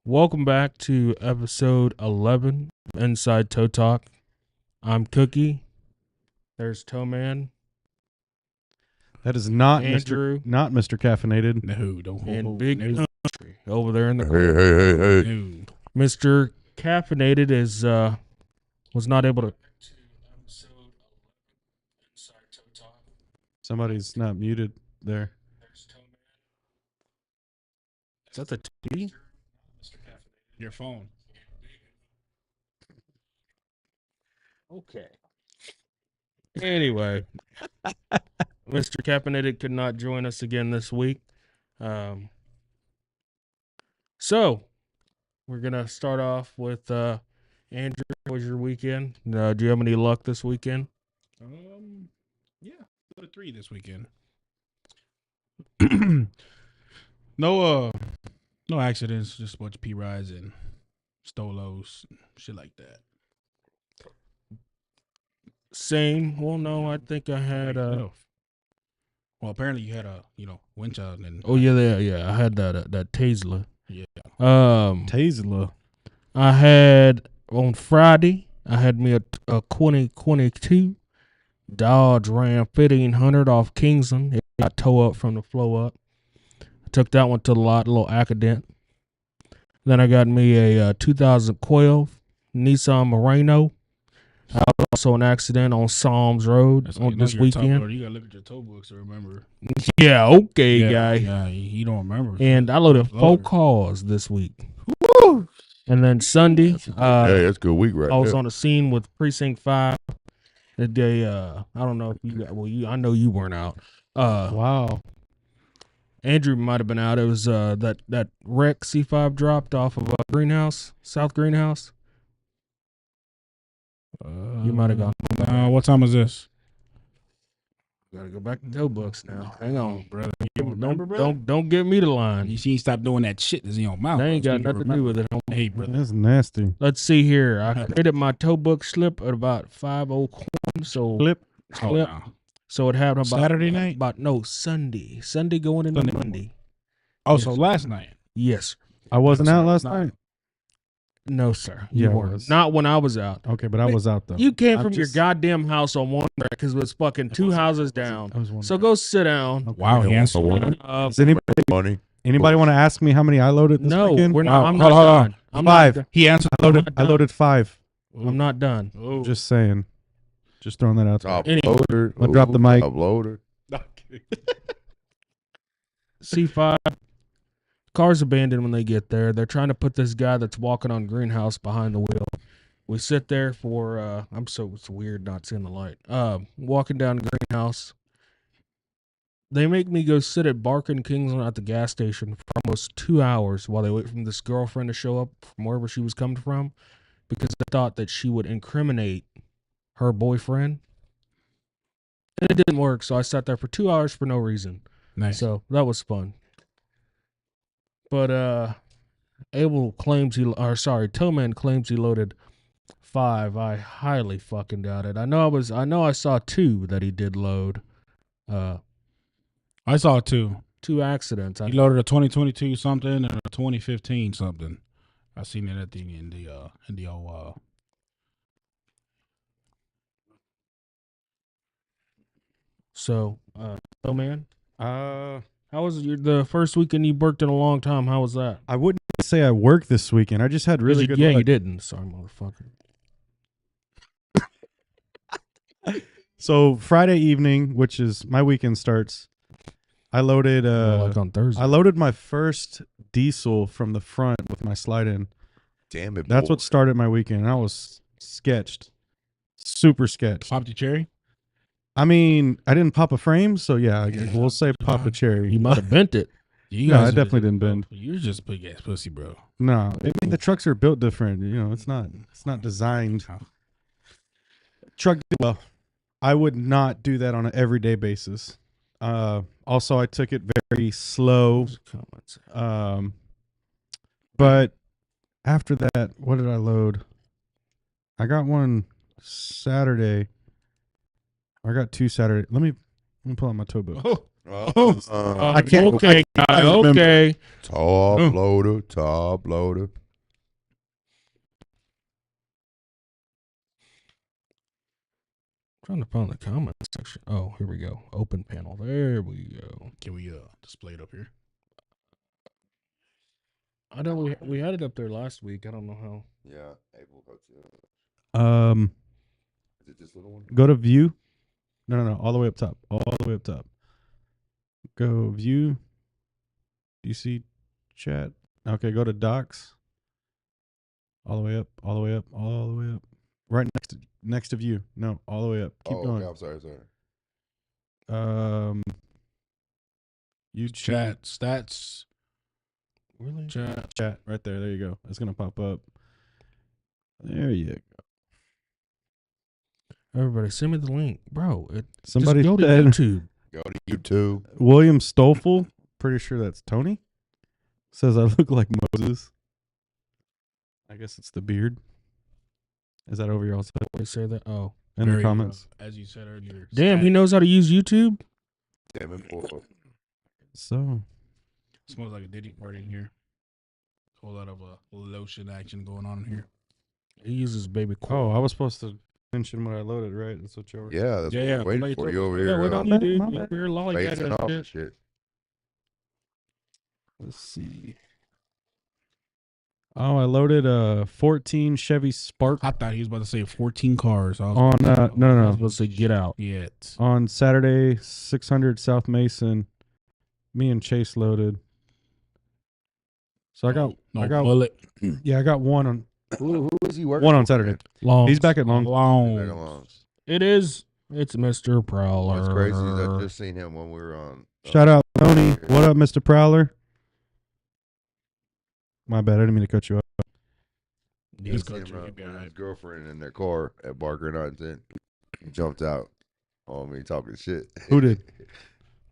Welcome back to episode 11 of Inside Toe Talk. I'm Cookie. There's Toe Man, That is not Andrew, Mr. Caffeinated. No, don't and Big no, Country over there in the Hey, corner. hey, hey, hey. no. Mr. Caffeinated was not able to. Somebody's not muted there. Is that the T? Your phone. Okay. Anyway, Mr. Caffeinated could not join us again this week. So we're gonna start off with Andrew. How was your weekend? Do you have any luck this weekend? Yeah, go to 3 this weekend. No accidents, just a bunch of P rides and stolos, shit like that. Same. Well, no, I think I had. Well, apparently you had a wind child and Oh yeah. I had that Tesla. yeah. Tesla. I had on Friday. I had me a 2022 Dodge Ram 1500 off Kingsland. It got towed up from the flow up. I took that one to the lot, a little accident. Then I got me a 2012 Nissan Murano. I was also an accident on Psalms Road That's how you on know this you're a toe weekend. boater. You gotta look at your toe books to remember. Yeah, okay, Yeah, guy. Yeah, he don't remember. And I loaded 4 Loader. cars this week. And then Sunday, Hey, I that's a good week right was there. on the scene with Precinct 5. The day, I don't know if you got, I know you weren't out. Wow. Andrew might have been out. It was that wreck C5 dropped off of South Greenhouse. You might have gone. What time is this? Gotta go back to toe books now. Hang on, brother. You don't remember, brother? Don't get me the line. You see, you stop doing that shit that's in your mouth. They ain't so got you can nothing to do remember. with it. Hey, brother. That's nasty. Let's see here. I created my toe book slip at about 5:01. So Clip. Oh, Clip. no. So it happened about Saturday night? Sunday. Sunday going into Sunday. Monday. Oh, so Yes. last night. Yes. I wasn't Sorry, out last not- night. No, sir. You Yeah, I weren't. was. Not when I was out. Okay, but I was out though. You came I'm from your just- goddamn house on one track because it was fucking 2 houses down. I was wondering. So go sit down. Okay. Wow, Yeah, he answered. one. Does anybody Money. want to ask me how many I loaded this No, weekend? we're not. Wow, I'm hold not on, hold done. I'm Five. Not done. He answered. I loaded 5. I'm not done. Oh. Just saying. Just throwing that out there. Top Anyway. loader. I'll drop the mic. Top loader. C5. Cars abandoned when they get there. They're trying to put this guy that's walking on Greenhouse behind the wheel. We sit there for it's weird not seeing the light. Walking down Greenhouse. They make me go sit at Barkin Kingsland at the gas station for almost 2 hours while they wait for this girlfriend to show up from wherever she was coming from, because they thought that she would incriminate her boyfriend. And it didn't work, so I sat there for 2 hours for no reason. Nice. So that was fun. But Tillman claims he loaded 5. I highly fucking doubt it. I know I saw 2 that he did load. I saw 2. 2 accidents. He loaded a 2022 something and a 2015 something. I seen it at in the old. So, man, Uh, how was the first weekend you worked in a long time? How was that? I wouldn't say I worked this weekend. I just had really good Yeah, luck. you didn't. Sorry, motherfucker. So Friday evening, which is my weekend starts, I loaded Like on Thursday. I loaded my first diesel from the front with my slide in. Damn it. That's boy. what started my weekend. And I was sketched. Super sketched. Popped your cherry. I mean, I didn't pop a frame, so yeah, we'll say pop a cherry. You might have bent it. You No, I guys are definitely just- didn't bend. You're just a big ass pussy, bro. No, I mean the trucks are built different. You know, it's not designed. Truck did well. I would not do that on an everyday basis. Also, I took it very slow. Comments. But after that, what did I load? I got one Saturday. I got 2 Saturday. Let me pull out my tow book. Oh, I can't. Okay, guy, okay. Top loader, top loader. Trying to find the comment section. Oh, here we go. Open panel. There we go. Can we display it up here? I know we had it up there last week. I don't know how. Yeah, able to go to. Is it this little one? Go to view. No, all the way up top. All the way up top. Go view. Do you see chat? Okay, go to docs. All the way up. All the way up. All the way up. Right next to view. No, all the way up. Keep going. Okay, I'm sorry. YouTube Chat stats. Really? chat right there. There you go. It's gonna pop up. There you go. Everybody, send me the link, bro. Somebody just go to said YouTube. Go to YouTube. William Stoffel. Pretty sure that's Tony. Says I look like Moses. I guess it's the beard. Is that over y'all's head? They say that. Oh, In the comments. As you said earlier. damn! He knows how to use YouTube. Damn it, boy. So Smells like a Diddy party in here. Whole lot of lotion action going on in here. He uses baby. oh, I was supposed to mention what I loaded, right? That's what you were. Yeah, that's Yeah, what I'm yeah, waiting for play you over Yeah, here. wait on my you, bad, dude. my bad. We're Facing off lollygagging and shit. Let's see. Oh, I loaded a 14 Chevy Spark I thought he was about to say 14 cars. I was on I no. was supposed to get out. Yet. On Saturday, 600 South Mason. Me and Chase loaded. So I got bullet. I got one on Who is he working one on for, Saturday. man? Long. He's back at Long. Back Long. along. It is. It's Mr. Prowler. What's crazy is I just seen him when we were on. Shout out Tony. What up, Mr. Prowler? My bad. I didn't mean to cut you off. He's Seen him, country. He'd be with all right. his girlfriend in their car at Barker and Huntington. He jumped out on me talking shit. Who did?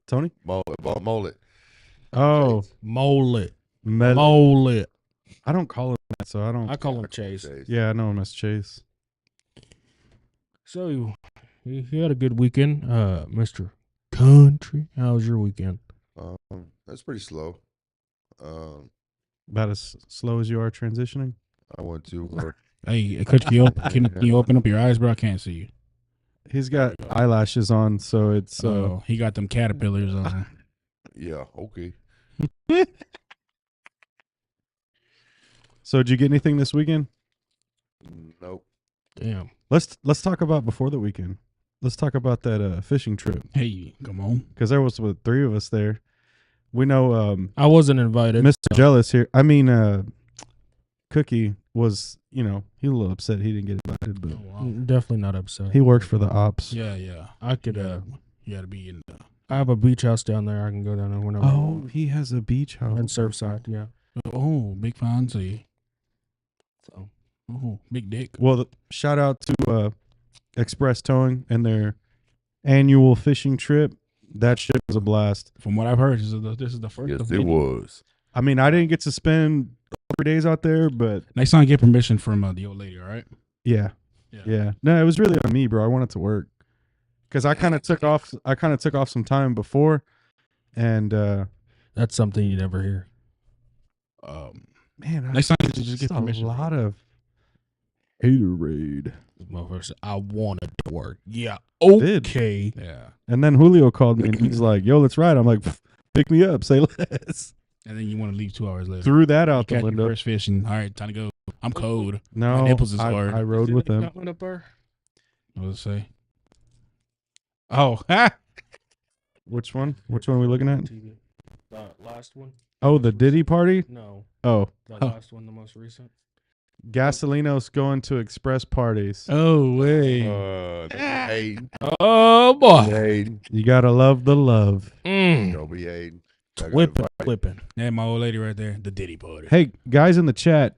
Tony? Mullet. Oh, Mullet. Med- Mullet. I don't call him that, so I don't. I call him Chase. Yeah, I know him as Chase. So he had a good weekend, Mr. Country. How was your weekend? That's pretty slow. About as slow as you are transitioning. I went to. Hey, could you can you open up your eyes, bro? I can't see you. He's got eyelashes on, so it's. Oh, he got them caterpillars on. Yeah. Okay. So did you get anything this weekend? Nope. Damn. Let's talk about before the weekend. Let's talk about that fishing trip Hey, come on. because there was three of us there. We know I wasn't invited. Mr. Jealous here. I mean, Cookie was, he was a little upset he didn't get invited, but Oh, wow. Definitely not upset. he works for the ops. Yeah, yeah. I could. You gotta be in the. I have a beach house down there. I can go down there whenever. Oh, he has a beach house. and Surfside. Yeah. Oh, big fancy. So Oh, big dick. Well, shout out to Express Towing and their annual fishing trip. That shit was a blast. From what I've heard, this is the first. Yes, of it many. was. I mean, I didn't get to spend 3 days out there, but Next time, get permission from the old lady. All right. yeah. No, it was really on me, bro. I wanted to work because I kind of took off. I kind of took off some time before, and that's something you never hear. man, Next time, you just get a permission. lot of haterade. This motherfucker said, I wanted to work. Yeah. Did. Okay. Yeah. And then Julio called me and he's like, "Yo, let's ride." I'm like, "Pick me up, say less." And then you want to leave 2 hours later. Threw that out the Catch your window. first fish and all right, time to go. I'm cold. No, My nipples is I, hard. I rode with them. Up there? What does it say? Oh, ha! Which one? Which one are we looking at? TV. The last one? Oh, the Diddy party. No. Oh, The last one, the most recent. Gasolinos going to express parties. Oh, way. Hating. Oh, boy. Hating. You gotta love the love. Don't be hating. Whipping. Yeah, my old lady right there. The Diddy party. Hey, guys in the chat,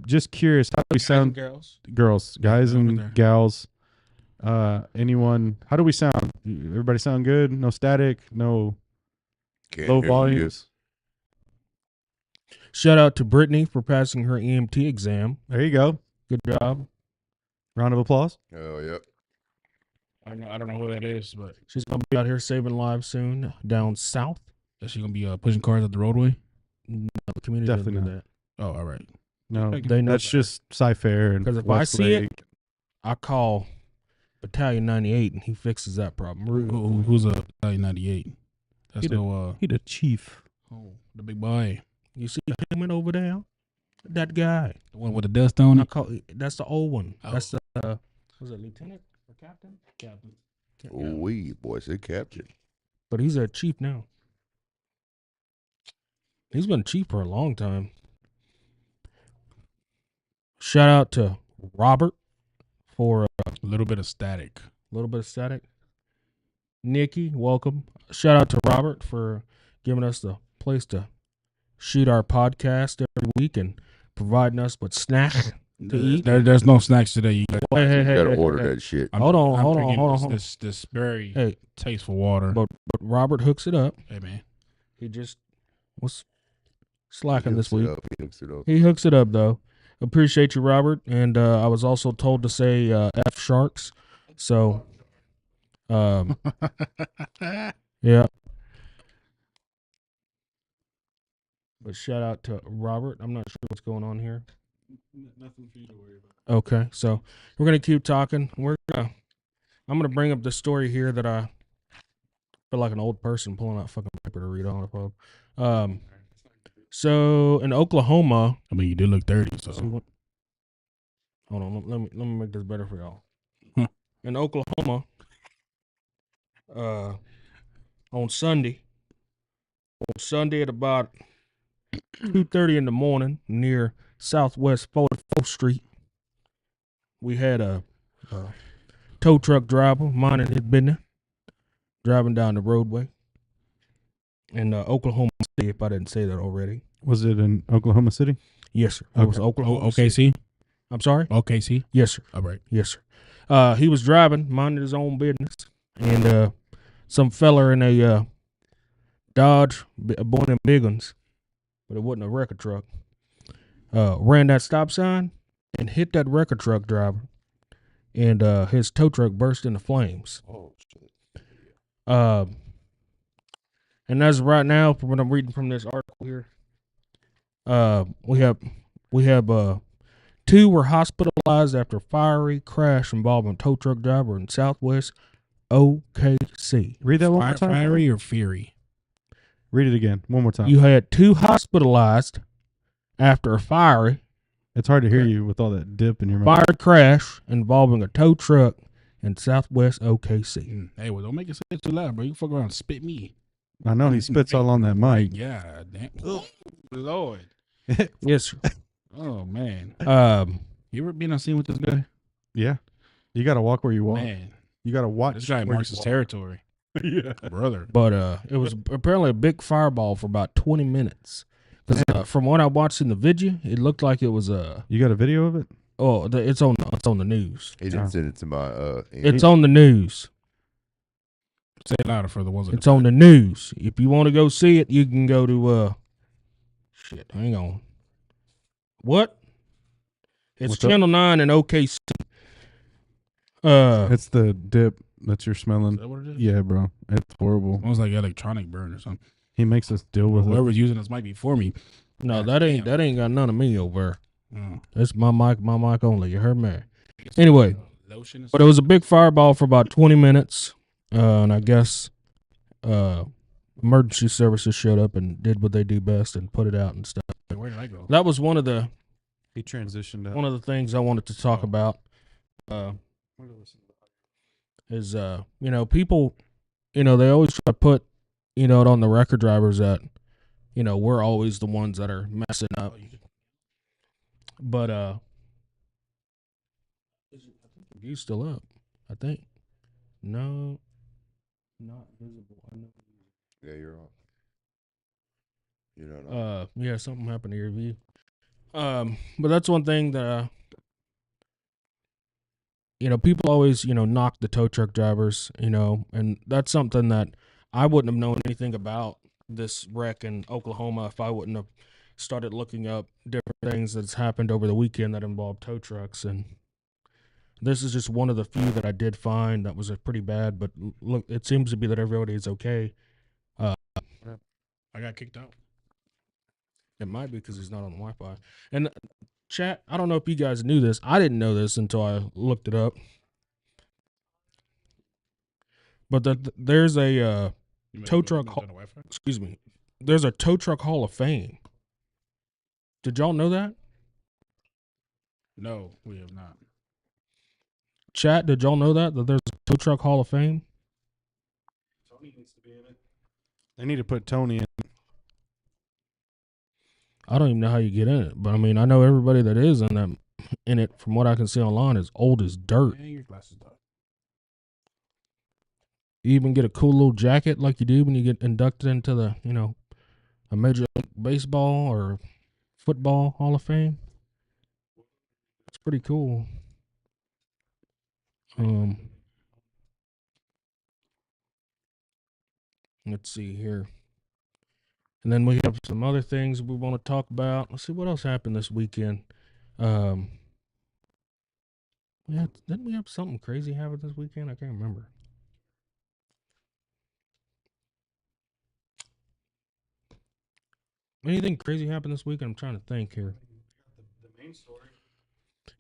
just curious, how do we sound? Girls. Girls, guys over and there. gals. Anyone? How do we sound? Everybody sound good? No static? No Can't low hear you. volumes? Shout out to Brittany for passing her EMT exam. There you go. Good job. Round of applause. Oh, yep. I don't know who that is, but She's gonna be out here saving lives soon down south. is she gonna be pushing cars up the roadway? The community doesn't Definitely do not. that. Oh, all right. No, They know that's better. just Cy-Fair and 'Cause if I see it, Westlake. I call Battalion 98 and he fixes that problem. Who's a 98? That's He the- no He the chief. the big boy, You see him over there? That guy. the one with the dust on I it. call that's the old one. Oh. That's the was it lieutenant or captain? Captain. We boy said captain. But he's a chief now. He's been chief for a long time. Shout out to Robert for A little bit of static. a little bit of static. Nikki, welcome. Shout out to Robert for giving us the place to shoot our podcast every week and providing us with snacks to eat. There's no snacks today. You got, Hey, You gotta hey, order hey. that shit. Hold on, I'm hold on, drinking hold on, this- hold on. This very Hey, tasteful water. but Robert hooks it up. Hey man, He just was slacking He this hooks it week. up, he hooks it up. He hooks it up though. Appreciate you, Robert. And I was also told to say F Sharks. So, yeah. But shout out to Robert. I'm not sure what's going on here. nothing for you to worry about. Okay, so we're gonna keep talking. I'm gonna bring up the story here that I feel like an old person pulling out fucking paper to read on the pub. So in Oklahoma, I mean, you did look 30, so hold on, let me make this better for y'all. Huh. In Oklahoma, on Sunday at about 2:30 in the morning near Southwest 44th Street, we had a tow truck driver minding his business, driving down the roadway in Oklahoma City, if I didn't say that already. Was it in Oklahoma City? Yes, sir. It was Okay. Oklahoma City. OKC, I'm sorry? OKC. Yes, sir. All right. Yes, sir. He was driving, minding his own business, and some feller in a Dodge, born in big ones, but it wasn't a record truck, ran that stop sign and hit that record truck driver, and his tow truck burst into flames. Oh shit. And as of right now, from what I'm reading from this article here, we have two were hospitalized after fiery crash involving tow truck driver in Southwest OKC. Read that one more time. Fiery or Fury? Read it again. One more time. You had two hospitalized after a fiery It's hard to hear you with all that dip in your mouth. fire crash involving a tow truck in Southwest OKC. Hey, well, don't make it say it too loud, bro. You fuck around and spit me. I know he spits all on that mic. Yeah, damn. Oh, Lord. Yes, sir. Oh, man. Um, You ever been on scene with this guy? Yeah. You got to walk where you walk. Man, You got to watch. this guy where marks you his walk. territory. Yeah. Brother. but it was apparently a big fireball for about 20 minutes. 'Cause, from what I watched in the video, it looked like it was You got a video of it? it's on the news. He didn't Oh. send it to my It's on the news. Say it louder for the ones. It's on the news. If you want to go see it, you can go to shit. Hang on. What? It's What's up? Channel 9 in OKC. It's the dip that you're Is smelling. that what it is? Yeah, bro. It's horrible. Almost like electronic burn or something. He makes us deal with it. Whoever's using this might be for me. No, God damn. that ain't got none of me over there. Oh. That's my mic only. You heard me. Anyway, Lotion and but it was a big fireball for about 20 minutes, and I guess emergency services showed up and did what they do best and put it out and stuff. Where did I go? That was one of the He transitioned out. things I wanted to talk about. Is people, they always try to put it on the record drivers that we're always the ones that are messing up. But you still up? I think. No, not visible. I know. Yeah, you're on. You know. Yeah, something happened to your view. But that's one thing that people always knock the tow truck drivers, and that's something that I wouldn't have known anything about this wreck in Oklahoma if I wouldn't have started looking up different things that's happened over the weekend that involved tow trucks. And This is just one of the few that I did find that was pretty bad. But look, it seems to be that everybody is okay. I got kicked out. It might be because he's not on the Wi-Fi. And chat, I don't know if you guys knew this. I didn't know this until I looked it up. But there's a You Tow made- truck you ho- done the Wi-Fi? excuse me. There's a tow truck Hall of Fame. Did y'all know that? No, we have not. Chat, did y'all know that there's a tow truck Hall of Fame? Tony needs to be in it. They need to put Tony in. I don't even know how you get in it, but I mean, I know everybody that is in it. From what I can see online, is old as dirt. Man, your glasses done. You even get a cool little jacket like you do when you get inducted into the, a Major League Baseball or Football Hall of Fame. It's pretty cool. Let's see here. And then we have some other things we want to talk about. Let's see what else happened this weekend. Yeah, didn't we have something crazy happen this weekend? I can't remember. Anything crazy happened this weekend? I'm trying to think here. The main story.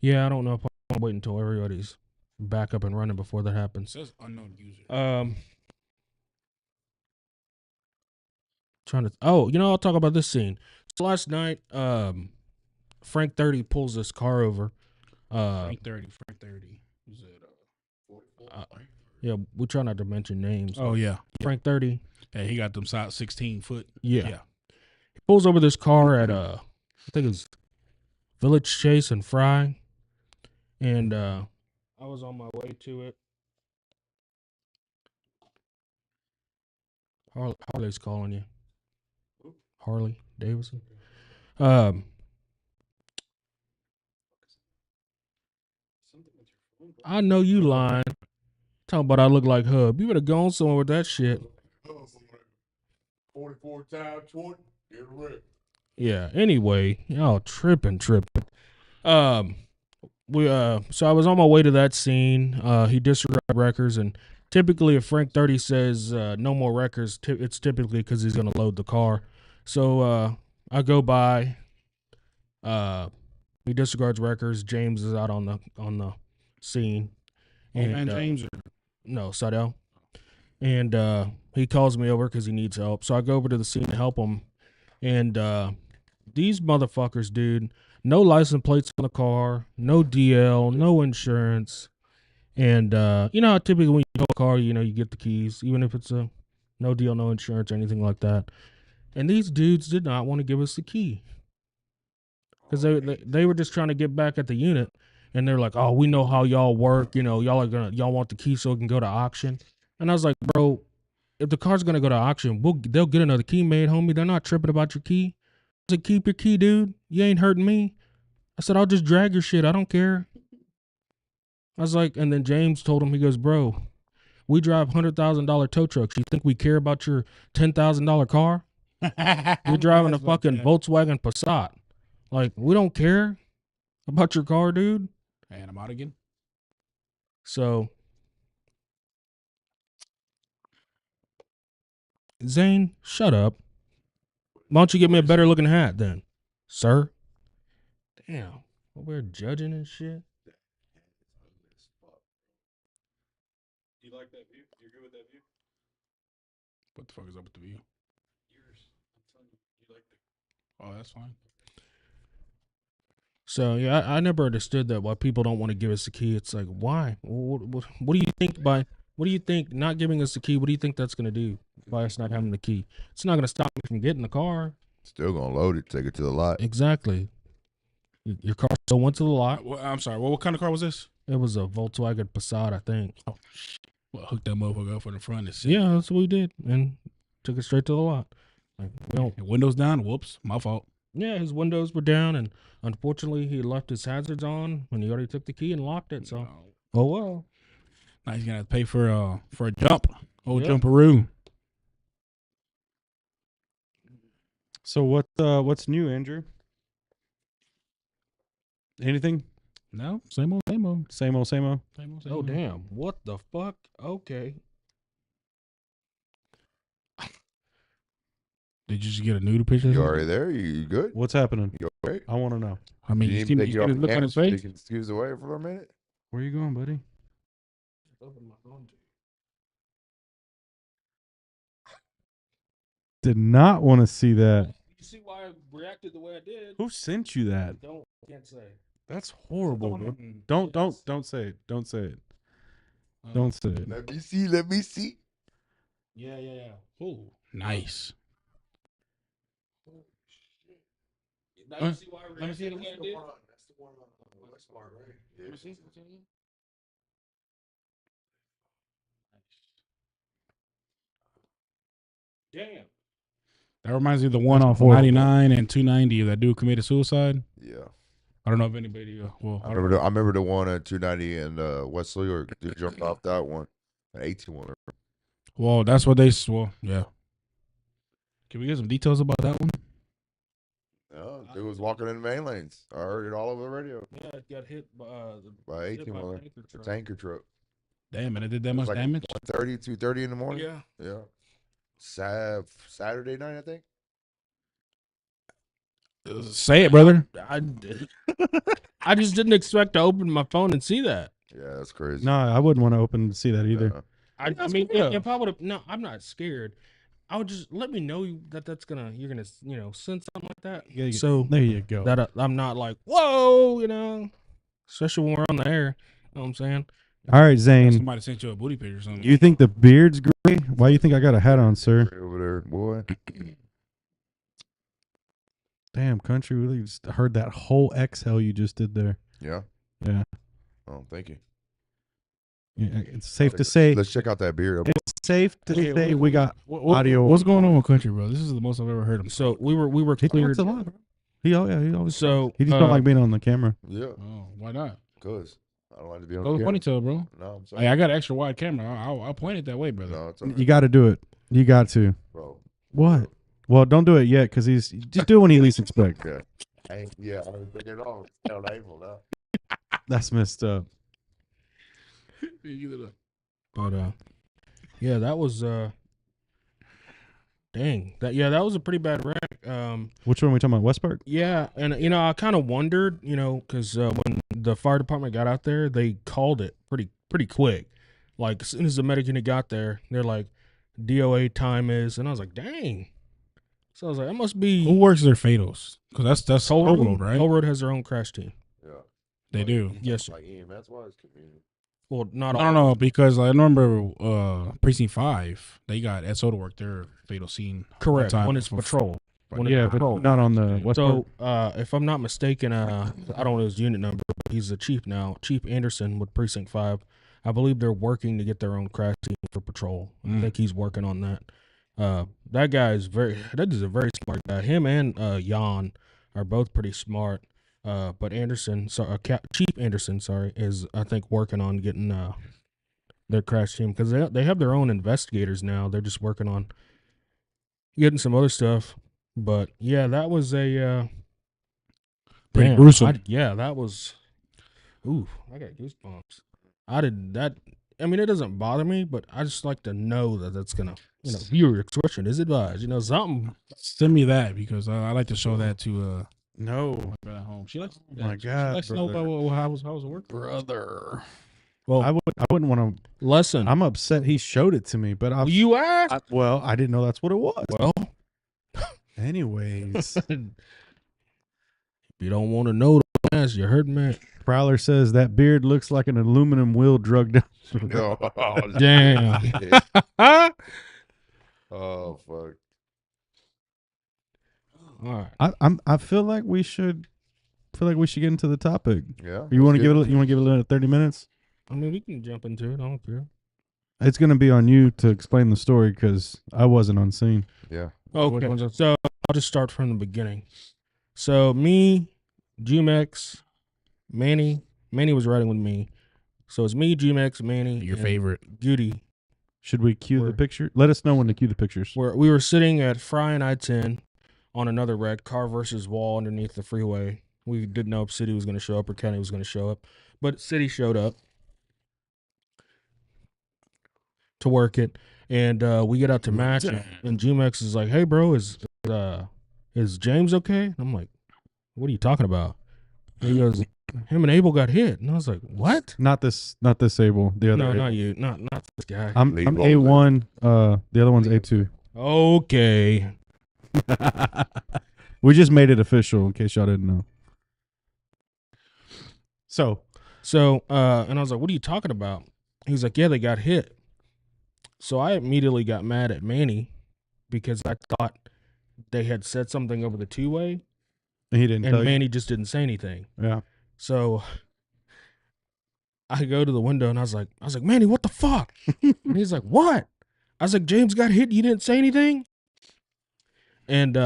Yeah, I don't know if I'll wait until everybody's back up and running before that It happens. says unknown user. I'll talk about this scene. So last night, Frank 30 pulls this car over. Frank 30. Is it 44? Yeah, we try not to mention names. Oh, yeah. Frank 30. Hey, he got them size 16 foot. Yeah. Yeah. He pulls over this car at I think it's Village Chase and Fry. And I was on my way to it. Harley's calling you. Harley Davidson. I know you lying. Talking about I look like Hub. You better go on somewhere with that shit. 44 times 20. Get wrecked. Yeah. Anyway, y'all tripping. So I was on my way to that scene. He disregarded records, and typically if Frank 30 says no more records, it's typically because he's gonna load the car. So I go by. He disregards records. James is out on the scene. And James. No, Sadell. And he calls me over because he needs help. So I go over to the scene to help him. And these motherfuckers, dude, no license plates on the car, no DL, no insurance. And you know how typically when you tow a car, you get the keys, even if it's a no deal, no insurance or anything like that. And these dudes did not want to give us the key. Because they were just trying to get back at the unit. And they're like, oh, we know how y'all work. Y'all want the key so it can go to auction. And I was like, bro, if the car's gonna go to auction, they'll get another key made, homie. They're not tripping about your key. I said, keep your key, dude. You ain't hurting me. I said, I'll just drag your shit. I don't care. I was like, and then James told him, he goes, bro, we drive $100,000 tow trucks. You think we care about your $10,000 car? You're driving a fucking Volkswagen Passat. Like, we don't care about your car, dude. And I'm out again. So, Zane, shut up. Why don't you get me a better looking hat then, sir? Damn, we're judging and shit. Do you like that view? You agree with that view? What the fuck is up with the view? Yours. I'm telling you, you like the. Oh, that's fine. So yeah, I never understood that why people don't want to give us the key. It's like, why? What do you think what do you think not giving us the key? What do you think that's gonna do by us not having the key? It's not gonna stop me from getting the car. Still gonna load it, take it to the lot. Exactly. Your car still went to the lot. Well, I'm sorry. What kind of car was this? It was a Volkswagen Passat, I think. Oh, well, hook that motherfucker up from the front and sit. Yeah, that's what we did, and took it straight to the lot. Like, we don't. And windows down. Whoops, my fault. Yeah, his windows were down, and unfortunately, he left his hazards on when he already took the key and locked it. So, oh well. Now he's gonna have to pay for a jump. Old Yep. jumperoo. So what's new, Andrew? Anything? No, same old, same old, Same old, same old. same old. Same Oh old. damn! What the fuck? Okay. Did you just get a noodle picture? or You something? already there? You good? What's happening? You okay? I want to know. I mean, You you need see, me you to take see you off the the look on camera his so you face. can excuse away for a minute? Where you going, buddy? Did not want to see that. You see why I reacted the way I did? Who sent you that? Can't say. That's horrible, bro. Mm. Don't say it. Don't say it. Don't say it. Let me see. Let me see. Yeah. Oh, nice. Now you you see why I let me see reacted it. the way I did? That's the one on the west part, right? Let me see. Damn. That reminds me of the one That's off horrible. 99 and 290. That dude committed suicide. Yeah. I don't know if anybody. Well, I remember the one at 290 and West New York. Dude jumped off that one. An 18-1. well, that's what they. Well, yeah. Can we get some details about that one? Yeah, dude was walking in the main lanes. I heard it all over the radio. Yeah, it got hit by By hit by a 18-1. tanker The truck. tanker truck. Damn, and it did that It was much like damage. 1:30, 2:30 in the morning. Yeah. Yeah. Saturday night, I think. Say it, brother. I just didn't expect to open my phone and see that. Yeah, that's crazy. No, I wouldn't want to open to see that either. Yeah. I mean, if I would have, no, I'm not scared. I would just let me know that you're gonna, send something like that. Yeah, So there you go. that I'm not like, whoa, especially when we're on the air. You know what I'm saying? All right, Zane. Somebody sent you a booty pic or something. You think the beard's gray? Why you think I got a hat on, sir? Over there, boy. Damn, country. We really just heard that whole exhale you just did there. Yeah. Yeah. Oh, thank you. Yeah, it's safe to say. Let's check out that beard. It's safe to Hey, say what- we got audio. What's going on with country, bro? This is the most I've ever heard him. So we were He cleared. talks a lot, bro. He always. So He just don't like being on the camera. Yeah, Oh, why not? cause I don't like to be on Go with camera. ponytail, bro. No, I'm sorry. Hey, I got an extra wide camera. I'll point it that way, brother. No, it's all right, You got to do it. You got to. bro. What? Well, don't do it yet because he's just do it when he least expect. Okay. Yeah, I was thinking it all. It's on April now. That's messed up. But yeah, that was dang. That was a pretty bad wreck. Which one are we talking about? West Park? Yeah, and I kind of wondered, because when the fire department got out there, they called it pretty quick. Like as soon as the medic unit got there, they're like, DOA time is, and I was like, dang. So I was like, that must be Who works their fatals? Because that's Toll Toll Road, Road, right? Toll Road has their own crash team. Yeah. They do. Yes. Like EMS wise, convenient. Well, not I all. don't know because I remember Precinct 5. They got SO to work their fatal scene. Correct. time When it's for- patrol. When it's Yeah, but patrol. not on the West Park. So, if I'm not mistaken, I don't know his unit number, but he's the chief now. Chief Anderson with Precinct 5. I believe they're working to get their own crash team for patrol. I think he's working on that. That guy is that is a very smart guy. Him and Jan are both pretty smart. But Chief Anderson, is I think working on getting their crash team because they have their own investigators now. They're just working on getting some other stuff. But yeah, that was a Pretty damn, gruesome. that was. Ooh, I got goosebumps. I did that. I mean, it doesn't bother me, but I just like to know that that's gonna, viewer expression is advised. Something. Send me that because I like to show that to No, my girl at home. She likes. my She God, likes to know brother. about how was it work. brother. Well, I wouldn't want to. lesson. I'm upset he showed it to me, but You asked. I didn't know that's what it was. Well, Anyways, if you don't want to know, don't ask. You heard me. Prowler says that beard looks like an aluminum wheel drugged down. Oh, Damn. shit. Oh, fuck. All right. I feel like we should get into the topic. Yeah. You want to let's give it 30 minutes? I mean, we can jump into it. I don't care. It's going to be on you to explain the story because I wasn't on scene. Yeah. Okay. So I'll just start from the beginning. So me, G-Mex, Manny was riding with me. So it's me, G-Mex, Manny, Your and favorite. Goody. Should we cue Where- the picture? Let us know when to cue the pictures. We were sitting at Fry and I-10 on another wreck, car versus wall underneath the freeway. We didn't know if city was going to show up or county was going to show up, but city showed up to work it, and we get out to match, and G-Mex is like, "Hey, bro, is James okay?" And I'm like, "What are you talking about?" And he goes, "Him and Abel got hit," and I was like, "What?" Not this Able. The other. No, Able. not you, not this guy. I'm Leave A1. The other one's A2. Okay, We just made it official in case y'all didn't know. So and I was like, "What are you talking about?" He's like, "Yeah, they got hit." So I immediately got mad at Manny because I thought they had said something over the two-way, he didn't and tell Manny just didn't say anything. you. Yeah. So I go to the window and I was like, "Manny, what the fuck?" And he's like, "What?" I was like, "James got hit. You didn't say anything?" And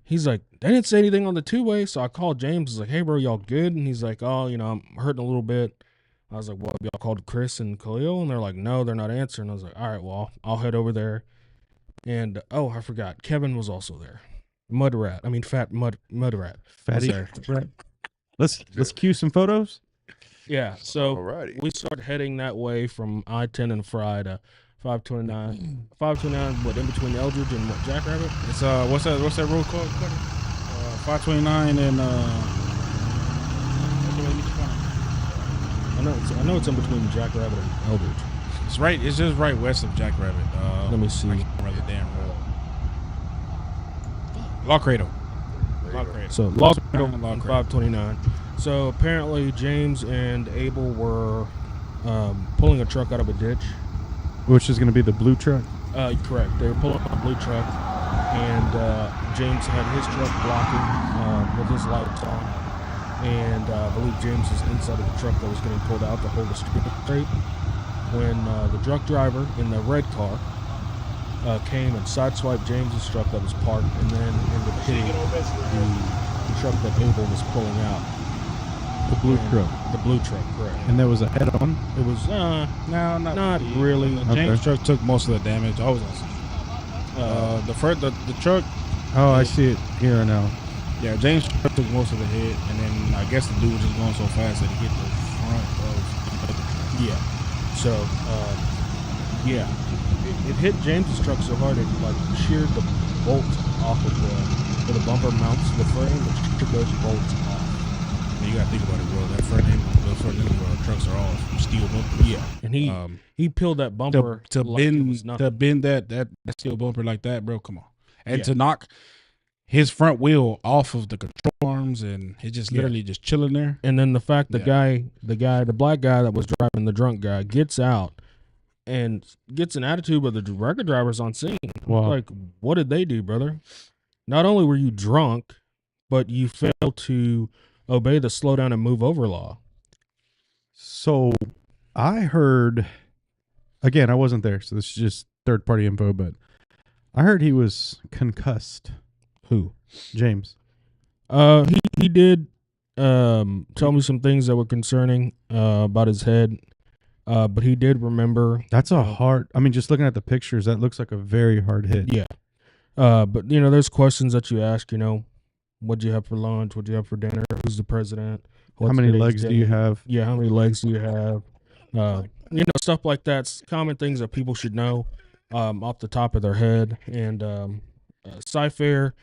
he's like, "They didn't say anything on the two-way." So I called James. I was like, "Hey, bro, y'all good?" And he's like, "Oh, I'm hurting a little bit." I was like, "Well, have y'all called Chris and Khalil?" And they're like, "No, they're not answering." I was like, "All right, well, I'll head over there." And I forgot, Kevin was also there. Fat Mud Rat. was Fatty. there. Let's cue some photos. Yeah, so Alrighty. we started heading that way from I-10 and Fry to 529. 529, what, in between Eldridge and what, Jackrabbit? It's what's that road called? 529 and I know it's in between Jackrabbit and Eldridge. it's right. It's just right west of Jackrabbit. Let me see. I can't remember the damn road. Law Cradle. Law Cradle. So Log Law on Cradle. 529. So apparently James and Abel were pulling a truck out of a ditch. Which is going to be the blue truck. Correct. They were pulling a blue truck, and James had his truck blocking with his lights on. And I believe James was inside of the truck that was getting pulled out to hold the street straight. When the truck driver in the red car came and sideswiped James's truck that was parked, and then ended up hitting the truck that Abel was pulling out. The blue And truck. The blue truck, correct. And there was a head-on. It was No, not really. The James truck took most of the damage. I was the truck. Oh, I see it here now. Yeah, James truck took most of the hit, and then I guess the dude was just going so fast that he hit the front of. Yeah. So, yeah, it hit James's truck so hard it like sheared the bolt off of where the bumper mounts the frame, which took those bolts off. You gotta think about it, bro. That front end trucks are all steel bumper. Yeah, and he peeled that bumper to like it was bend nothing. that steel bumper like that, bro. Come on, and Yeah. to knock his front wheel off of the control arms, and it just literally just chilling there. And then the fact the Yeah. black guy that was driving the drunk guy gets out and gets an attitude with the record drivers on scene. Wow. Like, what did they do, brother? Not only were you drunk, but you failed to obey the slow down and move over law. So I heard, again, I wasn't there, so this is just third-party info, but I heard he was concussed. Who? James. He did tell me some things that were concerning about his head, but he did remember. That's a hard, I mean, just looking at the pictures, that looks like a very hard hit. Yeah. But there's questions that you ask. What'd you have for lunch? What'd you have for dinner? Who's the president? How What's many today's legs do you date? have? Yeah, how many legs do you have? Stuff like that. It's common things that people should know off the top of their head. And Cypher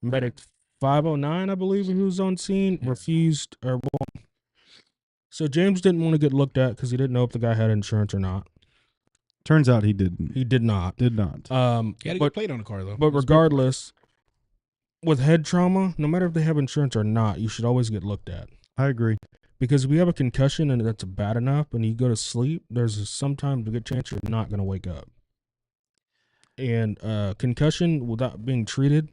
Medic 509, I believe, who was on scene, refused or won't. So James didn't want to get looked at because he didn't know if the guy had insurance or not. Turns out he didn't. He did not. Did not. He had a But good plate on the car though. But regardless, with head trauma, no matter if they have insurance or not, you should always get looked at. I agree. Because if you have a concussion and that's bad enough and you go to sleep, there's sometimes a good chance you're not going to wake up. And concussion without being treated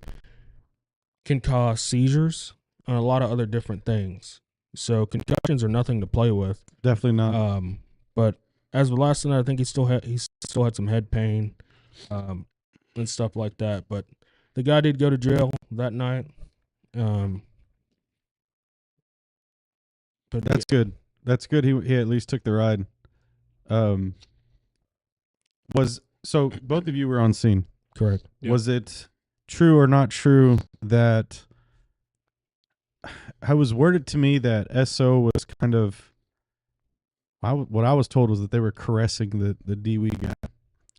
can cause seizures and a lot of other different things. So concussions are nothing to play with. Definitely not. But as with last night, I think he still had some head pain and stuff like that. But the guy did go to jail that night. But That's good. That's good. He at least took the ride. So both of you were on scene. correct. Yeah. Was it true or not true that I was worded to me that SO was kind of. What I was told was that they were caressing the DWE guy.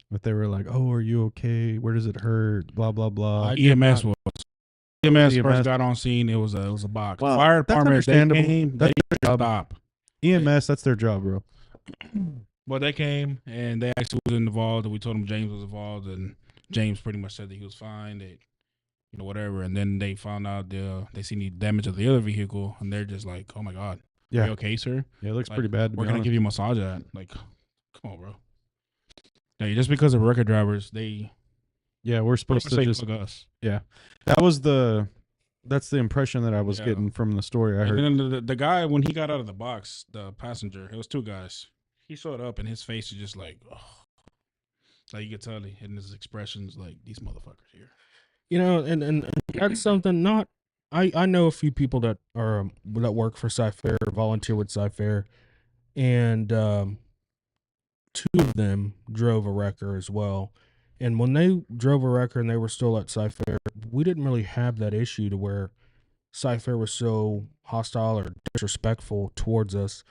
That they were like, "Oh, are you okay? Where does it hurt? Blah blah blah." I did EMS not- was. EMS EMS. first got on scene. It was a box. Well, Fire that's department. They understandable. came. That's They their job. stop. EMS, that's their job, bro. Well, they came and they asked who was involved, and we told them James was involved, and James pretty much said that he was fine, that whatever. And then they found out they seen the damage of the other vehicle, and they're just like, "Oh my god, Yeah. are you okay, sir? Yeah, it looks Like, pretty bad. To We're be gonna honest. give you a massage at like, come on, bro." Yeah, just because of record drivers, they Yeah, we're supposed to say just. fuck us. That's the impression that I was Yeah. getting from the story I And heard. then the guy, when he got out of the box, the passenger, it was two guys. He showed up and his face is just like, oh. Like you could tell in his expressions, like these motherfuckers here. and that's something not. I know a few people that that work for Sci-Fair, volunteer with Sci-Fair, and two of them drove a wrecker as well. And when they drove a wrecker and they were still at Sci-Fair, we didn't really have that issue to where Sci-Fair was so hostile or disrespectful towards us.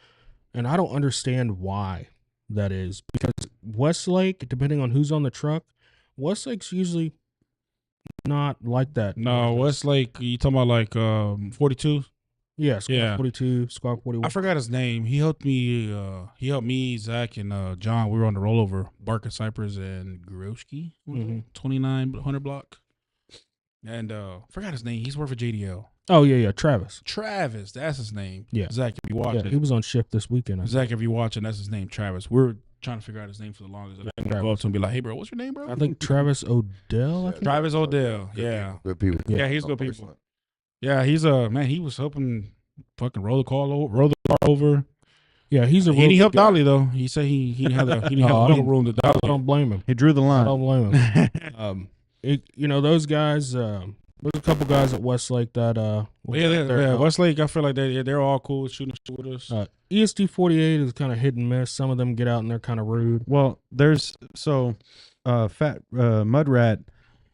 And I don't understand why that is, because Westlake, depending on who's on the truck, Westlake's usually not like that. No, Westlake, you talking about like 42? Yeah, Squad Yeah. 42, Squad 41. I forgot his name. He helped me, Zach, and John. We were on the rollover, Barker, Cypress, and Grushki, Mhm. 2900 block. And forgot his name. He's worked for JDL. Oh, yeah, Travis. Travis, that's his name. Yeah. Zach, if you Yeah, watching, he was on shift this weekend. I think. Zach, if you watching, that's his name, Travis. We're trying to figure out his name for the longest. And I go up Travis. to him and be like, "Hey, bro, what's your name, bro?" I think Travis Odell. I think. Travis Odell. Good Yeah. people, good people. Yeah, he's good people. Yeah, he's man. He was helping fucking roll the car over. Yeah, he's a. He real helped guy. Dolly though. He said he didn't have the I wiggle don't- room to I Dolly. don't blame him. He drew the I line. don't blame him. Those guys. There's a couple guys at Westlake that Yeah, Westlake. I feel like they're all cool shooting shit with us. EST 48 is kind of hit and miss. Some of them get out and they're kind of rude. Well, there's Mudrat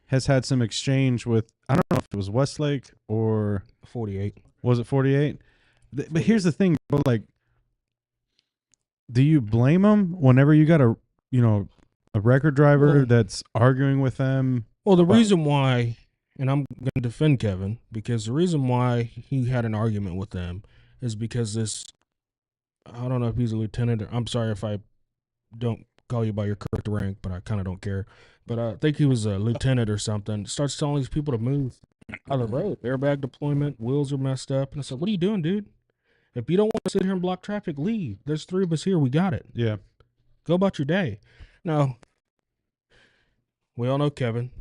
has had some exchange with, I don't know if it was Westlake or 48. was it 48? But here's the thing, bro, like, do you blame them whenever you got a record driver Well- that's arguing with them? Well, the reason why, and I'm going to defend Kevin, because the reason why he had an argument with them is because I don't know if he's a lieutenant, or I'm sorry if I don't call you by your correct rank, but I kind of don't care. But I think he was a lieutenant or something. Starts telling these people to move out of the road. Airbag deployment, wheels are messed up. And I said, what are you doing, dude? If you don't want to sit here and block traffic, leave. There's three of us here. We got it. Yeah. Go about your day. Now, we all know Kevin.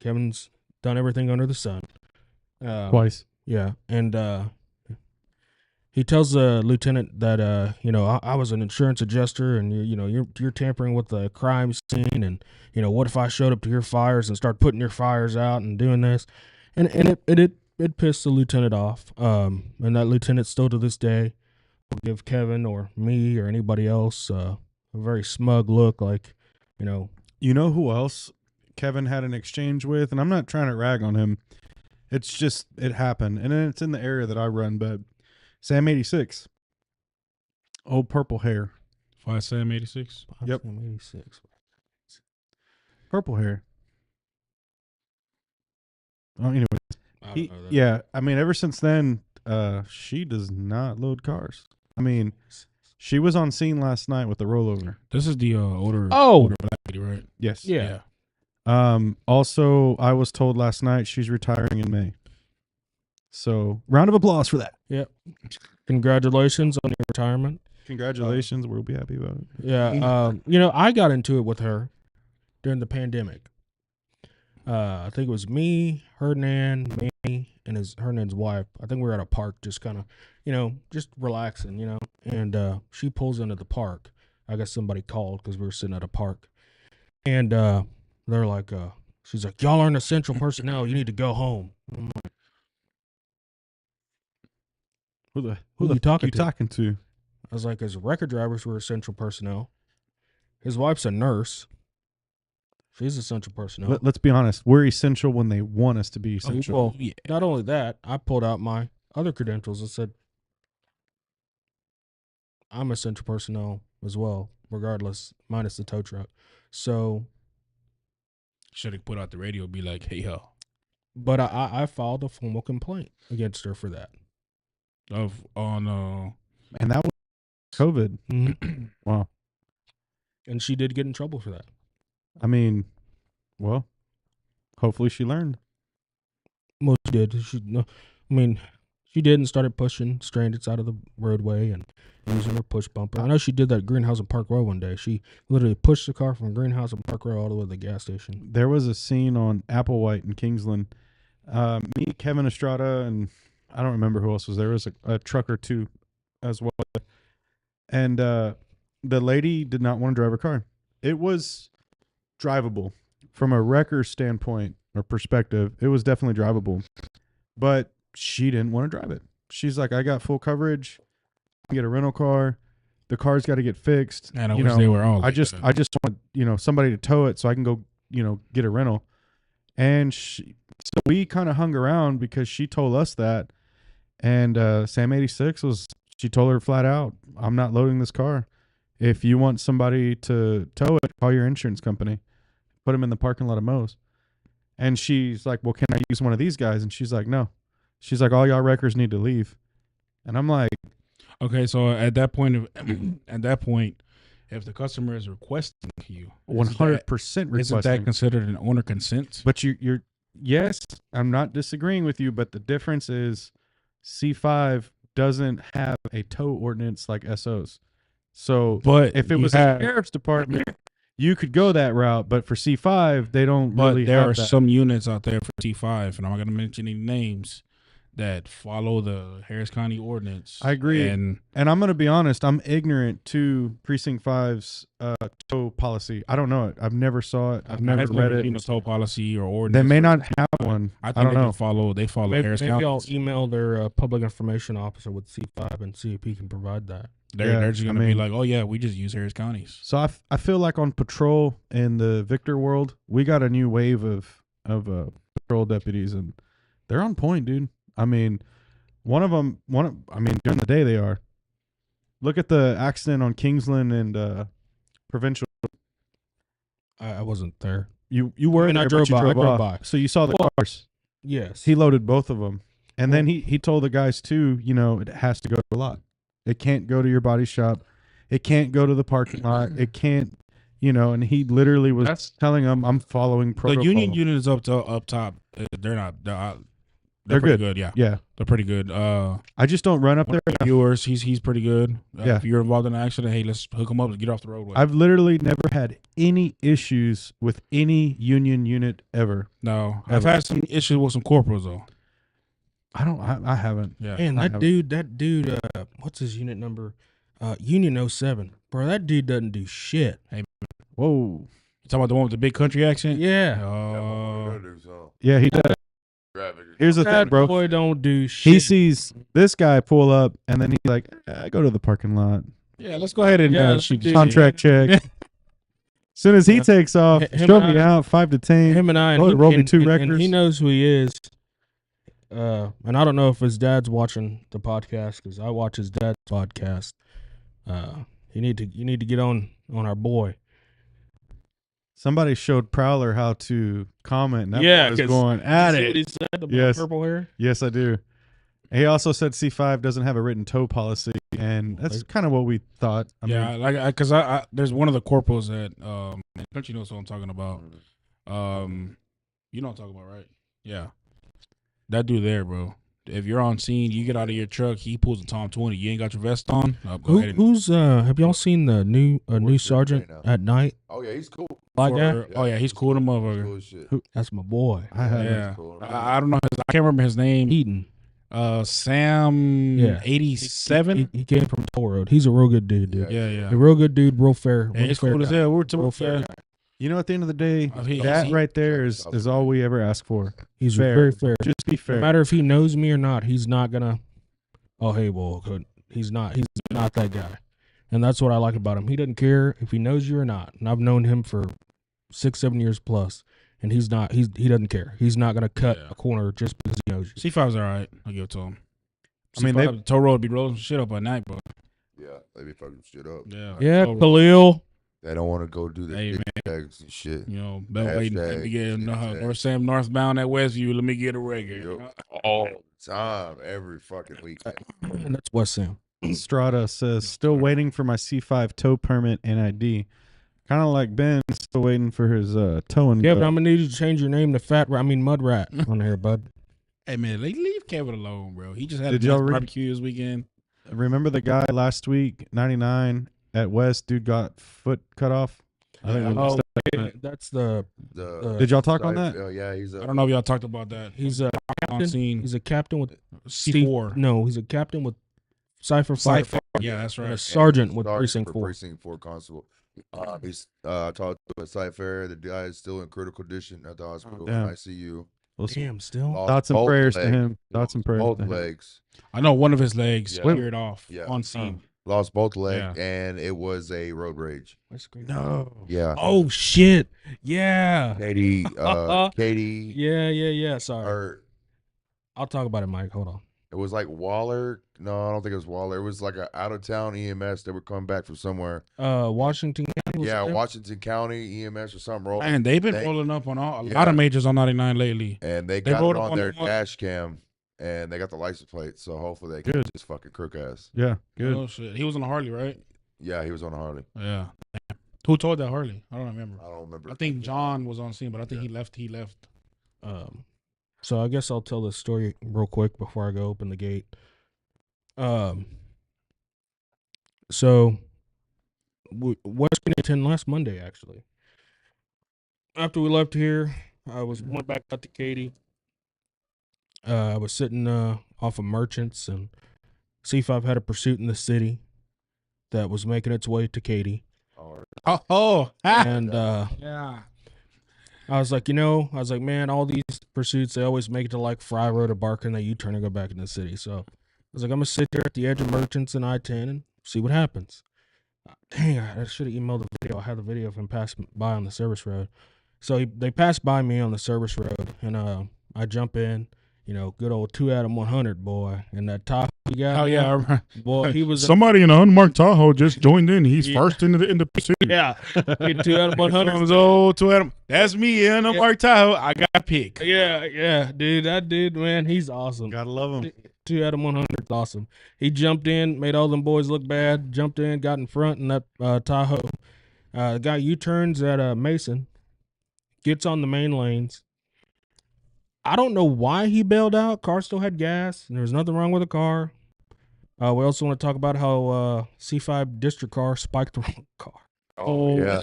Kevin's done everything under the sun. Twice. Yeah, and he tells the lieutenant that I was an insurance adjuster, and you're tampering with the crime scene, and what if I showed up to your fires and start putting your fires out and doing this, and it pissed the lieutenant off. And that lieutenant still to this day will give Kevin or me or anybody else a very smug look, like You know who else Kevin had an exchange with? And I'm not trying to rag on him. It's just, it happened. And then it's in the area that I run, but Sam 86. Old purple hair. 5 Sam 86. Yep. 86. Purple hair. Oh, anyway. I don't know that. Yeah, I mean, ever since then, she does not load cars. I mean, she was on scene last night with the rollover. This is the older black lady, right? Yes. Yeah. Also, I was told last night she's retiring in May. So, round of applause for that. Yep. Congratulations on your retirement. Congratulations. We'll be happy about it. Yeah. I got into it with her during the pandemic. I think it was me, Hernan, me, and Hernan's wife. I think we were at a park just kind of, just relaxing, and she pulls into the park. I guess somebody called because we were sitting at a park. And they're like, she's like, y'all aren't essential personnel. You need to go home. I'm like, Who Who the you talking you to? talking to? I was like, as record drivers, we're essential personnel. His wife's a nurse. She's essential personnel. Let's be honest. We're essential when they want us to be essential. Well, not only that, I pulled out my other credentials that said I'm essential personnel as well, regardless, minus the tow truck. So, Should have put out the radio, be like, "Hey, yo, but I filed a formal complaint against her for that. on And that was COVID. Mm-hmm. Wow. And she did get in trouble for that. I mean, well, hopefully she learned. Well, she did. She did and started pushing strandeds out of the roadway and using her push bumper. I know she did that at Greenhouse and Park Row one day. She literally pushed the car from Greenhouse and Park Row all the way to the gas station. There was a scene on Applewhite in Kingsland. Me, Kevin Estrada, and I don't remember who else was there. There was a truck or two as well. And the lady did not want to drive her car. It was drivable. From a wrecker standpoint or perspective, it was definitely drivable. But she didn't want to drive it. She's like, I got full coverage. I get a rental car. The car's got to get fixed. and I wish they were all. I just want, somebody to tow it so I can go, get a rental. And so we kind of hung around because she told us that. And Sam 86 she told her flat out, I'm not loading this car. If you want somebody to tow it, call your insurance company. Put them in the parking lot of Moe's. And she's like, well, can I use one of these guys? And she's like, no. She's like, all y'all wreckers need to leave. And I'm like, okay. So at that point, if the customer is requesting you, 100% requesting. isn't that considered an owner consent? But you're yes, I'm not disagreeing with you, but the difference is C5 doesn't have a tow ordinance like SOs. So But if it was a sheriff's department, you could go that route, but for C5, they don't But really there have are that. some units out there for T5, and I'm not going to mention any names, that follow the Harris County ordinance. I agree. And And I'm going to be honest, I'm ignorant to Precinct 5's tow policy. I don't know it. I've never saw it. I've never read it. seen a tow policy or ordinance. They may not have one. I I think don't they know. follow Maybe, Harris maybe County. I'll email their public information officer with C5 and see if he can provide that. They're just I going to be mean- like, oh, yeah, we just use Harris Counties. So I feel like on patrol in the Victor world, we got a new wave of patrol deputies, and they're on point, dude. I mean, during the day they are. Look at the accident on Kingsland and Provincial. I wasn't there. You were I mean, there, I but drove you by. I drove off. by. So you saw the cars. Yes. He loaded both of them, and then he told the guys too. It has to go to a lot. It can't go to your body shop. It can't go to the parking lot. It can't, and he literally was telling them, "I'm following protocol." The union unit is up top. They're not. They're pretty good. Yeah, Yeah, they're pretty good. I just don't run up there. Viewers, he's pretty good. Yeah. If you're involved in an accident, hey, let's hook him up and get off the roadway. I've literally never had any issues with any union unit ever. No, I've Ever. had some issues with some corporals though. I haven't. Yeah, Man, I that haven't. dude, what's his unit number? Union 07. Bro, that dude doesn't do shit. Whoa. you talking about the one with the big country accent? Yeah. Yeah, he does. Here's the thing, That bro. boy don't do shit. He sees this guy pull up, and then he's like, "Go to the parking lot. Yeah, let's go ahead and Yeah, shoot dude. Contract check." As soon as he takes off, Him show and me out 5 to 10. him and I, Go and, ahead, roll me and, 2 and, records. and he knows who he is. And I don't know if his dad's watching the podcast because I watch his dad's podcast. You need to get on our boy. Somebody showed Prowler how to comment. And that Yeah, boy was 'cause going at See what it. he said about Yes. purple hair. Yes, I do. He also said C5 doesn't have a written tow policy, and that's kind of what we thought. I mean, because I there's one of the corporals that don't you know what I'm talking about? You know what I'm talking about, right? Yeah, that dude there, bro. If you're on scene, you get out of your truck, he pulls a Tom 20. You ain't got your vest on. Go ahead. Who's have y'all seen the new sergeant right now? at night? Oh yeah, he's cool. Like that? And, oh yeah, he's cool, the motherfucker. Cool as shit. That's my boy. I have. Yeah, cool. I don't know. I can't remember his name. Eaton. Sam. Yeah. 87. He came from Toll Road. He's a real good dude, dude. Yeah. A real good dude, real fair. And real he's fair cool as guy. hell. We're Real fair fair. guy. You know, at the end of the day, He- that he- right there is all we ever ask for. He's Fair. very fair. Just be No fair. matter if he knows me or not, he's not gonna. Oh hey, well, he's not that guy, and that's what I like about him. He doesn't care if he knows you or not. And I've known him for 6-7 years plus, and he's not. He doesn't care. He's not gonna cut Yeah. a corner just because he knows you. C5's all right. I'll give it to him. I mean, they toll road be rolling some shit up at night, but Yeah, they be fucking shit up. yeah, Yeah, toll road. Khalil. They don't want to go do the Hey, tags and shit. You know, Beltway, let me get Hashtag. North Sam northbound at Westview. Let me get a regular. Yup. All the time, every fucking weekend. And that's West Sam. Strata says still waiting for my C5 tow permit and ID. Kind of like Ben, still waiting for his towing. Yeah, but I'm gonna need you to change your name to Mud Rat on here, bud. Hey man, leave Kevin alone, bro. He just had Did a y'all nice read- barbecue this weekend. Remember the guy last week, 99 at West, dude got foot cut off. I think Oh, we- that's the. Did y'all talk on that? Oh yeah, he's I don't know if y'all talked about that. He's a on captain. scene. He's a captain with C4. No, he's a captain with Cypher Fire. Cypher. Yeah, that's And a right. sergeant with Sergeant Precinct for 4. Precinct 4 constable. He's talked to a site fair. The guy is still in critical condition at the hospital, damn. ICU. Well, Damn, still. Lost thoughts and both prayers to legs. him. Thoughts and prayers Both to him. legs. I know one of his legs Yeah. cleared off Yeah. on scene. Lost both legs, and it was a road rage. No. Yeah. Oh shit! Yeah. Katie, Katie, Yeah. Sorry. or I'll talk about it, Mike. Hold on. it was like Waller. No, I don't think it was Waller. It was like an out of town EMS that were coming back from somewhere. Washington County. was Yeah, there? Washington County EMS or something. Rolled, Man, they've been They- rolling up on a Yeah. lot of majors on 99 lately. and they They got rolled it up on on their the one- dash cam, and they got the license plate. So hopefully they Good. catch this fucking crook ass. Yeah, good. Oh shit, he was on a Harley, right? Yeah, he was on a Harley. Yeah. Who told that Harley? I don't remember. I don't remember. I think John was on scene, but I think he left. He left. So I guess I'll tell this story real quick before I go open the gate. So West Kennington last Monday, actually. After we left here, went back out to Katy. I was sitting off of Merchants, and C5 had a pursuit in the city that was making its way to Katy. Oh, And yeah. I was like, man, all these pursuits, they always make it to like Fry Road or Barker, and they U-turn and go back in the city. So I was like, I'm going to sit there at the edge of Merchants and I-10 and see what happens. Dang, I should have emailed the video. I had the video of him passing by on the service road. So they passed by me on the service road, and I jump in, good old 2 Adam 100 boy, and that Tahoe he got. Oh yeah. I remember. Boy, he was Somebody in an unmarked Tahoe just joined in. He's Yeah. first in the pursuit. yeah, 2 Adam 100. Comes old to Adam. That's me in an unmarked Tahoe. I got a pick. Yeah, dude, that dude, man, he's awesome. Gotta love him. 2 Adam 100 is awesome. He jumped in, made all them boys look bad. Jumped in, got in front in that Tahoe. The guy U-turns at Mason, gets on the main lanes. I don't know why he bailed out. Car still had gas, and there was nothing wrong with the car. We also want to talk about how C5 district car spiked the wrong car. Oh, yeah.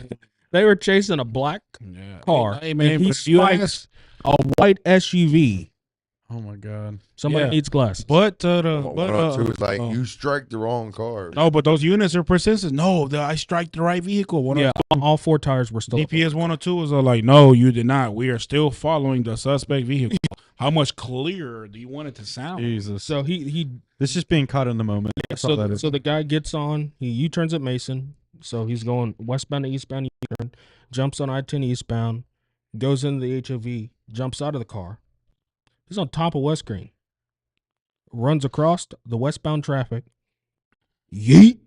They were chasing a black Yeah. car. Hey man, and he but you spiked ask, a white SUV. Oh my God. Somebody Yeah. needs glasses. but Two is like you strike the wrong car. no, but those units are persistent. No, I strike the right vehicle. Yeah, all 4 tires were still. DPS 102 was like, no, you did not. We are still following the suspect vehicle. How much clearer do you want it to sound? Jesus. So he This is just being caught in the moment. That's all that is. so the guy gets on. He U-turns at Mason. So he's going westbound to eastbound U-turn. Jumps on I-10 eastbound. Goes into the HOV. Jumps out of the car. He's on top of West Green. Runs across the westbound traffic. Yeet.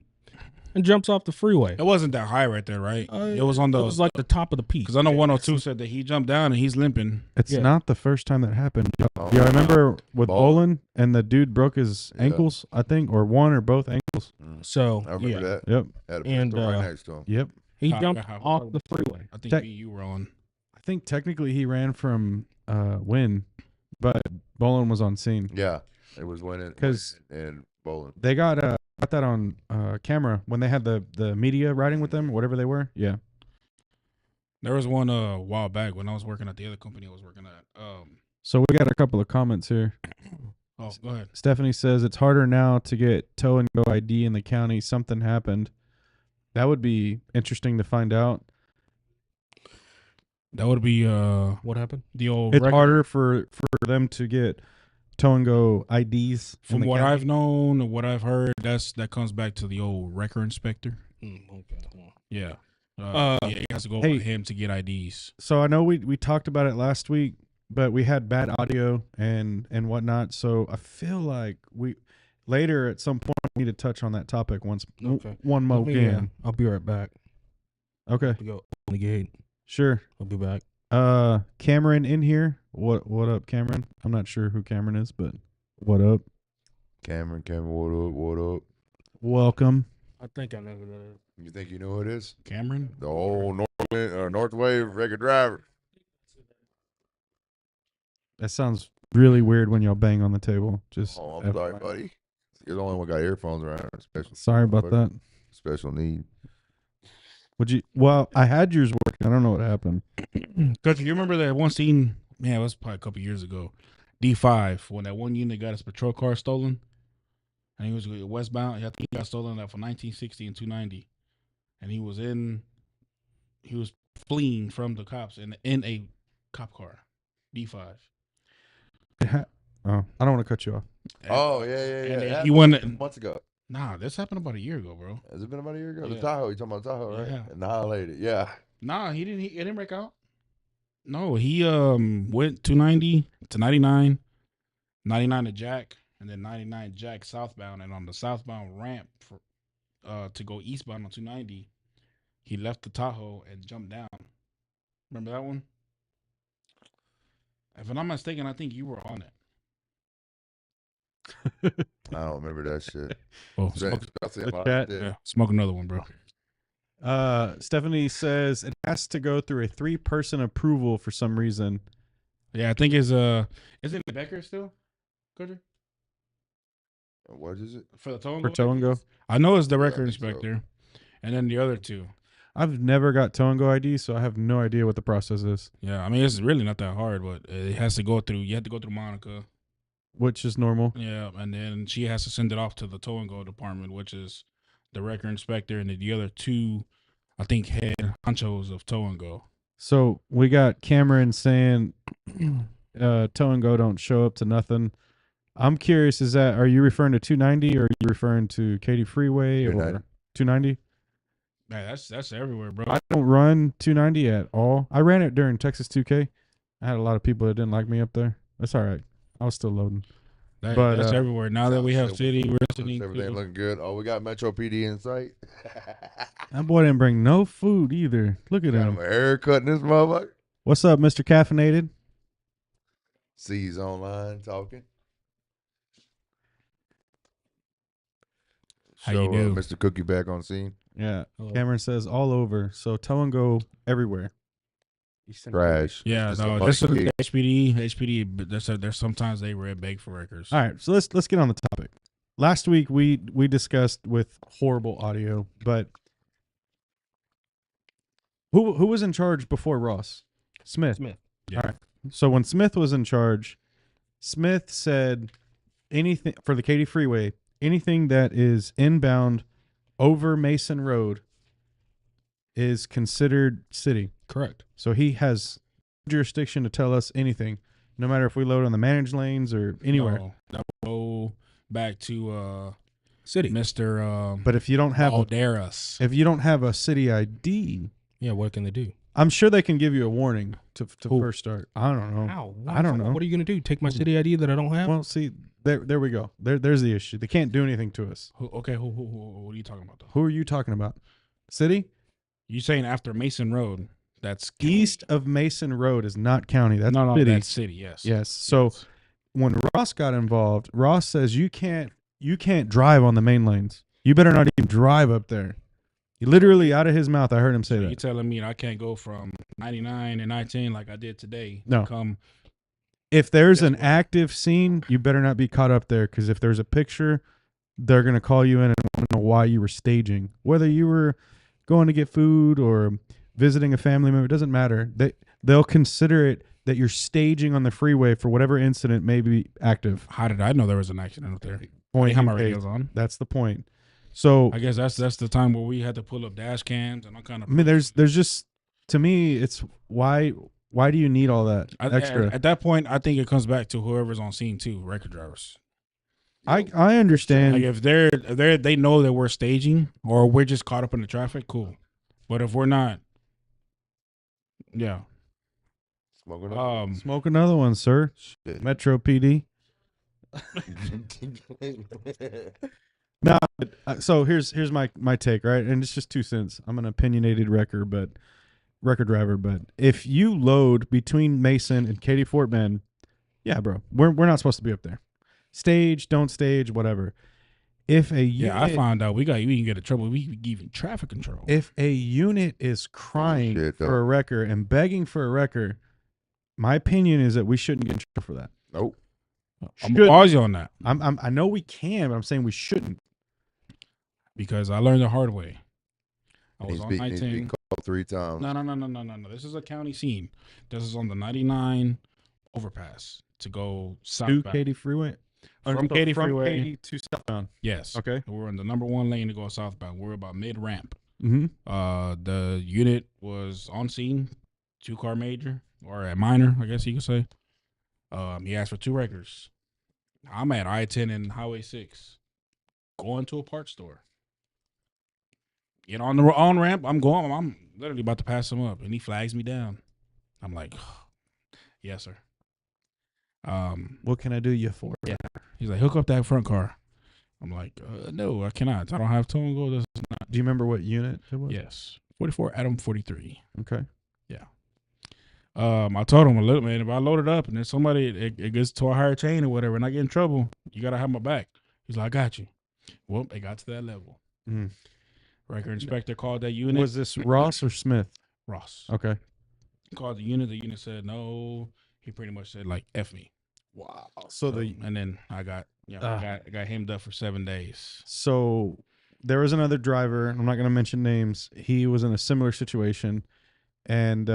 And jumps off the freeway. It wasn't that high right there, right? It was on It the was like the top of the peak. because I know 102 said that he jumped down and he's limping. It's Yeah. not the first time that happened. Oh, Yeah, I remember with Bolin. Bolin and the dude broke his Yeah. ankles, I think, or one or both ankles. So I remember yeah, that. Yep. Had a And, pistol right uh, next to him. Yep. he How- jumped how- off the freeway. I think Tech- me and you were on. I think technically he ran from Wynn, but Bolin was on scene. Yeah, it was winning 'Cause- and bowling. They got that on camera when they had the media riding with them, whatever they were. Yeah. There was one a while back when I was working at the other company I was working at. So we got a couple of comments here. Oh, go ahead. Stephanie says it's harder now to get tow and go ID in the county. Something happened. That would be interesting to find out. That would be What happened? the old It's record. harder for them to get tow and go IDs. in From the what county. I've known and what I've heard, that comes back to the old record inspector. Okay. Yeah. Uh, Yeah, he has to go hey. with him to get IDs. So I know we talked about it last week, but we had bad audio and whatnot. So I feel like later at some point we need to touch on that topic once. Okay. One more Let me, again. I'll be right back. Okay, We go open the gate. sure. I'll be back. Cameron in here. What up, Cameron? I'm not sure who Cameron is, but what up? Cameron, what up? Welcome. I think I know who that is. You think you know who it is? Cameron. The old North Wave record driver. That sounds really weird when y'all bang on the table. Just Oh, I'm sorry, buddy. You're the only one got earphones around. Special. sorry about that. Special need. Would you? Well, I had yours working. I don't know what happened. Because you remember that one scene? Man, it was probably a couple years ago. D5 when that one unit got his patrol car stolen, and he was westbound. I think he got stolen that for 1960 and 290, and he was fleeing from the cops in a cop car. D5. Oh, I don't want to cut you off. Oh, yeah. And That he went. happened months ago. Nah, this happened about a year ago, bro. Has it been about a year ago? Yeah. The Tahoe. You talking about Tahoe, right? Yeah. Annihilated. Yeah. Nah, he didn't. It didn't break out. No, he went 290 to 99, 99 to Jack, and then 99 Jack southbound. And on the southbound ramp for to go eastbound on 290, he left the Tahoe and jumped down. Remember that one? If I'm not mistaken, I think you were on it. I don't remember that shit. Oh, chat. smoke another one, bro. Stephanie says it has to go through a 3-person approval for some reason. Yeah, I think isn't it Becker still? Coulter? What is it? For the tow and For go? tow and go. I know it's the Yeah, I record think so. inspector, and then the other two. I've never got tow and go ID, so I have no idea what the process is. Yeah, I mean it's really not that hard, but it has to go through. You have to go through Monica. Which is normal. Yeah, and then she has to send it off to the tow and go department, which is the record inspector, and then the other two, I think, head honchos of tow and go. So we got Cameron saying tow and go don't show up to nothing. I'm curious, are you referring to 290 or are you referring to Katy Freeway or 290. 290? Man, that's everywhere, bro. I don't run 290 at all. I ran it during Texas 2K. I had a lot of people that didn't like me up there. That's all right. I was still loading. But, That's everywhere. Now that we have city, we're sitting. Everything looking good. Oh, we got Metro PD in sight. That boy didn't bring no food either. Look at Got him. him a haircut in this motherfucker. What's up, Mr. Caffeinated? C's online talking. How you do? Mr. Cookie back on scene. Yeah. Hello. Cameron says all over. So tow and go everywhere. Trash. Yeah, Just a no, bunch this is of gigs. HPD. But there's sometimes they red bake for records. All right, so let's get on the topic. Last week we discussed with horrible audio, but who was in charge before Ross? Smith. Yeah. All right. So when Smith was in charge, Smith said anything for the Katy Freeway, anything that is inbound over Mason Road is considered city. Correct. So he has jurisdiction to tell us anything, no matter if we load on the managed lanes or anywhere. No, that will go back to City. Mr. But if you don't have Alderas. if you don't have a city ID, Yeah, what can they do? I'm sure they can give you a warning to Who? first start. I don't know. How? I don't know. What are you going to do? Take my city ID that I don't have? Well, see, there we go. There's the issue. They can't do anything to us. Who, what are you talking about though? Who are you talking about? City? You saying after Mason Road? That's county. East of Mason Road is not county. That's no, city. that's city. Yes. Yes. So Yes. when Ross got involved, Ross says you can't drive on the main lanes. You better not even drive up there. He literally out of his mouth, I heard him say You that. telling me I can't go from 99 and 19 like I did today? No. Come. If there's Guess an what? active scene, you better not be caught up there, because if there's a picture, they're gonna call you in and want to know why you were staging, whether you were going to get food or visiting a family member. It doesn't matter. They'll consider it that you're staging on the freeway for whatever incident may be active. How did I know there was an accident up there? Point How my made. radio's on? That's the point. So I guess that's the time where we had to pull up dash cams and all kind of. I mean, there's just, to me, it's why do you need all that extra? At that point, I think it comes back to whoever's on scene too, record drivers. I understand. Like if they know that we're staging or we're just caught up in the traffic, cool. But if we're not, yeah. Smoking up. Smoke another one, sir. Shit. Metro PD. No, so here's my take, right? And it's just 2 cents. I'm an opinionated record driver, but if you load between Mason and Katy Fort Bend, yeah, bro, we're not supposed to be up there. Stage, don't stage, whatever. If a unit, Yeah, I found out we can get in trouble. We can give you traffic control. if a unit is crying shit, for though. a wrecker and begging for a wrecker, my opinion is that we shouldn't get in trouble for that. Nope. I'm Should- pause you on that I know we can, but I'm saying we shouldn't. because I learned the hard way. I was Needs on to be 19. called 3 times. No. This is a county scene. This is on the 99 overpass to go To southbound. Katy Freeway, From Katy from Freeway. Katy to southbound. Yes. Okay. We're in the number 1 lane to go southbound. We're about mid ramp. Mm-hmm. The unit was on scene, 2-car major or a minor, I guess you could say. He asked for 2 records. I'm at I-10 and Highway 6, going to a parts store. Get on the on ramp. I'm literally about to pass him up, and he flags me down. I'm like, yes, sir. What can I do you for? Yeah. He's like, hook up that front car. I'm like, no, I cannot. I don't have tow and go. This is not. Do you remember what unit it was? Yes, 44 Adam 43. Okay. I told him a little man, if I load it up and then somebody it gets to a higher chain or whatever, and I get in trouble, you gotta have my back. He's like, I got you. Well, it got to that level. Mm. Record inspector called that unit. Was this Ross or Smith? Ross. Okay. Called the unit. The unit said no. He pretty much said like F me. Wow. So And then I got I got hemmed up for 7 days. so there was another driver. I'm not going to mention names. He was in a similar situation, and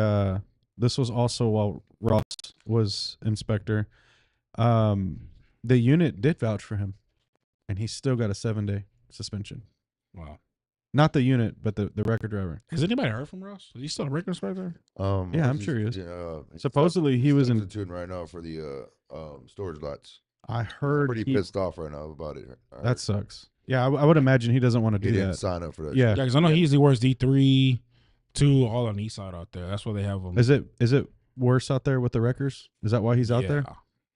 this was also while Ross was inspector. The unit did vouch for him, and he still got a 7-day suspension. Wow. Not the unit, but the record driver. Has anybody heard from Ross? Is he still a record inspector? Yeah, I'm sure he is. He's Supposedly he was in. substituting right now for the storage lots. I heard Pretty he- pissed off right now about it. I heard. that sucks. Yeah, I would imagine he doesn't want to He do didn't that. sign up for that. Yeah. Yeah, because I know he usually works D3, 2, all on the east side out there. That's where they have them. Is it worse out there with the wreckers? Is that why he's out there?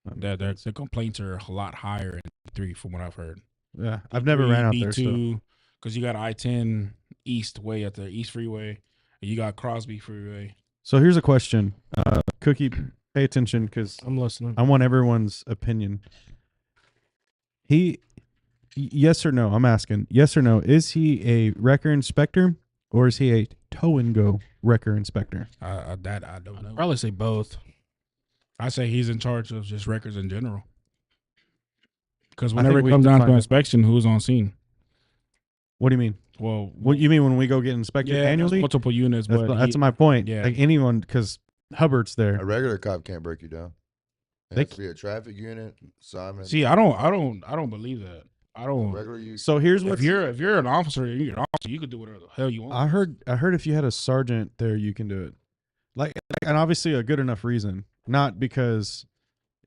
The complaints are a lot higher in D3 from what I've heard. Yeah, I've never ran out there. So. Because you got I-10 east way at the East Freeway, and you got Crosby Freeway. So here's a question. Cookie, pay attention because I'm listening. I want everyone's opinion. Yes or no? I'm asking. Yes or no? Is he a wrecker inspector or is he a tow and go wrecker inspector? That I don't know. Probably say both. I say he's in charge of just records in general. Because I whenever think it we comes down to defined it. inspection, who's on scene? What do you mean? Well, What you mean when we go get inspected yeah, there's annually? multiple units, That's, but that's my point. yeah. Like anyone, because Hubbard's A there. regular cop can't break you down. It They has to be a traffic unit, Simon. see, I don't believe that. I don't. regular you. So here's what If you're an officer, you could do whatever the hell you want. I heard if you had a sergeant there, you can do it. Like, and obviously a good enough reason, not because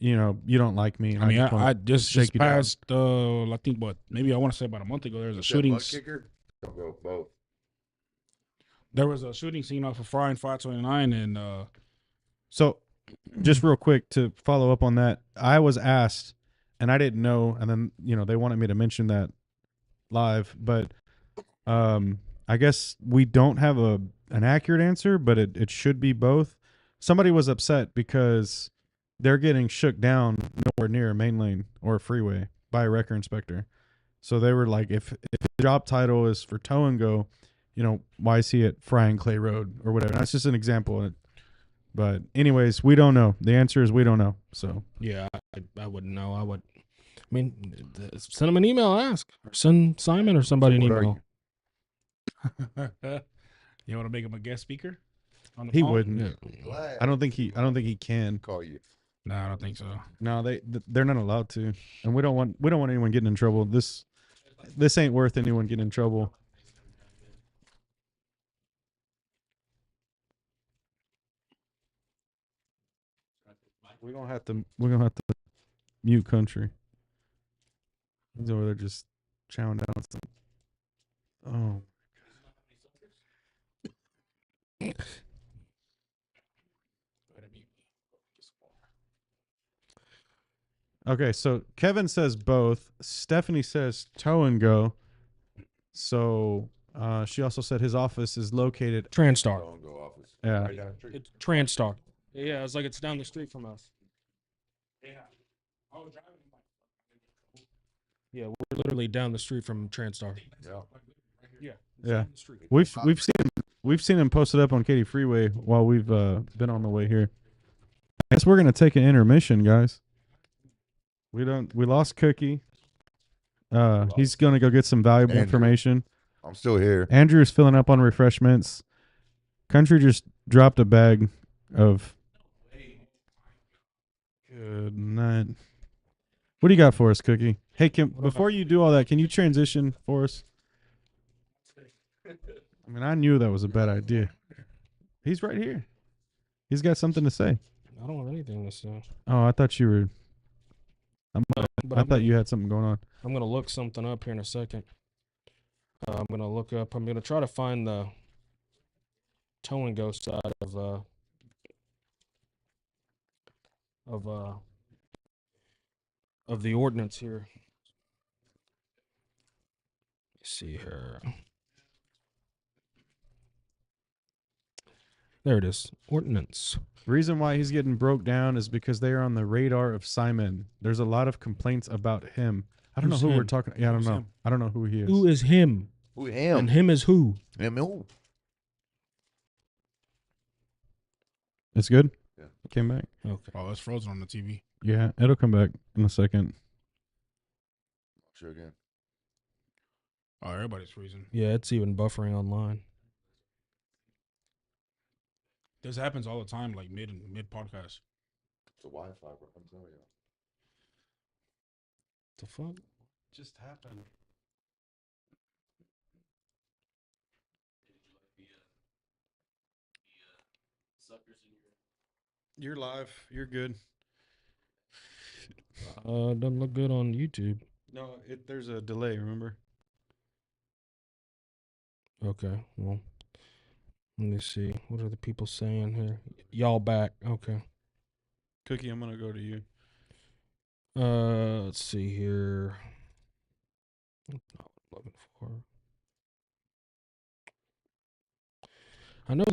you don't like me. And I mean, just wanna I just shake you down. passed. I think maybe I want to say about a month ago. There was a What's that, shooting. butt kicker? Don't go both. There was a shooting scene off of Fry and 529, and So, just real quick to follow up on that, I was asked, and I didn't know, and then they wanted me to mention that live, but I guess we don't have an accurate answer, but it should be both. Somebody was upset because they're getting shook down nowhere near a main lane or a freeway by a wrecker inspector. So they were like, if the job title is for tow and go, why is he at Fry and Clay Road or whatever? That's just an example. But anyways, we don't know. The answer is we don't know. So Yeah, I wouldn't know. Send him an email. Ask or send Simon or somebody an So what are email. you want to make him a guest speaker? On the he phone? wouldn't. Yeah. Glad I don't think he can. call you. No, I don't think so. No, they're not allowed to, and we don't want anyone getting in trouble. This ain't worth anyone getting in trouble. We're gonna have to mute country. He's over there just chowing down some. Oh, Okay, so Kevin says both. Stephanie says tow and go. So she also said his office is located. Transtar. Don't go office. Yeah. Right down the street. It's Transtar. Yeah, it's like it's down the street from us. Yeah, we're literally down the street from Transtar. Yeah. Yeah. Yeah. Down the street. We've seen him posted up on Katy Freeway while we've been on the way here. I guess we're gonna take an intermission, guys. We lost Cookie. He's gonna go get some valuable Andrew. information. I'm still here. Andrew's filling up on refreshments. Country just dropped a bag of. Good night. What do you got for us, Cookie? Hey, Kim, before you do all that, can you transition for us? I mean, I knew that was a bad idea. He's right here. He's got something to say. I don't have anything to say. Oh, I thought you were. But I thought you had something going on. I'm gonna look something up here in a second. I'm gonna try to find the tow and go side of the ordinance here. Let's see here. There it is. Ordinance. Reason why he's getting broke down is because they are on the radar of Simon. There's a lot of complaints about him. I don't Who's know who we're him? talking. Yeah, I don't Who's know. him? I don't know who he is. Who is him? Who And him? him is who? Him who? It's good. Yeah. It came back. Okay. Oh, it's frozen on the TV. Yeah, it'll come back in a second. Sure again. Oh, everybody's freezing. Yeah, it's even buffering online. This happens all the time, like mid podcast. It's a Wi-Fi, bro. I'm telling you. The fuck? Just happened. You're live. You're good. Doesn't look good on YouTube. No, there's a delay. Remember? Okay, well, let me see. What are the people saying here? Y'all back? Okay. Cookie, I'm gonna go to you. Let's see here. That's not what I'm looking for. I know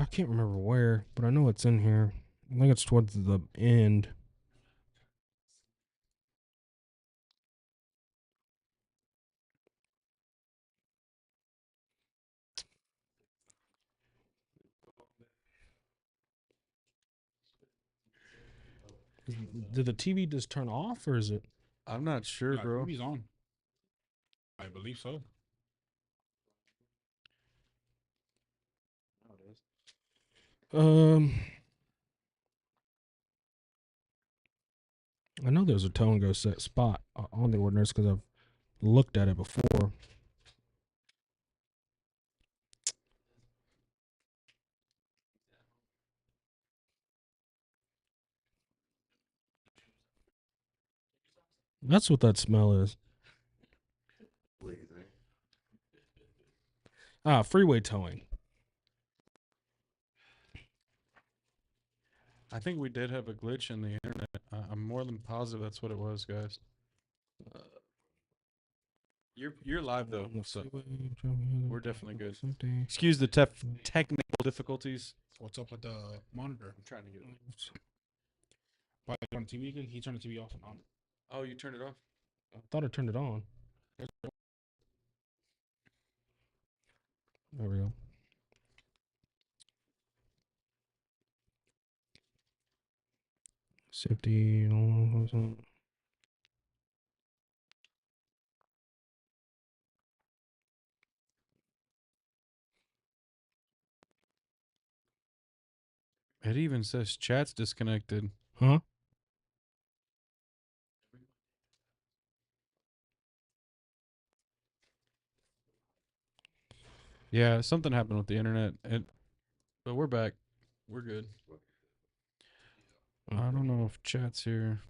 I can't remember where, but I know it's in here. I think it's towards the end. Did the TV just turn off, or is it? I'm not sure, Yeah, bro. TV's on. I believe so. I know there's a tow and go set spot on the ordinance because I've looked at it before. That's what that smell is. What do you think? Freeway towing. I think we did have a glitch in the internet. I'm more than positive that's what it was, guys. You're live though, so we're definitely good. Excuse the technical difficulties. What's up with the monitor? I'm trying to get. Why on TV? Can he turn the TV off and on? Oh, you turned it off. I thought I turned it on. There we go. Safety. It even says chat's disconnected. Huh? Yeah, something happened with the internet. But we're back. We're good. I don't know if chat's here.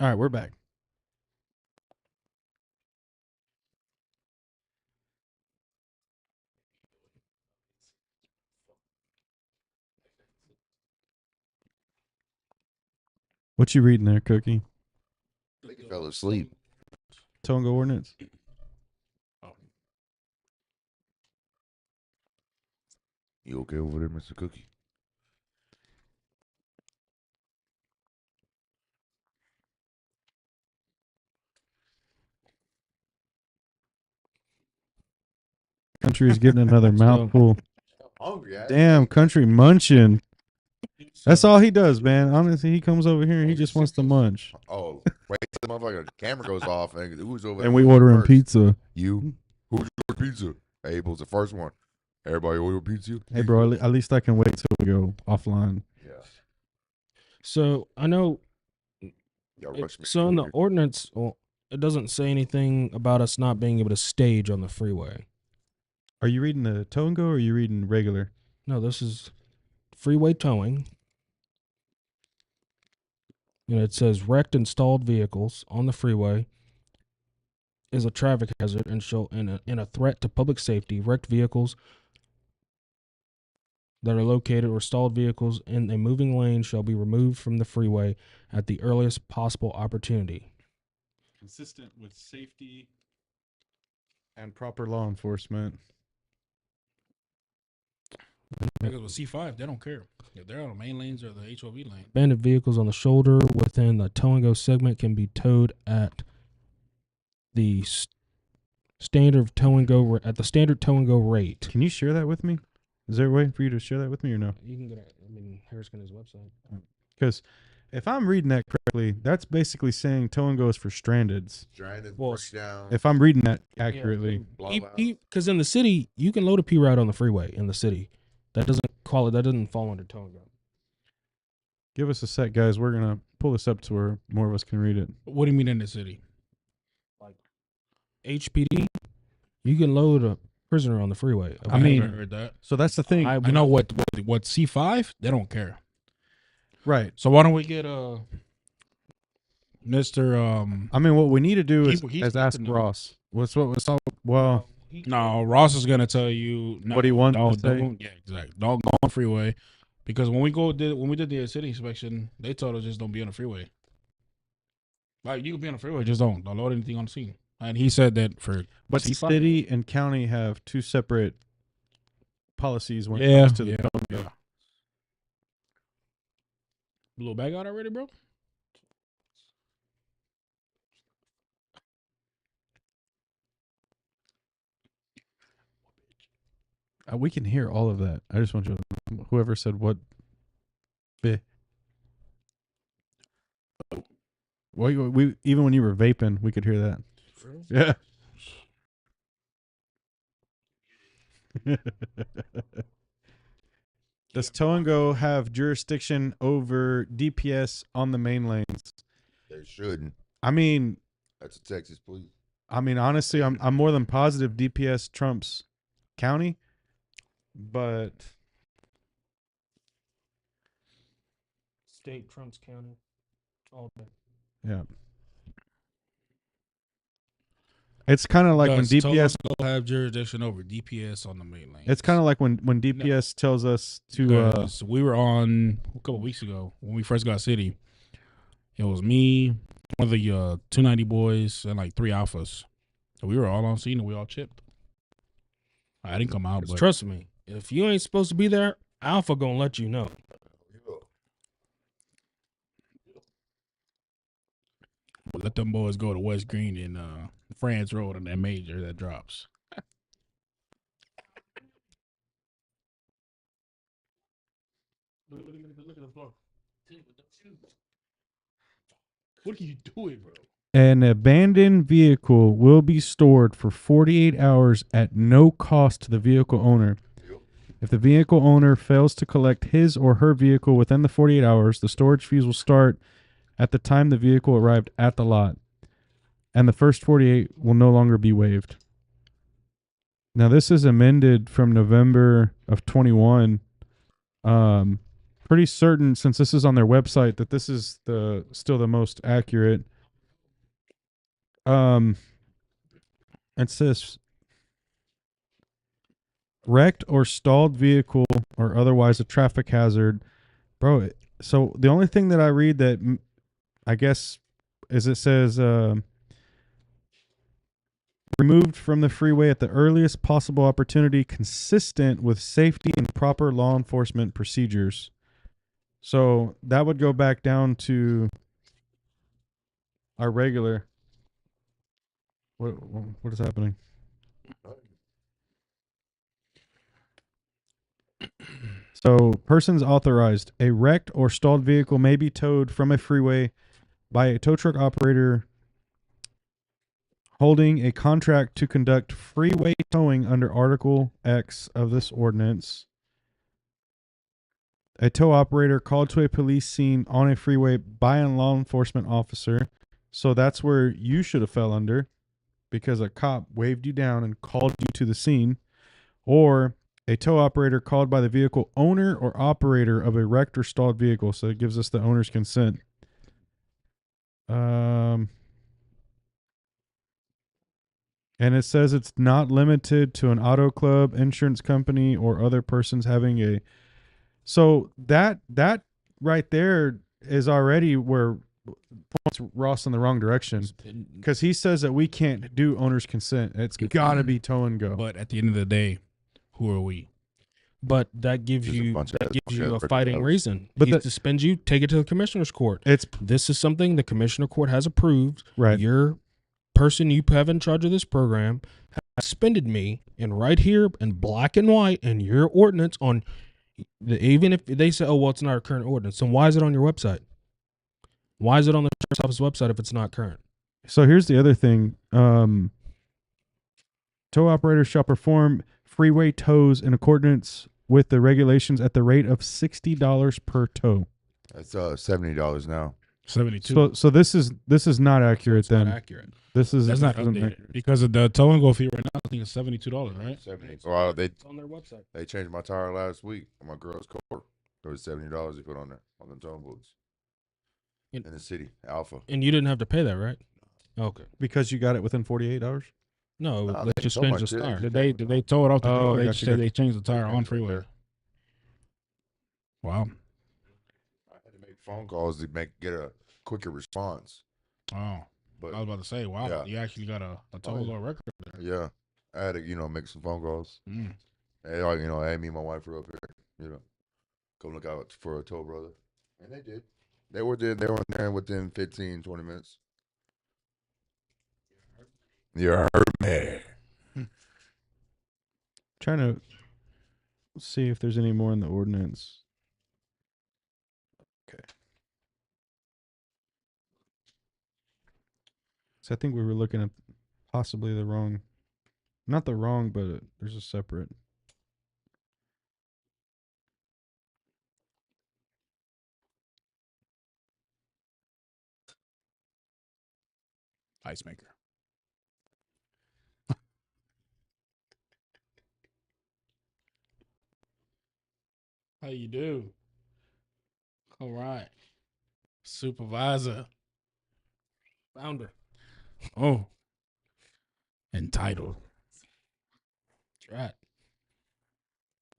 All right, we're back. What you reading there, Cookie? I think he fell asleep. Tonga ordinance. You okay over there, Mr. Cookie? Country is getting another mouthful. Hungry, Damn, Country munching. That's all he does, man. Honestly, he comes over here and he just wants to munch. Oh, wait till the motherfucking camera goes off and who's over there? And we ordering first? pizza. You? Who's ordering pizza? Abel's the first one. Everybody order pizza? Hey, bro, at least I can wait till we go offline. Yeah. So I know. Y'all rush me. So in the ordinance, well, it doesn't say anything about us not being able to stage on the freeway. Are you reading the tow and go or are you reading regular? No, this is freeway towing. And it says wrecked and stalled vehicles on the freeway is a traffic hazard and a threat to public safety. Wrecked vehicles that are located or stalled vehicles in a moving lane shall be removed from the freeway at the earliest possible opportunity. Consistent with safety and proper law enforcement. Because with C5, they don't care if they're on the main lanes or the HOV lane. Abandoned vehicles on the shoulder within the tow and go segment can be towed at the standard tow and go rate. Can you share that with me? Is there a way for you to share that with me or no? You can get it. I mean, Harris County's website. Because if I'm reading that correctly, that's basically saying tow and go is for strandeds. Stranded, Well, breakdown, If I'm reading that accurately. blowout. Because in the city, you can load a P ride on the freeway in the city. That doesn't fall under tow and go. Give us a sec, guys. We're going to pull this up to where more of us can read it. What do you mean in the city? Like HPD, you can load a prisoner on the freeway. I mean, never heard that. So that's the thing. I know what C5, they don't care. Right. So why don't we get Mr. I mean, what we need to do is He's ask got to know. Ross. Well, No, Ross is gonna tell you what he wants to say. Yeah, exactly. Don't go on freeway, because when we did the city inspection, they told us just don't be on the freeway. Like, you can be on the freeway, just don't load anything on the scene. And he said that for but C5. city and county have two separate policies when it Yeah, comes to the yeah, tow and go. yeah. Blew a bag out already, bro? We can hear all of that. I just want you to, whoever said what. Well, we even when you were vaping, we could hear that. Yeah. Does tow and go have jurisdiction over DPS on the main lanes? They shouldn't. I mean, That's a Texas police. honestly, I'm more than positive DPS trumps county, but State trumps county all day. yeah, it's kind of like when Does DPS. Toledo have jurisdiction over DPS on the main lane? It's kind of like when DPS tells us to. Because we were on a couple weeks ago when we first got city. It was me, one of the 290 boys, and like 3 alphas. So we were all on scene and we all chipped. I didn't come out, but Trust me, if you ain't supposed to be there, Alpha gonna let you know. let them boys go to West Green and France Road on that major that drops. Look at the floor. What are you doing, bro? An abandoned vehicle will be stored for 48 hours at no cost to the vehicle owner. If the vehicle owner fails to collect his or her vehicle within the 48 hours, the storage fees will start at the time the vehicle arrived at the lot, and the first 48 will no longer be waived. Now, this is amended from November of 21. pretty certain, since this is on their website, that this is still the most accurate. It says wrecked or stalled vehicle or otherwise a traffic hazard, bro. So the only thing that I read that I guess is it says removed from the freeway at the earliest possible opportunity, consistent with safety and proper law enforcement procedures. So that would go back down to our regular. What is happening? So, persons authorized. A wrecked or stalled vehicle may be towed from a freeway by a tow truck operator holding a contract to conduct freeway towing under Article X of this ordinance. A tow operator called to a police scene on a freeway by a law enforcement officer. So that's where you should have fell under, because a cop waved you down and called you to the scene. Or a tow operator called by the vehicle owner or operator of a wrecked or stalled vehicle. So it gives us the owner's consent. And it says it's not limited to an auto club, insurance company, or other persons having a. So that right there is already where points Ross in the wrong direction, because he says that we can't do owner's consent. It's got to be tow and go. But at the end of the day, who are we? But that gives Just a you bunch of a freaking fighting notes. reason. But He the- suspends you, take it to the commissioner's court. It's This is something the commissioner court has approved. right. Your person you have in charge of this program has suspended me, and right here in black and white in your ordinance on even if they say, oh, well, it's not a current ordinance, then why is it on your website? Why is it on the sheriff's office website if it's not current? So here's the other thing. Tow operators shall perform freeway tows in accordance with the regulations at the rate of $60 per tow. That's $70 now. 72. So this is not accurate It's not then. accurate. This is That's not updated because of the tow and go fee right now. I think it's $72, right? 70. Well, It's on their website. they changed my tire last week on my girl's car. There was $70 they put on there on the towing booths In- in the city, Alpha. And you didn't have to pay that, right? Okay. because you got it within 48 hours. No, Nah, they they just so changed the much, star. didn't Did they tow it off the Oh, They gotcha, just said gotcha. they changed the tire on changed it freeway. there. Wow. I had to make phone calls to get a quicker response. Oh, But I was about to say, wow, Yeah. you actually got a tow yeah. law record there. yeah, I had to make some phone calls. Mm. Hey, hey, me and my wife were up here. Come look out for a tow brother, and they did. They were there within 15, 20 minutes. You heard me. Trying to see if there's any more in the ordinance. Okay. So I think we were looking at possibly the wrong, not the wrong, but there's a separate. Ice maker. How you do? All right. Supervisor. Founder. Oh. Entitled. That's right.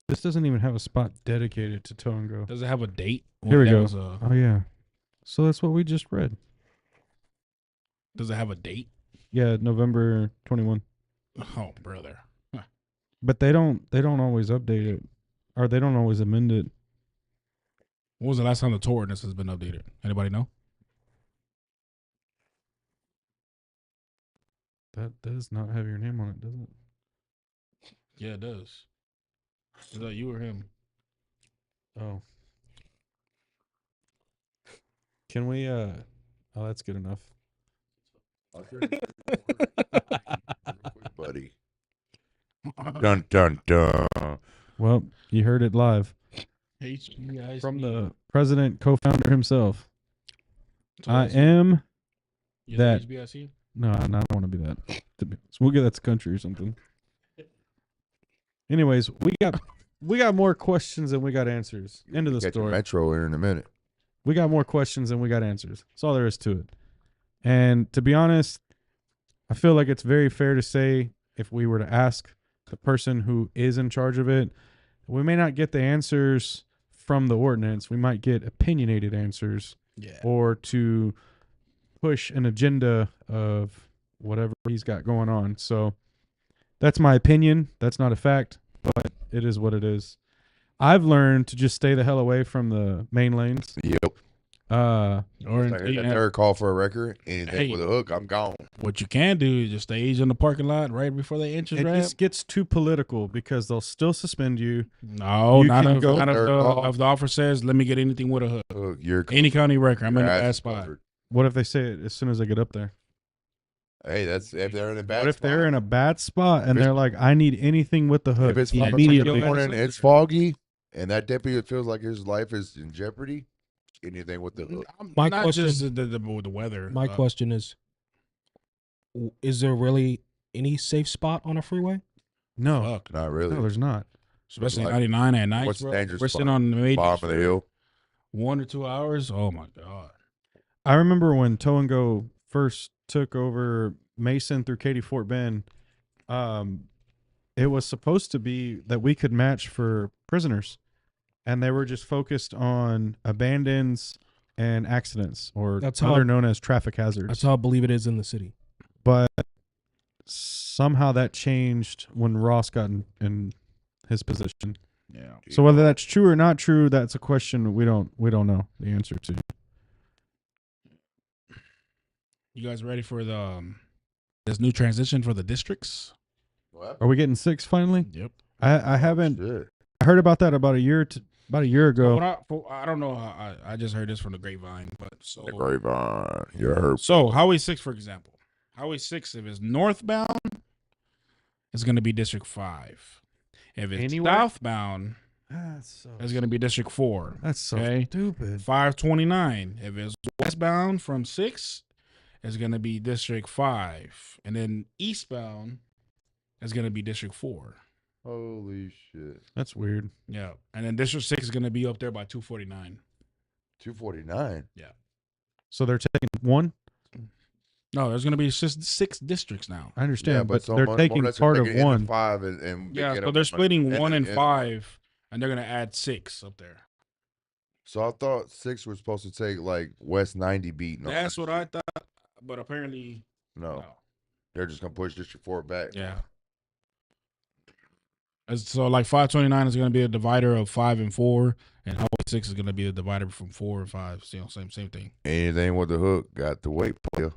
This doesn't even have a spot dedicated to tow and go. Does it have a date? Here we That go. was Oh yeah. So that's what we just read. does it have a date? Yeah, November 21. Oh, brother. But they don't always update it, or they don't always amend it. When was the last time the tow ordinance has been updated? Anybody know? That does not have your name on it, does it? Yeah, it does. Is that you or him? Oh. Can we oh, that's good enough. Buddy. Dun dun dun. Well, you heard it live from the president, co-founder himself. I am that- HBIC? no, I don't want to be that. So we'll get that to country or something. Anyways, we got we got more questions than we got answers. End of the Catch a story. Metro in a minute. We got more questions than we got answers. That's all there is to it. And to be honest, I feel like it's very fair to say if we were to ask the person who is in charge of it, we may not get the answers from the ordinance. We might get opinionated answers Yeah. or to push an agenda of whatever he's got going on. So that's my opinion. That's not a fact, but it is what it is. I've learned to just stay the hell away from the main lanes. Yep. Or I heard that third call for a record. Anything Hey. with a hook, I'm gone. what you can do is just stage in the parking lot right before they enter It ramp. just gets too political because they'll still suspend you. No, You not can if, go not if third the, call. if the officer says, "Let me get anything with a hook." Hook, you're Any county record, I'm in the your ass bad is spot. covered. What if they say it as soon as I get up there? Hey, that's if they're in a bad What if spot. they're in a bad spot and If it's- they're like, I need anything with the hook If it's immediately? morning, it's foggy, and that deputy feels like his life is in jeopardy. Anything with the hook. My Not question- just the weather. My question is there really any safe spot on a freeway? No, Fuck. Not really. no, there's not. Especially Like, 99 at night. what's the bro. dangerous We're spot? sitting on the main Bottom of the hill. 1 or 2 hours. Oh my god. I remember when Tow and Go first took over Mason through Katy Fort Bend. It was supposed to be that we could match for prisoners, and they were just focused on abandons and accidents, or That's how how- they're known as traffic hazards. That's how I believe it is in the city. But somehow that changed when Ross got in his position. Yeah. So whether that's true or not true, that's a question we don't know the answer to. You guys ready for the this new transition for the districts? What? Are we getting 6 finally? Yep. I haven't. Shit. I heard about that about a year ago. I don't know. I just heard this from the grapevine, but so The grapevine. You're hurt. So Highway 6, for example, Highway 6, if it's northbound, it's going to be District 5. If it's Anywhere? southbound, That's it's going to be District 4. so Okay. stupid. 529. If it's westbound from 6, it's going to be District 5. And then eastbound is going to be District 4. Holy shit. That's weird. Yeah. And then District 6 is going to be up there by 249. 249. So they're taking one. No, there's going to be 6 districts now. I understand, but so they're more- taking more or less part they're of taking into one. 5 and Yeah, get so up they're on- splitting 1 and and- 5, and they're going to add 6 up there. So I thought 6 was supposed to take like West 90 beat. and all That's that what shit. I thought, but apparently, No, no. they're just gonna push District 4 back. Yeah. So like 529 is going to be a divider of 5 and 4, and Highway 6 is going to be a divider from 4 and 5. You know, same thing. Anything with the hook got the weight player.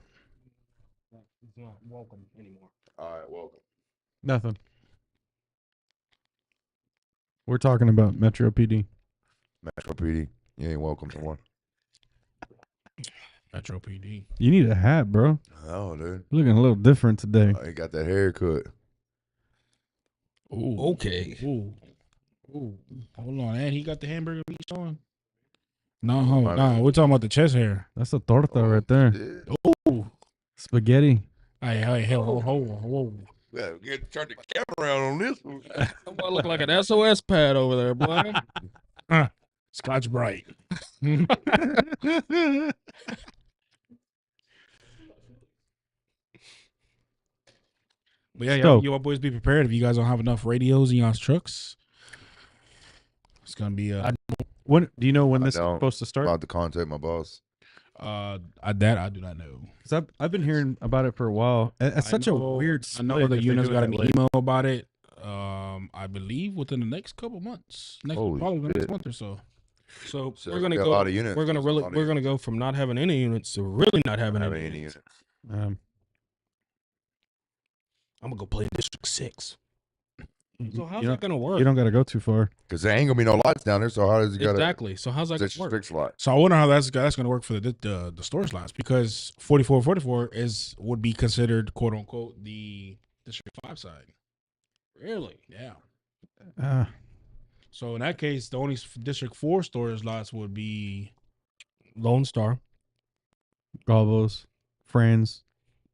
It's not welcome anymore. All right, welcome. Nothing. We're talking about Metro PD. Metro PD. You ain't welcome to one. Metro PD. You need a hat, bro. Oh, dude. You're looking a little different today. He got that haircut. Ooh. Okay. Ooh. Ooh. Hold on, and he got the hamburger meat on. No, My bad. we're talking about the chest hair. That's a torta right there. Yeah. Ooh. Spaghetti. Hey, whoa. Yeah, turn the camera around on this one. I look like an SOS pad over there, boy. Scotch Bright. But yeah, So- you boys be prepared if you guys don't have enough radios in y'all's trucks. It's gonna be When do you know when I this is don't. supposed to start? About to contact my boss. I do not know. 'Cause I've been hearing about it for a while. It's I such know- a weird. I know split the if they units do it got that an way. email about it. I believe within the next couple months. Holy Probably the next shit. month or so. So So we're gonna got go. a lot of units. We're gonna That's a lot of we're gonna go from not having any units to really not having Have any any units. unit. I'm gonna go play District 6. So how's You that gonna work? You don't got to go too far. Because there ain't gonna be no lights down there. So how does he got Exactly. So how's that a gonna work? 6 lot? So I wonder how that's going to work for the storage lots, because 4444 would be considered quote unquote the District 5 side. Really? Yeah. So in that case, the only District 4 storage lots would be Lone Star. Galvos, Friends,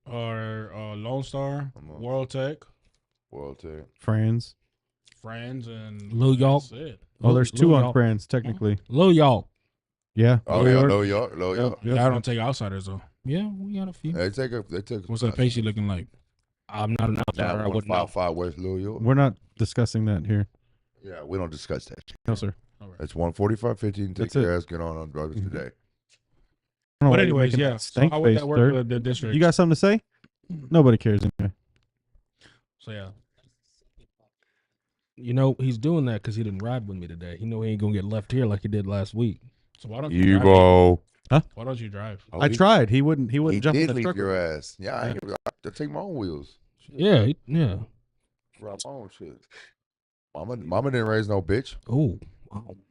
Lone Star, Come on. World Tech, World Tech. Friends. Friends and Lil York. That's it. Oh, there's two on York. Friends technically. Lil York. Yeah. Oh yeah, Low York, Low York. Yep. I don't take outsiders though. Yeah, we got a few. They take a. What's that Pacey looking like? I'm not an outsider. I wouldn't know. 155 West Low York. We're not discussing that here. Yeah, we don't discuss that. No, sir. It's 145.15. Take That's your it. ass. Get on brothers Mhm. today. I don't know But why you're anyways, making yeah. that So stank how would face, that work sir. for the district? You got something to say? Nobody cares anyway. So yeah. You know, he's doing that because he didn't ride with me today. He know he ain't gonna get left here like he did last week. So why don't you drive? Evo. Why don't you drive? Oh, I he- tried. He wouldn't He jump in did the leave truck. your ass. Yeah, I take my own wheels. Yeah, yeah. Drive my own shit. Mama didn't raise no bitch. Oh,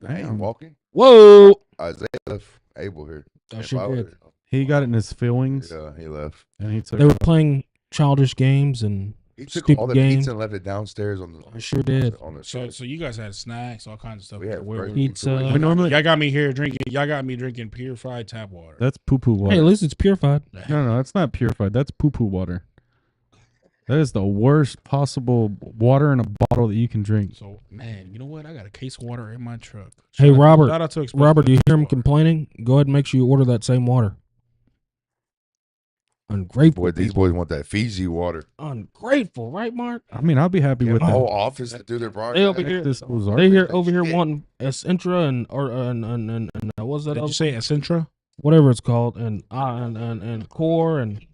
I ain't walking. whoa. Isaiah left Abel here. I If sure I did. was- He got it in his feelings Yeah, he left. and he took They were off. playing childish games, and He took Stupid all the game. pizza and left it downstairs on the. I sure did. On the So you guys had snacks, all kinds of stuff. We had Where- breakfast. Pizza. We normally Y'all got me here drinking. Y'all got me drinking purified tap water. that's poo poo water. Hey, at least it's purified. No, that's not purified. That's poo poo water. That is the worst possible water in a bottle that you can drink. So man, you know what? I got a case of water in my truck. Hey, Shout out- Robert. Shout out to Express Robert, do you hear him Water. complaining? Go ahead and make sure you order that same water. Ungrateful. Boy, these people. boys want that Fiji water. Ungrateful, right, Mark? I mean, I'll be happy Get with the that. whole office to do their They over broadcast. here. This Ozark. They here Take over here shit. wanting Essentra and what's that? Did Other, you say Essentra? whatever it's called and Core and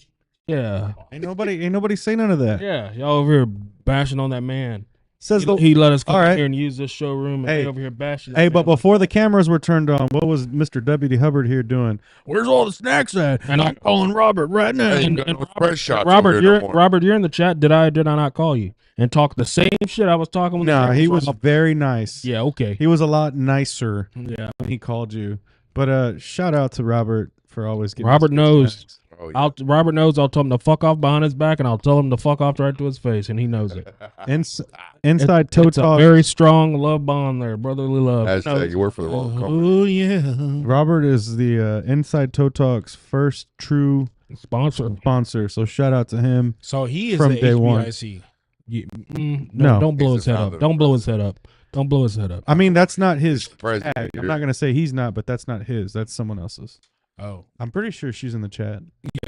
yeah, Ain't nobody say none of that. yeah. Y'all over here bashing on that man. Says He, the he let us come All right. here and use this showroom, and Hey. they over here bashing. that Hey, but man. before the cameras were turned on, what was Mr. W.D. Hubbard here doing? Where's all the snacks at? And I'm calling Robert right now. Hey, you And, got and no express shots Robert, over here you're no more. Robert, you're in the chat. Did I not call you and talk the same shit I was talking with? No, the he cameras was off? very nice. Yeah, okay. He was a lot nicer Yeah, when he called you. But shout out to Robert for always getting Robert us good knows. snacks. Oh, yeah. Robert knows. I'll tell him to fuck off behind his back, and I'll tell him to fuck off right to his face, and he knows it. Inside toe It's a talk. very strong love bond there, brotherly love. Hashtag you work for the wrong company. Oh yeah, Robert is the Inside Toe Talk's first true sponsor. sponsor. So shout out to him. So he is From the day one. HBIC. No. don't blow He's his the head founder up. Don't of blow the his head up. Don't blow his head up. I mean, that's not his President. tag. I'm not going to say he's not, but that's not his. That's someone else's. Oh, I'm pretty sure she's in the chat.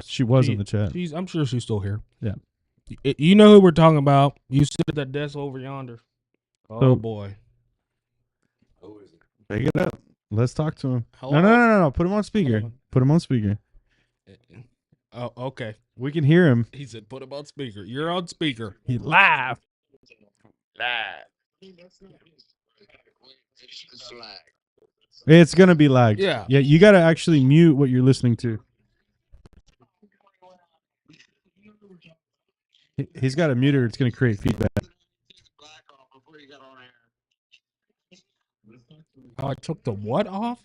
She was in the chat. I'm sure she's still here. Yeah. You know who we're talking about. You sit at that desk over yonder. Oh So- boy. Pick it up. Let's talk to him. Hello? No. Put him on speaker. Hello. Put him on speaker. Oh, okay. We can hear him. He said, "Put him on speaker." You're on speaker. He laughed. It's gonna be lagged. Yeah. Yeah. You gotta actually mute what you're listening to. He's got a muter. It's gonna create feedback. Oh, I took the what off?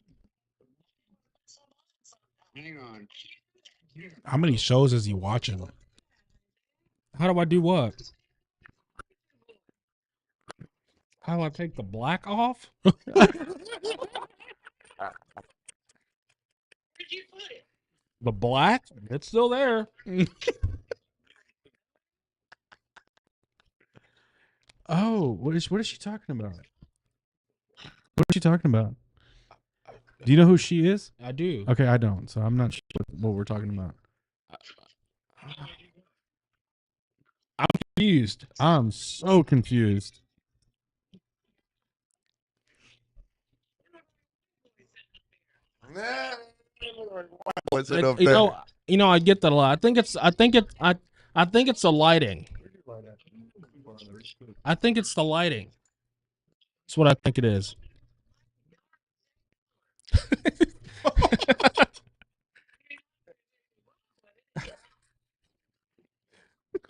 how many shows is he watching? How do I do what? How do I take the black off? The black? It's still there. Oh, what is she talking about? What is she talking about? Do you know who she is? I do. Okay, I don't, so I'm not sure what we're talking about. I'm confused. I'm so confused. What's it up You there? know, I get that a lot. I think it's the lighting. I think it's the lighting. That's what I think it is.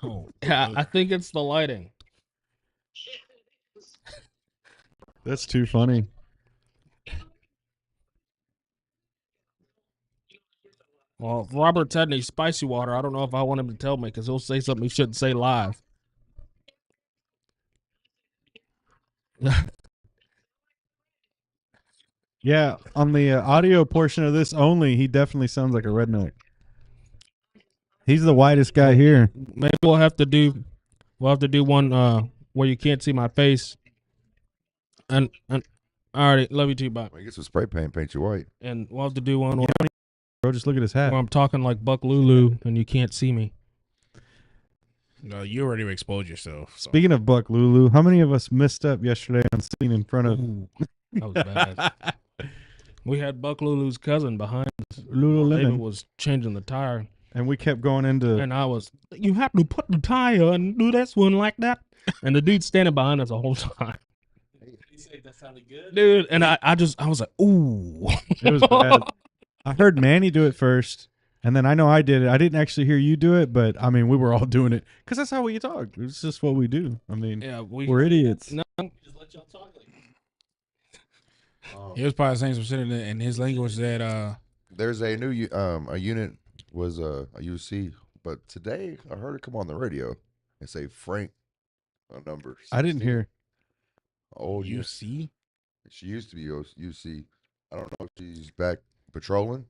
Oh, Yeah, I think it's the lighting. That's too funny. Well, if Robert's had any spicy water, I don't know if I want him to tell me because he'll say something he shouldn't say live. Yeah, on the audio portion of this only, he definitely sounds like a redneck. He's the whitest guy here. Maybe we'll have to do one where you can't see my face And all right, love you too, bye. When you get some spray paint you white. And we'll have to do one where Bro, just look at his hat. I'm talking like Buck Lulu and you can't see me. No, you already exposed yourself. So. Speaking of Buck Lulu, how many of us missed up yesterday on sitting in front of Ooh, that was bad. We had Buck Lulu's cousin behind us. David Lululemon, was changing the tire, and we kept going into. and I was, you have to put the tire and do this one like that. And the dude standing behind us the whole time. You say that sounded good? Dude, and I was like, ooh. It was bad. I heard Manny do it first, and then I know I did it. I didn't actually hear you do it, but I mean, we were all doing it because that's how we talk. It's just what we do. I mean, Yeah, we're idiots. No, Just let y'all talk like He was probably saying some shit in his language that There's a new a unit was a UC, but today I heard it come on the radio and say Frank number. I didn't 16. hear. Oh, you yeah. see. She used to be UC. I don't know if she's back patrolling.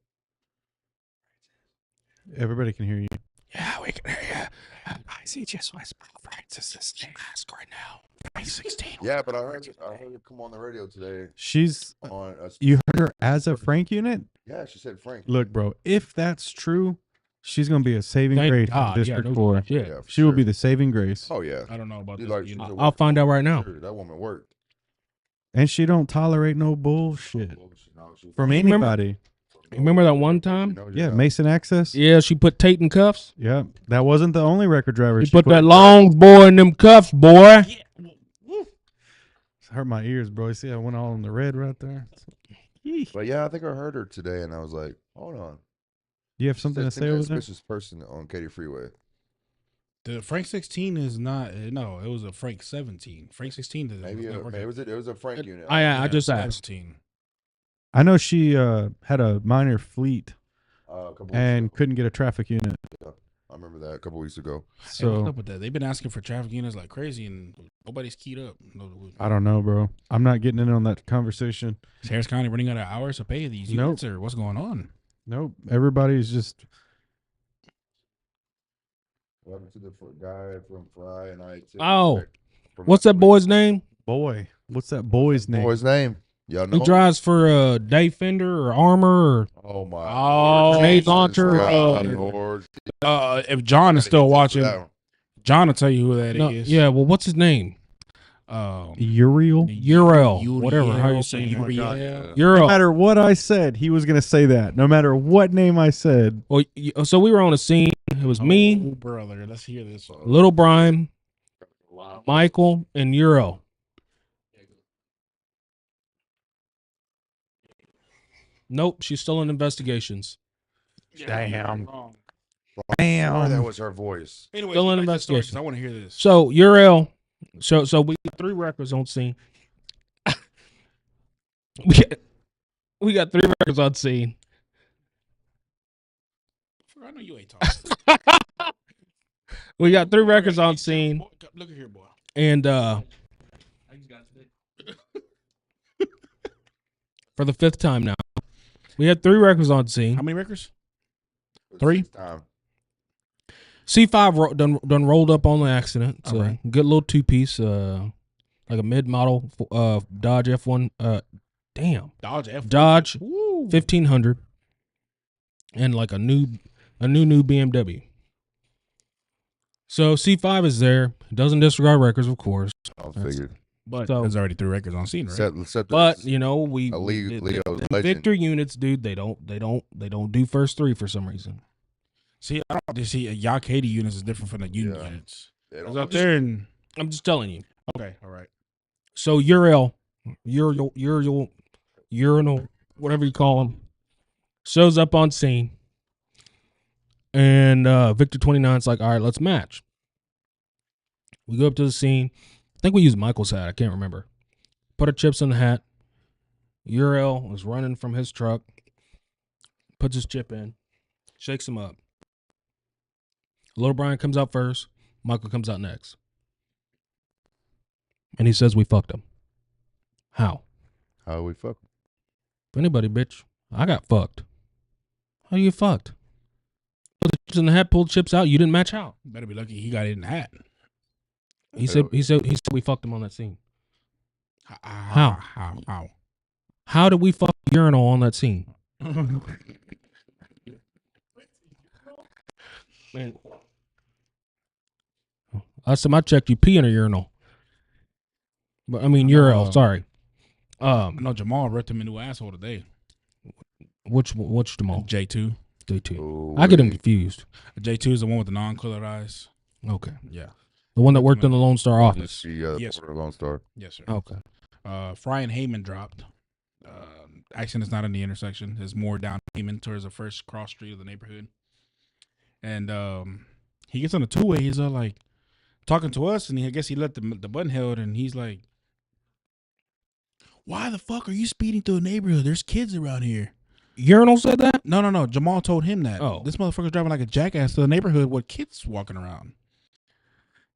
Everybody can hear you. Yeah, we can hear you. I see just why Francis is ask right now. 16. Yeah, but I heard it come on the radio today She's. on a, You heard her as a Frank unit. yeah, she said Frank. Look, bro. If that's true, she's gonna be a saving Thank grace in God, yeah, District no 4. shit. Yeah, for She will sure. be the saving grace, Oh yeah. I don't know about Dude, this. like, you she's know. a I'll find out right now. Sure, that woman worked. and she don't tolerate no bullshit No, she- from Remember- anybody. Remember that one time? She knows Yeah, your job. Mason Access. Yeah, she put Tate in cuffs. Yeah, that wasn't the only record driver. She put that long boy in them cuffs, boy. Hurt my ears, bro. You see, I went all in the red right there. But yeah, I think I heard her today, and I was like, hold on. You have something to say over there? Suspicious person on Katy Freeway. The Frank 16 is not. No, it was a Frank 17. Frank 16 is Maybe it was a Frank unit. I just asked. 17. I know she had a minor fleet A couple weeks and ago. couldn't get a traffic unit. I remember that a couple weeks ago. Hey, what's So up with that? They've been asking for traffic units like crazy, and nobody's keyed up. I don't know, bro. I'm not getting in on that conversation. Is Harris County running out of hours to pay these Nope. units, or what's going on? Nope. Everybody's just What happened to the guy from Fry and I? Oh, what's that boy's name? boy. What's that boy's name? Boy's name? Y'all know? He drives for Day Fender or Armor. Oh my. Oh, Lord. grenade Jesus launcher. God, Oh. Lord. If John is still watching, That one. John will tell you who that No, is. yeah, well, what's his name? Uriel. Uriel, whatever, how you say it. Uriel. No Uriel. matter what I said, he was gonna say that. No matter what name I said. Well, so we were on a scene. It was me, Oh, brother. Let's hear this. Little Brian, Michael, and Uriel. Nope, she's still in investigations. Damn. Wrong. Oh, that Damn. was her voice. Anyway, Still in back to the story, 'cause investigation. I want to hear this. So Uriel, so we got 3 records on scene. we got 3 records on scene. I know you ain't talking. We got 3 records on scene, Boy, look at here, boy. and I just got today. for the 5th time now, we had 3 records on scene. How many records? It was 3? 6th time. C5 done rolled up on the accident. It's a Alright. good little 2-piece, like a mid-model Dodge F1. Dodge F. Dodge Woo. 1500, and like a new BMW. So C5 is there. Doesn't disregard records, of course. I That's- figured. But So- there's already 3 records on scene, right? Except But you know, we a Leo's the legend. Victor units, dude. They don't do first 3 for some reason. See, I don't see Yaw Katie units is different from the unit Yeah. units. They I don't was out there and I'm just telling you. okay, all right. So Uriel, urinal, whatever you call him, shows up on scene, and Victor 29's like, all right, let's match. We go up to the scene. I think we used Michael's hat. I can't remember. Put our chips in the hat. Uriel was running from his truck, puts his chip in, shakes him up. Little Brian comes out first. Michael comes out next. And he says we fucked him. How? How we fuck? If anybody, bitch, I got fucked. How you fucked? Put the chips in the hat, pulled chips out. You didn't match out. Better be lucky he got it in the hat. He said we fucked him on that scene. How? How did we fuck urinal on that scene? Man. Last time I checked, you pee in a urinal. But I mean, urinal. Sorry. No, Jamal ripped him a new asshole today. Which Jamal? J2. J2. Ooh, I get him wee. confused. J2 is the one with the non-colored eyes. Okay. Yeah. The one that worked in the Lone Star office. The Yes, Porter Lone Star. Yes, sir. Okay. Fry and Heyman dropped. Action is not in the intersection. It's more down Heyman towards the first cross street of the neighborhood. And he gets on the two-way. He's like talking to us, and I guess he let the button held, and he's like, "Why the fuck are you speeding through a neighborhood? There's kids around here." Urinal said that? No. Jamal told him that. Oh. This motherfucker's driving like a jackass to the neighborhood with kids walking around.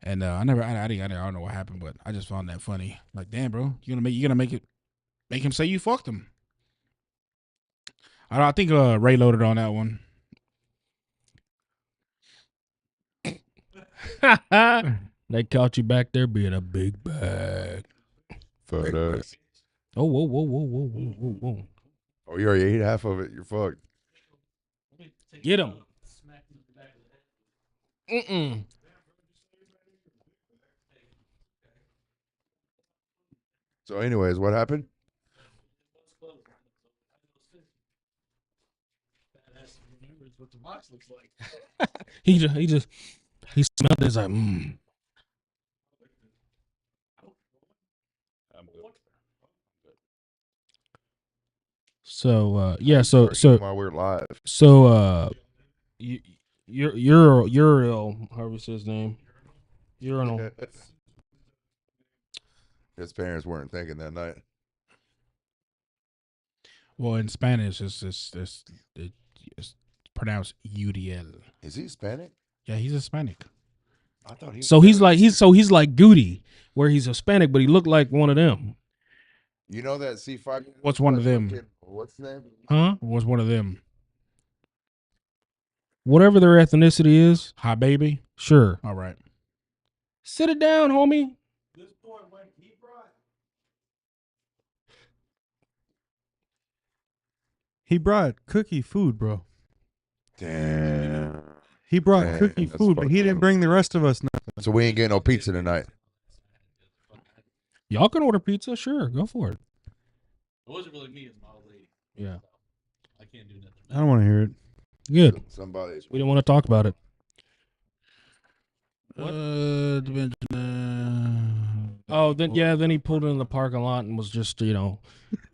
And I don't know what happened, but I just found that funny. Like, damn, bro, you gonna make him say you fucked him. I think Ray loaded on that one. They caught you back there being a big bag. Fat ass. Oh, whoa. Oh, you already ate half of it. You're fucked. Get him. Mm-mm. So, anyways, what happened? What the box looks like. He smelled it. He's like, mm. So While we're live. Uriel, however says his name, urinal. His parents weren't thinking that night. Well, in Spanish, it's pronounced UDL. Is he Hispanic? Yeah, he's Hispanic. I thought he. So he's like Goody, where he's Hispanic, but he looked like one of them, You know that C5. What's one of them? What's his name? huh? Was one of them Whatever their ethnicity is, Hi Baby? sure. All right. Sit it down, homie. This boy went he brought. He brought cookie food, bro. Damn. He brought Man, cookie that's food, but he fucked didn't up. bring the rest of us nothing. So we ain't getting no pizza tonight. Y'all can order pizza, sure. Go for it. It wasn't really me, it's my old lady. Yeah. I can't do nothing. I don't want to hear it. Good. Somebody. We didn't want to talk about it. Oh, then he pulled in the parking lot and was just,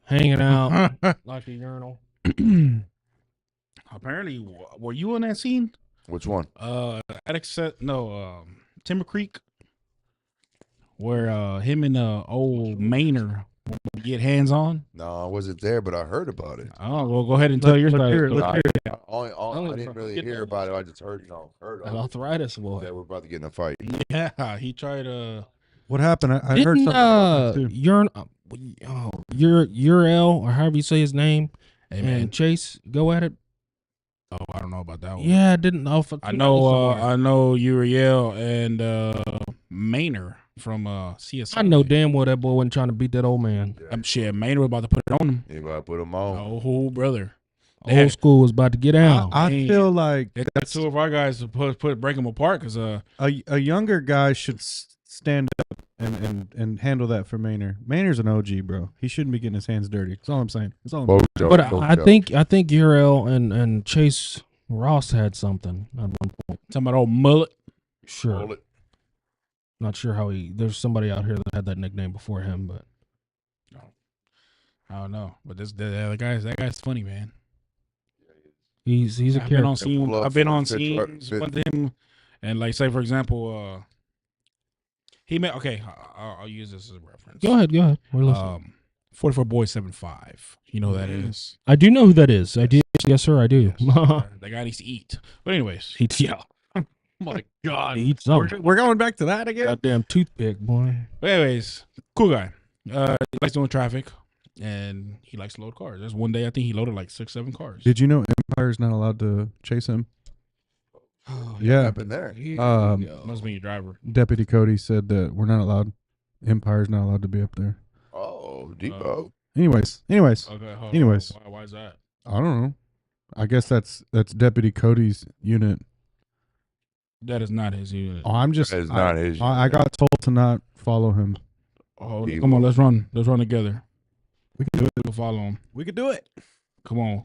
hanging out like a urinal. Apparently, were you on that scene? Which one? Timber Creek, where him and old Maynard get hands on. No, I wasn't there, but I heard about it. Oh, well, go ahead and tell your let's story. hear it, let's I, hear I didn't really Get hear that. about it. I just heard, heard An of it. arthritis boy. That we're about to get in a fight. Yeah, he tried to. What happened? I heard Didn't something about that too. Uriel, or however you say his name, Hey, man. and Chase go at it? Oh, I don't know about that one. Yeah, I didn't know. I know Uriel and Maynard from CSI. I know damn well that boy wasn't trying to beat that old man. Shit, Maynard was about to put it on him. Anybody put them on? Oh, brother. Old school was about to get out. I Hey. feel like They got two of our guys to break them apart because a younger guy should stand up and handle that for Maynard. Maynard's an OG, bro. He shouldn't be getting his hands dirty. That's all I'm saying. That's all. Bojo, But I Bojo. think Uriel and Chase Ross had something at one point. talking about old mullet. Sure. Hold it. Not sure how there's somebody out here that had that nickname before him, but I don't know, but that guy's funny, man. he's a I've been on character. scene. Love I've been for on fit- scenes fit- with him, and like say for example, he met. Okay, I'll use this as a reference. Go ahead. We're listening. 44 Boy 75. You know who that is. I do know who that is. I do. Yes, sir. I do. That guy needs to eat. But anyways, He Oh my God. he eats something. We're going back to that again. Goddamn toothpick, boy. cool guy. He likes doing traffic, and he likes to load cars. There's one day I think he loaded like 6-7 cars. Did you know Empire's not allowed to chase him? What Yeah. happened there? Must be your driver. Deputy Cody said that we're not allowed. Empire's not allowed to be up there. Oh. Oh, Depot. Anyways, Okay, hold Anyways. on. Why is that? I don't know. I guess that's Deputy Cody's unit. That is not his unit. Oh, I'm just. That is not his I unit. got told to not follow him. Oh, He come on, will. let's run. Let's run together. We can do it. We'll follow him. We could do it. Come on.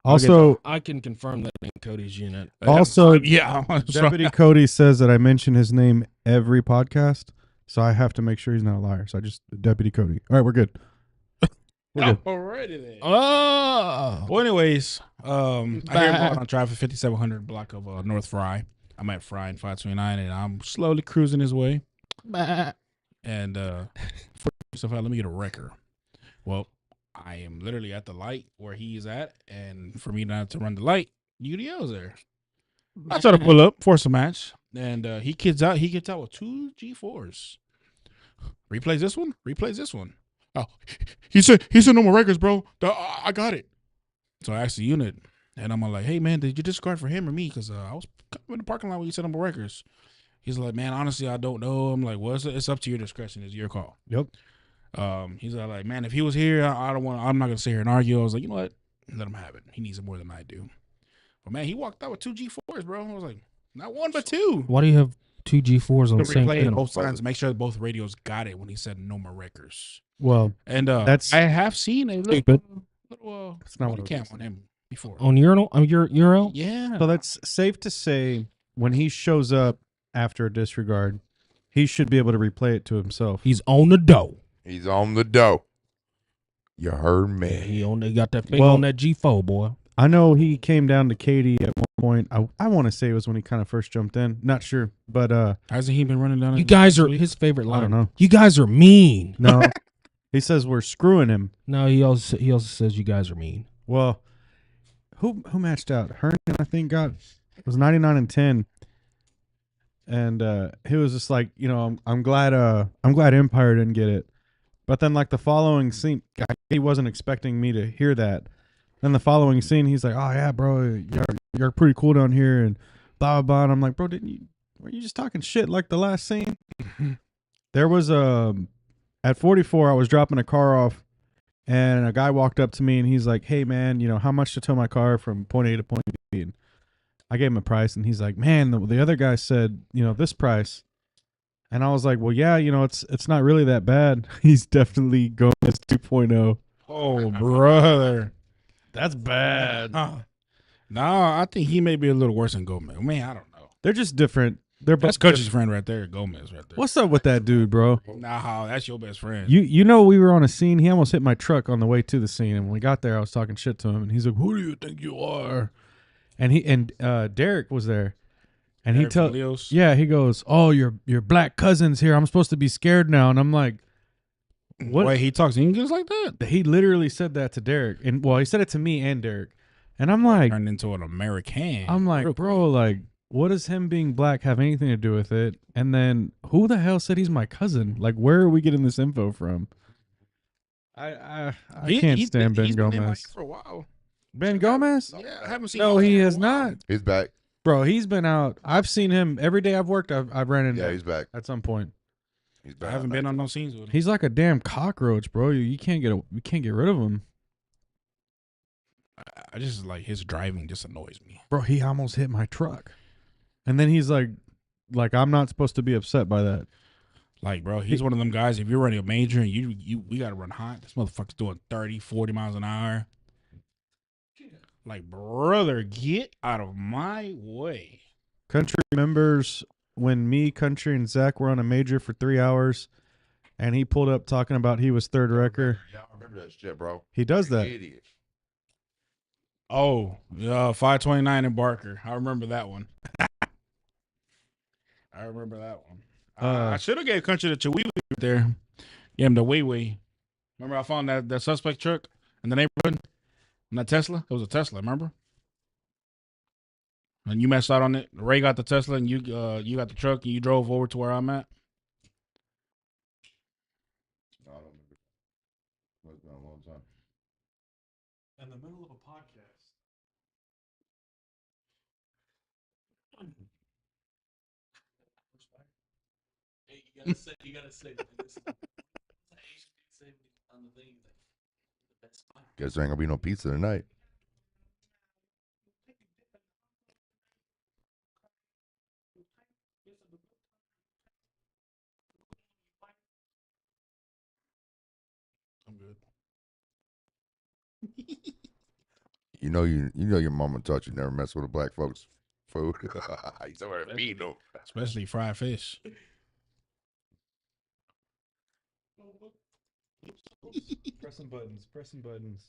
Also, I can confirm that in Cody's unit. Also, yeah. Deputy Cody says that I mention his name every podcast, so I have to make sure he's not a liar. So I just Deputy Cody. All right, we're good. We're good. Already then. Oh, Well, anyways, I hear about on traffic 5700 block of North Fry. I'm at Fry and 529, and I'm slowly cruising his way. And first of all, let me get a wrecker. Well, I am literally at the light where he is at, and for me not to run the light, UDL's there. I try to pull up, force a match, and he gets out. He gets out with 2 G4s. Replays this one. Replays this one. Oh, he said no more records, bro. I got it. So I asked the unit, and I'm like, hey man, did you discard for him or me? Because I was in the parking lot when you said no more records. He's like, man, honestly, I don't know. I'm like, well, it's up to your discretion. It's your call. Yep. He's like, man, if he was here, I don't want. I'm not gonna sit here and argue. I was like, you know what? Let him have it. He needs it more than I do. But man, he walked out with 2 G4s, bro. I was like, not one but 2. why do you have 2 G4s on To the same replay channel? both sides, make sure both radios got it when he said no more records. Well, And That's I have seen a little, stupid. That's not what body it cam was. on him before. On urinal? Euro? Yeah. so that's safe to say. When he shows up after a disregard, he should be able to replay it to himself. He's on the dough. He's on the dough. You heard me. He got that finger Well- on that G4, boy. I know he came down to Katie at one point. I want to say it was when he kind of first jumped in. Not sure, but Hasn't he been running down? You guys are his favorite I line. don't know. You guys are mean. No, he says we're screwing him. No, he also says you guys are mean. Well, who matched out? Hernan, I think, was 99 and 10, and he was just like, I'm glad Empire didn't get it, but then like the following scene, he wasn't expecting me to hear that. Then the following scene, he's like, oh yeah, bro, you're pretty cool down here, and blah blah blah. And I'm like, bro, were you just talking shit like the last scene? There was at 44, I was dropping a car off. And a guy walked up to me and he's like, hey, man, how much to tow my car from point A to point B? And I gave him a price and he's like, man, the other guy said, this price. And I was like, well, yeah, it's not really that bad. He's definitely Gomez 2.0. Oh, brother. That's bad. No, I think he may be a little worse than Gomez. Man, I don't know. They're just different. They're That's both. Coach's friend right there, Gomez right there. What's up with that dude, bro? Nah, that's your best friend. We were on a scene. He almost hit my truck on the way to the scene. And when we got there, I was talking shit to him. And he's like, who do you think you are? And Derek was there. And Derek he from Leos? yeah, he goes, oh, your black cousin's here. I'm supposed to be scared now. And I'm like, what? Wait, he talks English like that? He literally said that to Derek. And well, he said it to me and Derek. And I'm like, Turned into an American. bro, like, what does him being black have anything to do with it? And then who the hell said he's my cousin? Like, where are we getting this info from? I can't stand Ben he's been in Gomez. for a while. Ben Gomez? Yeah, I haven't seen No, him he in a has while. not. He's back. Bro, he's been out. I've seen him every day I've worked. I've ran into Yeah, him he's back. at some point. He's back. I haven't been on no scenes with him. He's like a damn cockroach, bro. You can't get rid of him. I just like his driving just annoys me. Bro, he almost hit my truck. And then he's like I'm not supposed to be upset by that. Like, bro, he's one of them guys. If you're running a major and we got to run hot, this motherfucker's doing 30, 40 miles an hour. Like, brother, get out of my way. Country members, when me, Country, and Zach were on a major for 3 hours, and he pulled up talking about he was third wrecker. Yeah, I remember that shit, bro. He does that. Idiot. Oh, 529 in Barker. I remember that one. I remember that one. I should have gave Country the Chihuahua right there. Yeah, him the way. Remember I found that suspect truck in the neighborhood? And that Tesla? It was a Tesla, remember? And you messed out on it. Ray got the Tesla and you got the truck and you drove over to where I'm at. No, I don't remember. It's been a long time. In the middle of a podcast. Hey, you gotta say. This is- Asian dude say, Guess there ain't gonna be no pizza tonight. I'm good. You know your mama taught you never mess with a black folks food. You somewhere feed them. Especially fried fish. Pressing buttons. Pressing buttons.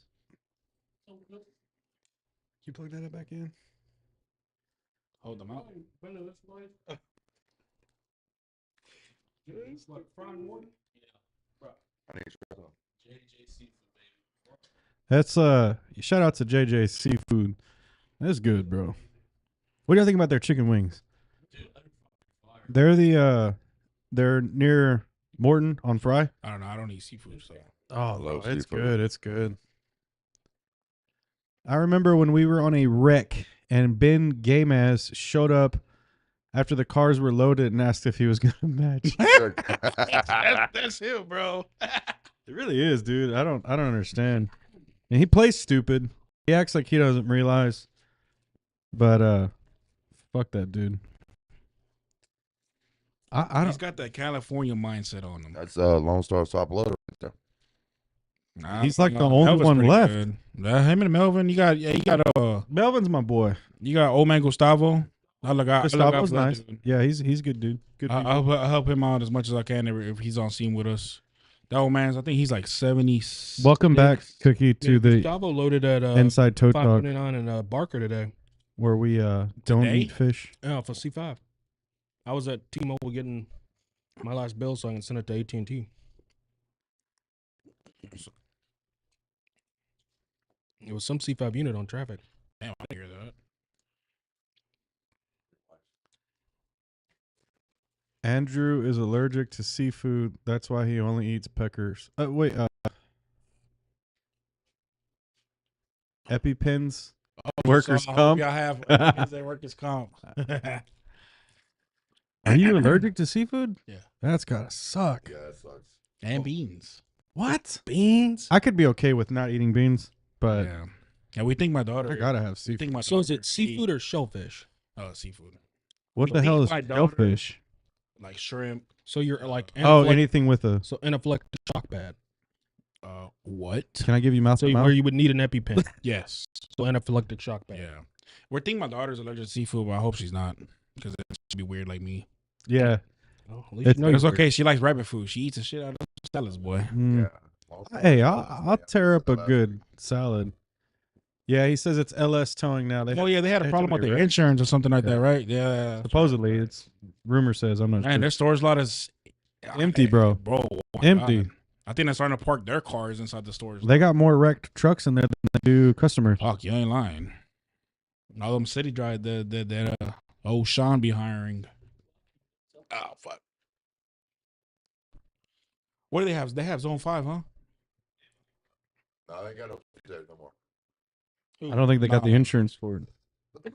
You plug that back in? Hold them out. It's like fried water. I need to try some. That's shout out to JJ Seafood. That's good, bro. What do you think about their chicken wings? They're they're near Morton on Fry. I don't know. I don't eat seafood, so Oh, love it's seafood. good. It's good. I remember when we were on a wreck and Ben Gamaz showed up after the cars were loaded and asked if he was going to match. that's him, bro. It really is, dude. I don't understand. And he plays stupid. He acts like he doesn't realize. But fuck that dude. I He's don't. got that California mindset on him. That's Lone Star top loader right there. Nah, He's like the Melvin's only one pretty left. good. Him and Melvin, you got Melvin's my boy. old man Gustavo. I look out Gustavo's for that nice. dude. Yeah, he's good dude. Good. people. I'll help him out as much as I can if he's on scene with us. That old man's, I think he's like 70. Welcome back, Cookie, to the Gustavo loaded at Inside Toad Dog, $5.29 in Barker today. where we don't Today? eat fish. Yeah, for C5. I was at T-Mobile getting my last bill so I can send it to AT&T. It was some C5 unit on traffic. Damn, I didn't hear that. Andrew is allergic to seafood. That's why he only eats peckers. Wait, EpiPens. Workers' So I hope comp? Y'all have that workers' comp. Are you allergic to seafood? Yeah. That's gotta suck. Yeah, that sucks. And beans. What? Beans? I could be okay with not eating beans, but Yeah. And we think my daughter. I gotta have we seafood. think my So is daughter it seafood or shellfish? Oh, seafood. What we the hell think is my daughter- shellfish? Like shrimp. So you're like Oh, anaphylactic- anything with a. so anaphylactic shock pad. What? Can I give you mouth So to mouth? where you would need an EpiPen. Yes. So anaphylactic shock pad. Yeah. We're thinking my daughter's allergic to seafood, but I hope she's not. Because it should be weird like me. Yeah. Oh, at least It's- you know It's you're okay. She likes rabbit food. She eats the shit out of salads, boy. Mm. Yeah. Lone Star Hey, top I'll loader. tear up a Last good week. salad. Yeah, he says it's LS towing now. They Oh, yeah. They had a Hey, problem with somebody, their right? insurance or something like Yeah. that, right? Yeah. supposedly it's rumor says I'm not Man, sure. their storage lot is Empty, bro. Bro, oh my Empty. God. I think they're starting to park their cars inside the storage. They got more wrecked trucks in there than they do customers. Fuck, you ain't lying. All them city drive that old Sean be hiring. Oh fuck. What do they have? They have Zone 5, huh? No, they ain't got no there no more. I don't think they got the Nah. insurance for it.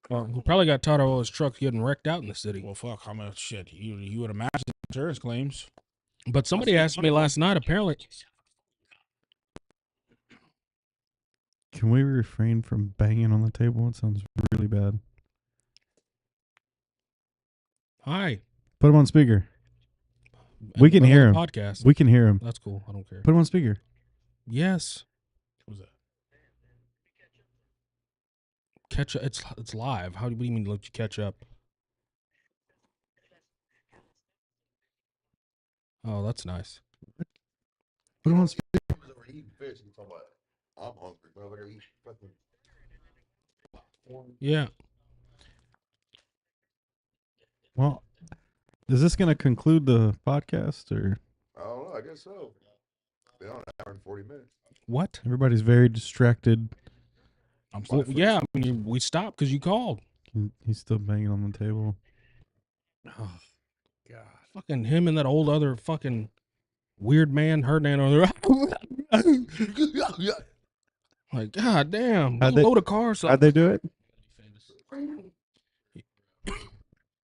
Well, he probably got tired of all his trucks getting wrecked out in the city. Well, fuck, how much shit? You would imagine insurance claims. But somebody asked me last night, apparently. Can we refrain from banging on the table? It sounds really bad. Hi. Put him on speaker. We can We're on hear the him. Podcast. We can hear him. That's cool. I don't care. Put him on speaker. Yes. Who's that? Catch up. It's live. How do you mean let you catch up? Oh, that's nice. Put him on speaker. He's over eating fish. He's talking about, I'm hungry, bro. Look at eat fucking. Yeah. Well, is this going to conclude the podcast or I don't know. I guess so. Been on an hour and 40 minutes. What? everybody's very distracted? I'm Well, sorry. yeah. I mean, we stopped because you called. He's still banging on the table. Oh, God. Fucking him and that old other fucking weird man, Hernan over there. Like, God damn. How'd they- Load of cars. How'd they do it?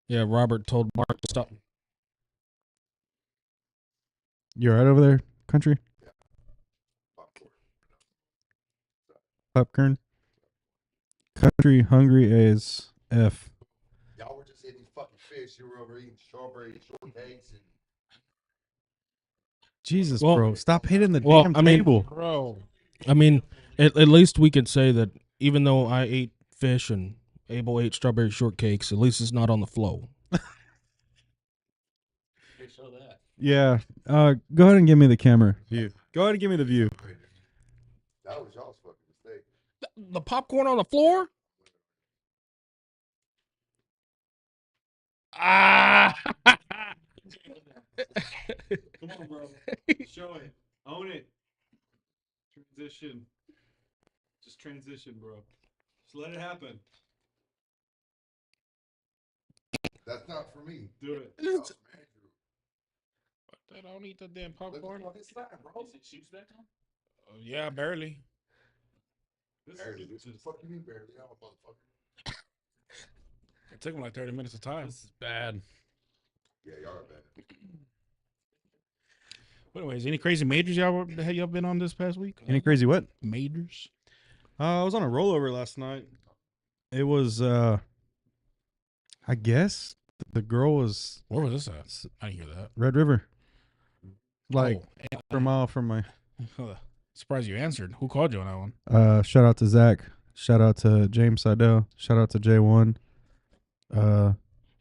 Yeah, Robert told Mark to stop. You all right over there, Country? Popcorn. Country hungry as F. Y'all were just eating fucking fish. You were over eating strawberry shortcakes and Jesus, Well- bro. Stop hitting the well, damn I mean- table. Bro. I mean, at least we could say that even though I ate fish and Abel ate strawberry shortcakes, at least it's not on the flow. Yeah. Go ahead and give me the camera view. Go ahead and give me the view. that was y'all's fucking mistake. The popcorn on the floor? Ah! Come on, bro. Show it. Own it. Transition. Just transition, bro. Just let it happen. That's not for me. Do it. That's from Andrew. I don't eat the damn Look popcorn. on his side, bro. Yeah, barely. This Barely. is What the just, fuck you mean barely? I'm a motherfucker. It took him like 30 minutes of time. This is bad. Yeah, y'all are bad. But anyways, any crazy majors y'all been on this past week? Any crazy what? Majors? I was on a rollover last night. It was, I guess the girl was Where was this at? I didn't hear that. Red River. Like Oh, a mile from my. surprised you answered. Who called you on that one? Shout out to Zach. Shout out to James Seidel. Shout out to J1.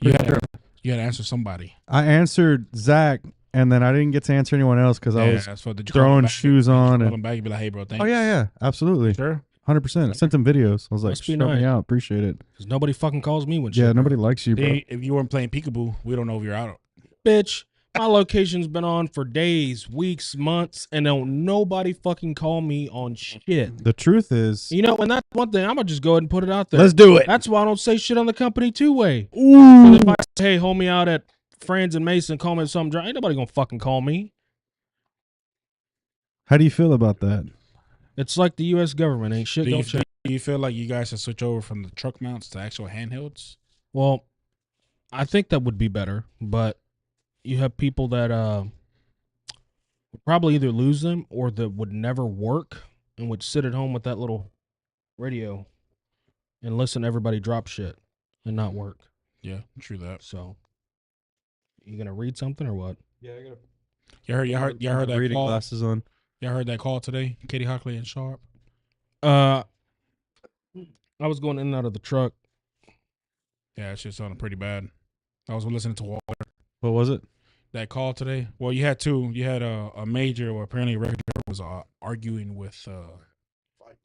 You had to answer somebody. I answered Zach, and then I didn't get to answer anyone else because I was that's what, did you call him throwing back? shoes Did you on. call And, him back and be like, hey, bro, thanks. oh yeah, absolutely, Sure. 100%. I sent him videos. I was like, Must be shout me nice. out, appreciate it. Because nobody fucking calls me when Yeah, shit. nobody likes you, bro. If you weren't playing peekaboo, we don't know if you're out. Bitch, my location's been on for days, weeks, months, and don't nobody fucking call me on shit. The truth is, You know, and that's one thing. I'm gonna just go ahead and put it out there. let's do it. That's why I don't say shit on the company two-way. Ooh. If I say, hey, hold me out at Franz and Mason, call me something dry, ain't nobody gonna fucking call me. How do you feel about that? It's like the U.S. government, ain't shit Do gonna you, change. do you feel like you guys should switch over from the truck mounts to actual handhelds? Well, I think that would be better, but you have people that would probably either lose them or that would never work and would sit at home with that little radio and listen to everybody drop shit and not work. Yeah, true that. So, you gonna read something or what? Yeah, I got You heard that reading call? glasses on. Y'all heard that call today? Katie Hockley and Sharp. I was going in and out of the truck. Yeah, that shit sounded pretty bad. I was listening to What was it? that call today. Well, you had two. You had a major, or apparently a record was arguing with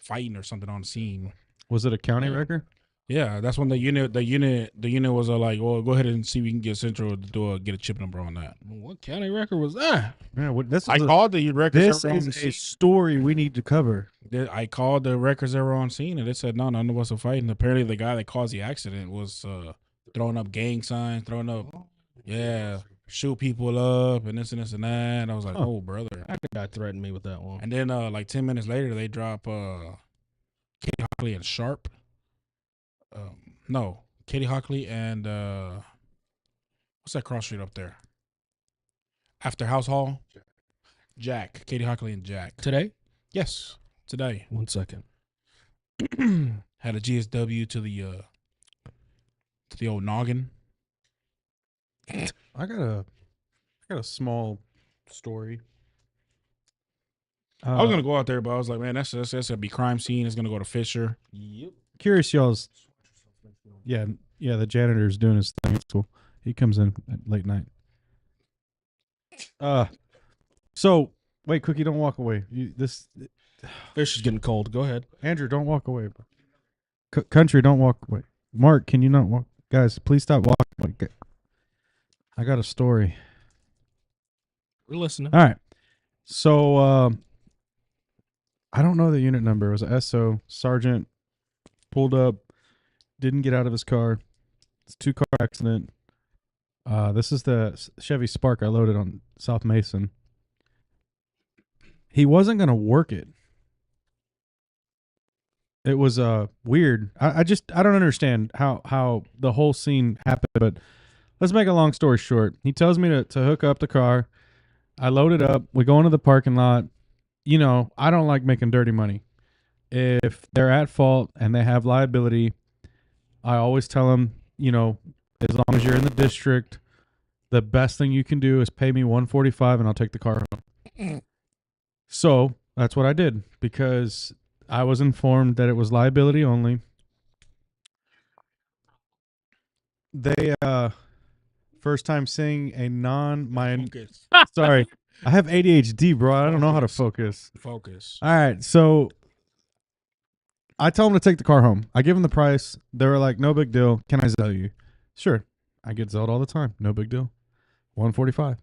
fighting or something on the scene. Was it a county record? Yeah, that's when the unit was like, well, go ahead and see if we can get Central to get a chip number on that. What county record was that? Yeah, this is I called the records. this that were on is scene. a story we need to cover. I called the records that were on scene, and they said no, none of us are fighting. Apparently, the guy that caused the accident was throwing up gang signs, shoot people up, and this and this and that. And I was like, Huh. oh, brother. That guy threatened me with that one. And then like 10 minutes later, they drop Katie Hockley and Sharp. No, Katie Hockley and what's that cross street up there? After House Hall? Jack. Katie Hockley and Jack. Today? Yes, today. 1 second. Had a GSW to the old noggin. I got a small story. I was gonna go out there, but I was like, man, that's gonna be crime scene. It's gonna go to Fisher. Yep. Curious, y'all's. Yeah, the janitor's doing his thing. It's cool. He comes in at late night. So wait, Cookie, don't walk away. Fish is getting cold. Go ahead. Andrew, don't walk away. Country, don't walk away. Mark, can you not walk? Guys, please stop walking. I got a story. We're listening. All right. So I don't know the unit number. It was a SO. Sergeant pulled up, didn't get out of his car. It's a 2-car accident. This is the Chevy Spark I loaded on South Mason. He wasn't going to work it. It was weird. I don't understand how the whole scene happened, but let's make a long story short. He tells me to hook up the car. I load it up. We go into the parking lot. You know, I don't like making dirty money. If they're at fault and they have liability, I always tell them, you know, as long as you're in the district, the best thing you can do is pay me $145 and I'll take the car home. So that's what I did because I was informed that it was liability only. They first time seeing a Focus. sorry, I have ADHD, bro. I don't know how to focus. Focus. All right, so I tell them to take the car home. I give them the price. They were like, "No big deal. Can I sell you?" Sure. I get Zelled all the time. No big deal. $145.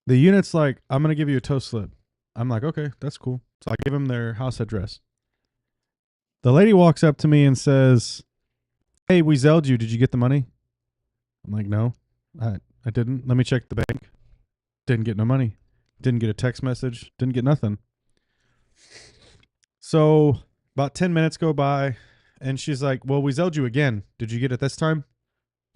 The unit's like, "I'm gonna give you a tow slip." I'm like, "Okay, that's cool." So I give them their house address. The lady walks up to me and says, "Hey, we Zelled you. Did you get the money?" I'm like, "No, I didn't. Let me check the bank." Didn't get no money. Didn't get a text message. Didn't get nothing. So about 10 minutes go by and she's like, "Well, we Zelled you again. Did you get it this time?"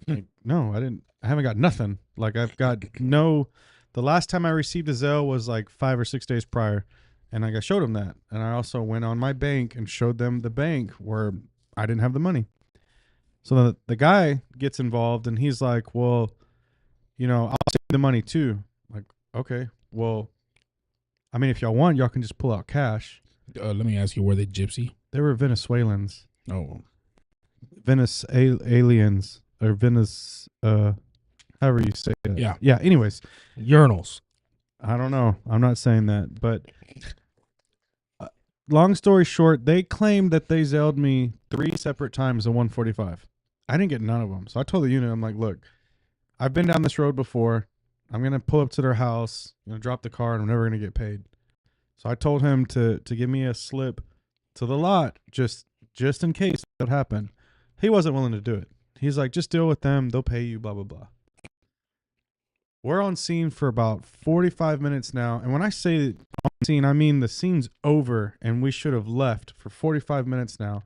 Like, "No, I didn't. I haven't got nothing. Like I've got no, the last time I received a Zelle was like 5 or 6 days prior." And like I showed them that. And I also went on my bank and showed them the bank where I didn't have the money. So the guy gets involved and he's like, "Well, you know, I'll send you the money too." Like, okay, well, I mean, if y'all want, y'all can just pull out cash. Let me ask you, were they gypsy? They were Venezuelans, Oh, aliens, or however you say it. Yeah. Yeah. Anyways, Urinals. I don't know. I'm not saying that, but long story short, they claimed that they Zelled me 3 separate times a 145. I didn't get none of them. So I told the unit, I'm like, "Look, I've been down this road before. I'm going to pull up to their house, drop the car, and I'm never going to get paid." So I told him to give me a slip to the lot just in case that would happen. He wasn't willing to do it. He's like, "Just deal with them. They'll pay you, blah, blah, blah." We're on scene for about 45 minutes now. And when I say on scene, I mean the scene's over and we should have left for 45 minutes now.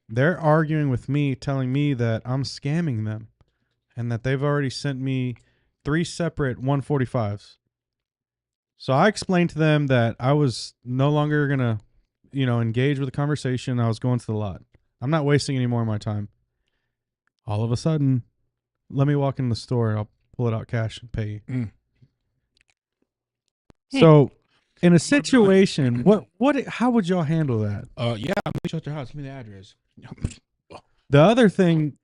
They're arguing with me, telling me that I'm scamming them and that they've already sent me 3 separate 145s. So I explained to them that I was no longer going to, engage with the conversation. I was going to the lot. I'm not wasting any more of my time. All of a sudden, let me walk in the store. I'll pull it out cash and pay you. Mm. So in a situation, how would y'all handle that? Yeah, I'm gonna show at your house. Give me the address. The other thing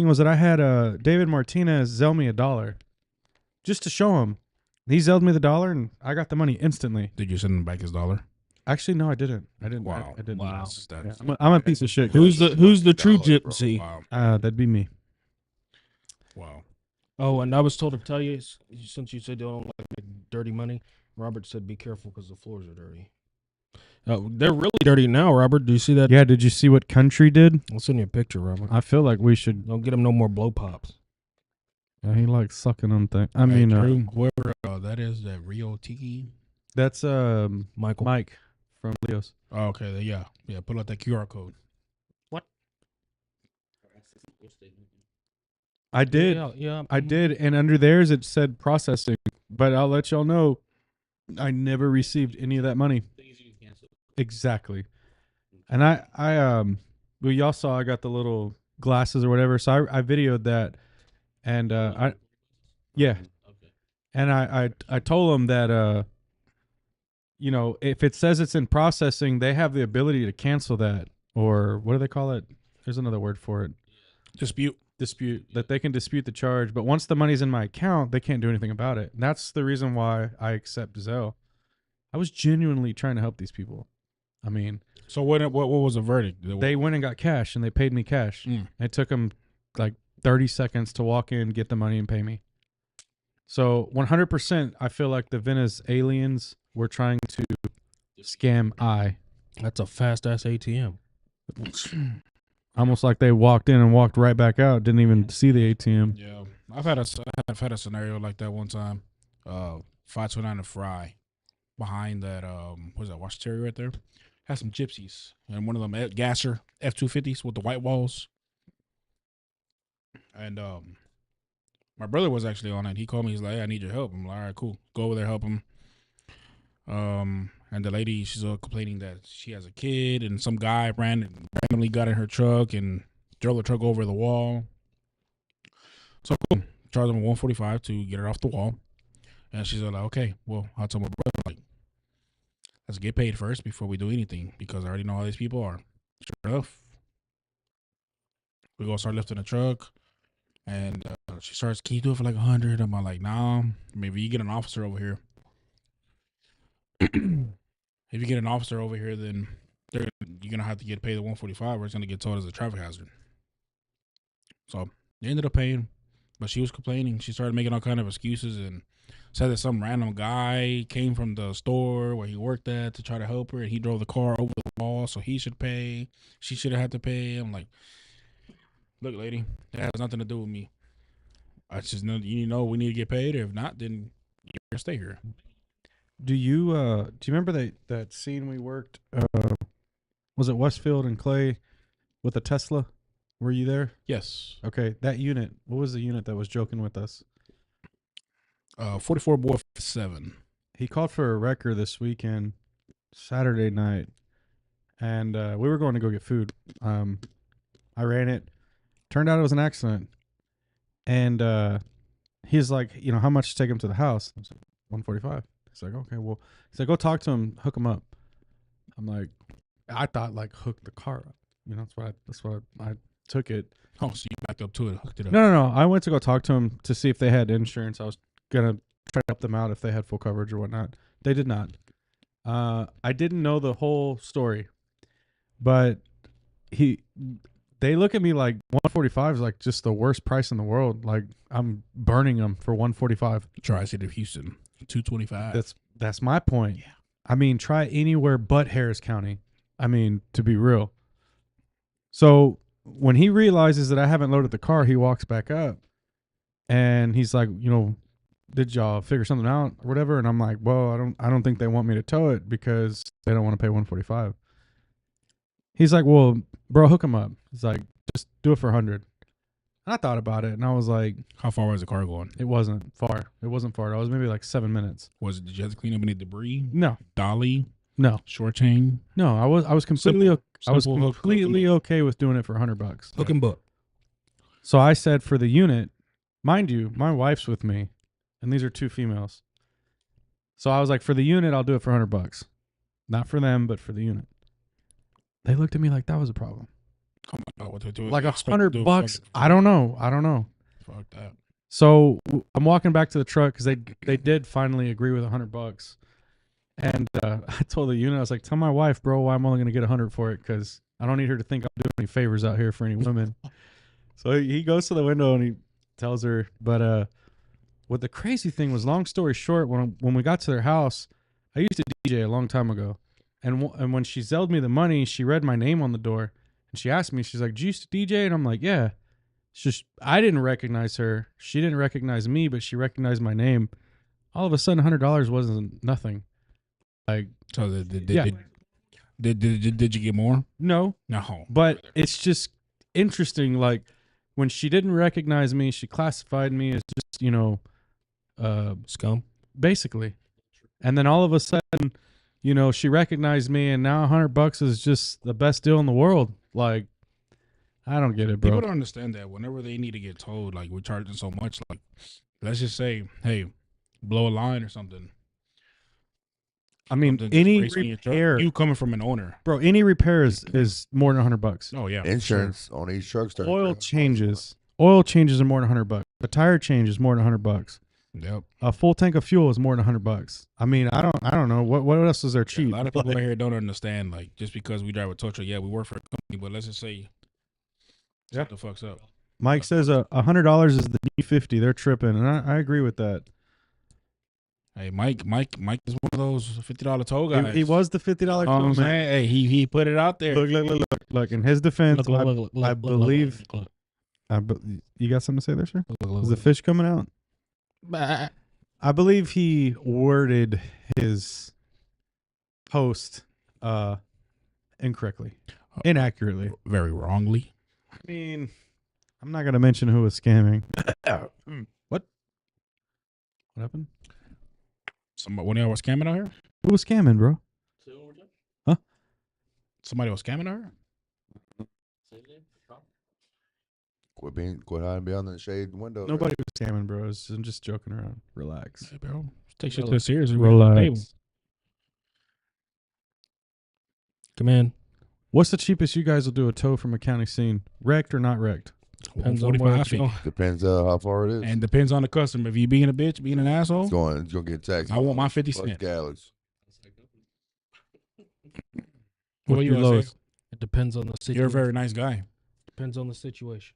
was that I had David Martinez Zell me $1 just to show him. He Zelled me the $1 and I got the money instantly. Did you send him back his $1? Actually, no, I didn't. I didn't. Wow. I didn't. Wow. Yeah, I'm a piece of shit. Who's the true $1, bro. gypsy? Wow. That'd be me. Wow. Oh, and I was told to tell you, since you said you don't like dirty money, Robert said be careful because the floors are dirty. They're really dirty now, Robert. Do you see that? Yeah. Did you see what Country did? I'll send you a picture, Robert. I feel like we should. Don't get him no more blow pops. He likes sucking on things. I Hey, mean, Drew, whoever that is, that Rio Tiki. that's Michael. Mike from Leos. Oh, okay. Yeah. Pull out that QR code. I did. Yeah. I did, and under theirs it said processing. But I'll let y'all know, I never received any of that money. Exactly. And well, y'all saw I got the little glasses or whatever, so I videoed that, and and I told them that if it says it's in processing, they have the ability to cancel that, or what do they call it? There's another word for it. Dispute. That they can dispute the charge, but once the money's in my account, they can't do anything about it. And that's the reason why I accept Zelle. I was genuinely trying to help these people. I mean, So what was the verdict? they went and got cash, and they paid me cash. Mm. It took them like 30 seconds to walk in, get the money, and pay me. So 100%, I feel like the Venice aliens were trying to scam I. That's a fast ass ATM. Almost like they walked in and walked right back out, didn't even see the ATM. Yeah, I've had a scenario like that one time. 529 and Fry, behind that what is that, Watch Terry right there, had some gypsies, and one of them Gasser F250s with the white walls, and My brother was actually on it. He called me. He's like, hey, I need your help. I'm like, all right, cool. Go over there, help him. And the lady, she's all complaining that she has a kid, and some guy randomly got in her truck and drove the truck over the wall. So cool. Charged him $145 to get her off the wall. And she's like, okay, well, I'll tell my brother, like, let's get paid first before we do anything, because I already know how these people are. Sure enough, we go start lifting the truck, and she starts, can you do it for like 100? I'm like, nah, maybe you get an officer over here. If you get an officer over here, then you're gonna have to get paid the $145, or it's gonna get told as a traffic hazard. So they ended up paying, but she was complaining. She started making all kind of excuses and said that some random guy came from the store where he worked at to try to help her, and he drove the car over the wall, so he should pay. She should have had to pay. I'm like, look, lady, that has nothing to do with me. I just know you know we need to get paid. Or if not, then you're gonna stay here. Do you remember that scene we worked? Was it Westfield and Clay with a Tesla? Were you there? Yes. Okay, that unit. What was the unit that was joking with us? 44 boy 7. He called for a wrecker this weekend, Saturday night, and we were going to go get food. I ran it. Turned out it was an accident, and he's like, you know, how much to take him to the house? I was like, $145. He's like, okay, well, he's like, go talk to him, hook him up. I'm like, I thought like hook the car up. You know, that's what I took it. Oh, so you backed up to it, hooked it up. No. I went to go talk to him to see if they had insurance. I was gonna try to help them out if they had full coverage or whatnot. They did not. I didn't know the whole story, but they look at me like 145 is like just the worst price in the world. Like I'm burning them for 145. Tri-City of Houston, 225. That's my point. Yeah. I mean, try anywhere but Harris County. I mean, to be real. So when he realizes that I haven't loaded the car, he walks back up and he's like, you know, did y'all figure something out or whatever? And I'm like, well, I don't think they want me to tow it because they don't want to pay 145. He's like, well, bro, hook him up. He's like, just do it for 100. And I thought about it and I was like, How far was the car going? it wasn't far. It wasn't far. It was maybe like 7 minutes. Did you have to clean up any debris? No, Dolly? no, Short chain? no. I was completely Simple hook- completely okay with doing it for $100. Hook and book. So I said for the unit, mind you, my wife's with me, and these are two females. So I was like, for the unit, I'll do it for $100. Not for them, but for the unit. They looked at me like that was a problem. Come on, what to do? Like Expect to do $100. fucking- I don't know. Fuck that. So I'm walking back to the truck because they did finally agree with $100. And I told the unit, I was like, tell my wife, bro, why I'm only going to get 100 for it because I don't need her to think I'm doing any favors out here for any women. So he goes to the window and he tells her. But what the crazy thing was, long story short, when we got to their house, I used to DJ a long time ago. And when she zelled me the money, she read my name on the door. And she asked me, she's like, do you used to DJ? And I'm like, yeah. It's just, I didn't recognize her. She didn't recognize me, but she recognized my name. All of a sudden, $100 wasn't nothing. Like, So Yeah. did you get more? no, No. but it's just interesting. Like when she didn't recognize me, she classified me as just, you know, Scum. basically. And then all of a sudden, you know, she recognized me and now $100 is just the best deal in the world. Like, I don't get it, bro. People don't understand that whenever they need to get told, like, we're charging so much, like, let's just say, hey, blow a line or something. I mean, Something just any breaks in your truck. repair, You coming from an owner. bro, any repair is more than $100. Oh, yeah. Insurance on each truck starts. Oil changes are more than $100. A tire change is more than $100. Yep. A full tank of fuel is more than $100. I mean, I don't know what else is there cheap. A lot of people out here don't understand, like, just because we drive a tow truck, yeah, we work for a company, but let's just say, Yeah. what the fuck's up? Mike says $100 is the D50. They're tripping, and I agree with that. Hey, Mike is one of those $50 tow guys. He was the $50 You know what tow I'm man. saying? Hey, he put it out there. Look. In his defense, I believe. Look. You got something to say there, sir? Look. Is the fish coming out? I believe he worded his post incorrectly, inaccurately. Very wrongly. I mean, I'm not gonna mention who was scamming. What happened? One of y'all was scamming out here. Who was scamming, bro? Somebody was scamming out here. Quit hiding behind the shade window. Nobody was scamming, bro. I'm just joking around. Relax. Hey, bro, take shit to the Relax. serious. Relax. Come in. What's the cheapest you guys will do a tow from a county scene? Wrecked or not wrecked? Depends on where 145 it's feet. going. Depends how far it is. And depends on the customer. If you being a bitch, being an asshole, It's gonna get taxed. I want my 50 plus cents. gallons. What What's you your gonna lowest? say? It depends on the situation. You're a very nice guy. Depends on the situation.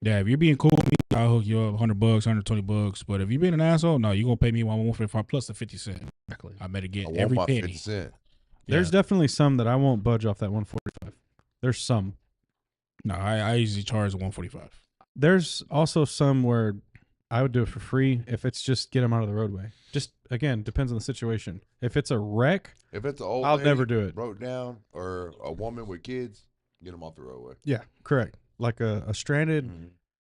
Yeah, if you're being cool with me, I'll hook you up $100, $120. But if you're being an asshole, no, you're gonna pay me 145 plus the 50 cents. Exactly. I better I get want every my penny. 50 cent. There's Yeah. definitely some that I won't budge off that 145. There's some. No, I usually charge 145. There's also some where I would do it for free if it's just get them out of the roadway. Just again, depends on the situation. If it's a wreck, If it's an old I'll lady never do it. broke down or a woman with kids, get them off the roadway. yeah, correct. Like a stranded.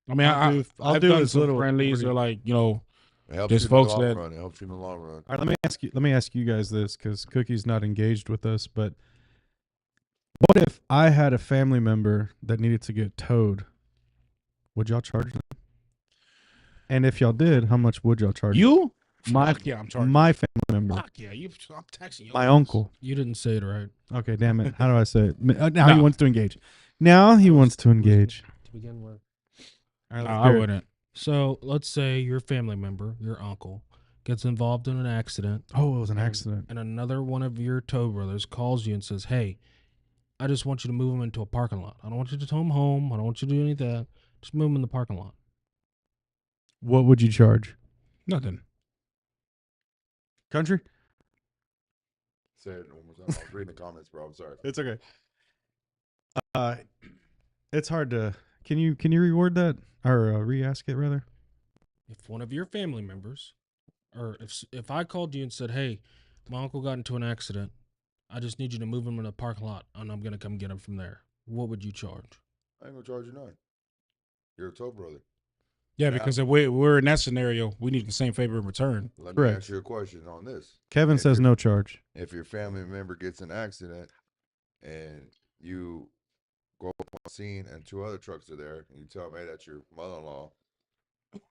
I mean, I'll I've do done as some little as friendlies 40. or like, you know, It helps There's you in the folks long that- run. It helps you in the long run. All right, let me ask you guys this because Cookie's not engaged with us. But what if I had a family member that needed to get towed? Would y'all charge them? And if y'all did, how much would y'all charge? you? My- Fuck yeah, I'm charging. my family member, Fuck yeah, I'm taxing you. my uncle. You didn't say it right. Okay, damn it. How do I say it? Now he No. wants to engage. Now he wants to engage. To begin with. All right, No, let's I hear it. wouldn't. So let's say your family member, your uncle, gets involved in an accident, Oh, it was an accident. and another one of your tow brothers calls you and says, "Hey, I just want you to move him into a parking lot. I don't want you to tow him home. I don't want you to do any of that. Just move him in the parking lot." What would you charge? Nothing. Country? Say it one more time. I was reading the comments, bro. I'm sorry. It's okay. It's hard to. Can you reword that or re-ask it rather? If one of your family members, or if I called you and said, "Hey, my uncle got into an accident. I just need you to move him in a parking lot, and I'm gonna come get him from there," what would you charge? I ain't gonna charge you none. You're a tow brother. Yeah, because if we're in that scenario, we need the same favor in return. Let me Correct. ask you a question on this. Kevin If says you're- no charge. If your family member gets in an accident and you go up on scene and two other trucks are there, and you tell them, hey, that's your mother-in-law, and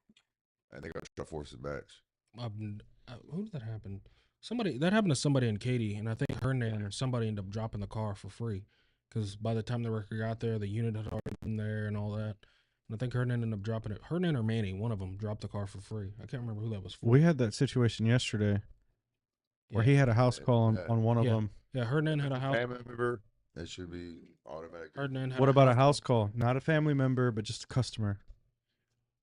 they're gonna try to force it back. Who did that happen? That happened to somebody in Katy, and I think Hernan or somebody ended up dropping the car for free because by the time the wrecker got there, the unit had already been there and all that. And I think Hernan ended up dropping it. Hernan or Manny, one of them, dropped the car for free. I can't remember who that was for. We had that situation yesterday where Yeah. he had a house call on one of Yeah. them. Yeah, Hernan had a house. Family member, it should be automatic. Hernan had What a about a house house call? Not a family member, but just a customer.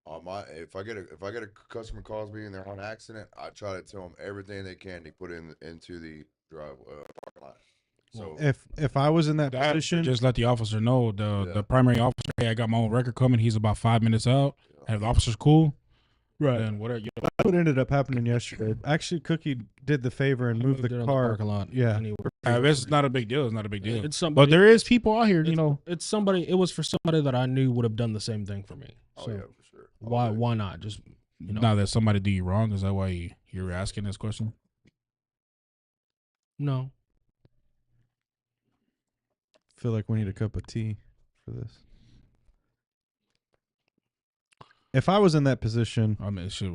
On my, if I get a customer calls me and they're on an accident, I try to tell them everything they can to put into the drive parking lot. So If I was in that That, position, just let the officer know. The Yeah. the primary officer, hey, I got my own record coming. He's about 5 minutes out. And if the officer's cool, then whatever. You know, that's what ended up happening yesterday. Actually, Cookie did the favor and moved moved it the in car. parking lot. Yeah. Anywhere. if it's not a big deal. It's not a big deal. It's somebody. But there is people out here, you it's, know. it's somebody. It was for somebody that I knew would have done the same thing for me. oh So yeah, for sure. why not? Just you know. Now that somebody do you wrong, is that why you're asking this question? No. Feel like we need a cup of tea for this. If I was in that position, I mean, shit.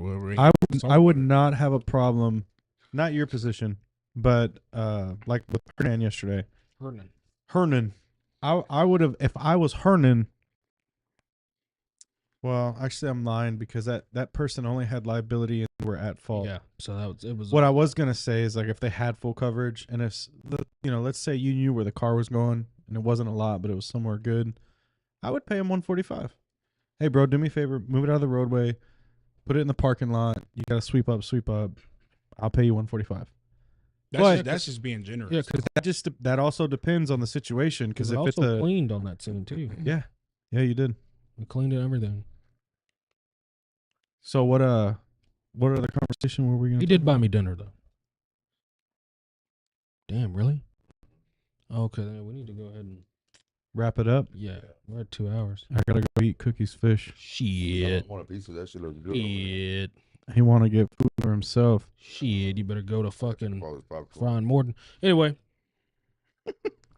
I would not have a problem. Not your position, but like with Hernan yesterday. Hernan, I would have if I was Hernan. Well, actually, I'm lying because that person only had liability and were at fault. Yeah. So it was. What I was gonna say is like if they had full coverage and if let's say you knew where the car was going and it wasn't a lot but it was somewhere good, I would pay him $145. Hey, bro, do me a favor, move it out of the roadway, put it in the parking lot. You gotta sweep up. I'll pay you $145. That's just being generous. Yeah, because that also depends on the situation. Because Because if it's also a cleaned on that scene too. yeah, you did. We cleaned it, everything. So what other conversation were we gonna? He did buy me dinner though. Damn, really? Okay, then we need to go ahead and Wrap it up. yeah, we're at 2 hours. I gotta go eat Cookie's fish. Shit. I want a piece of that shit. Looks good. over there. Shit. He want to get food for himself. Shit, you better go to fucking All this popcorn. Frying Morton. Anyway,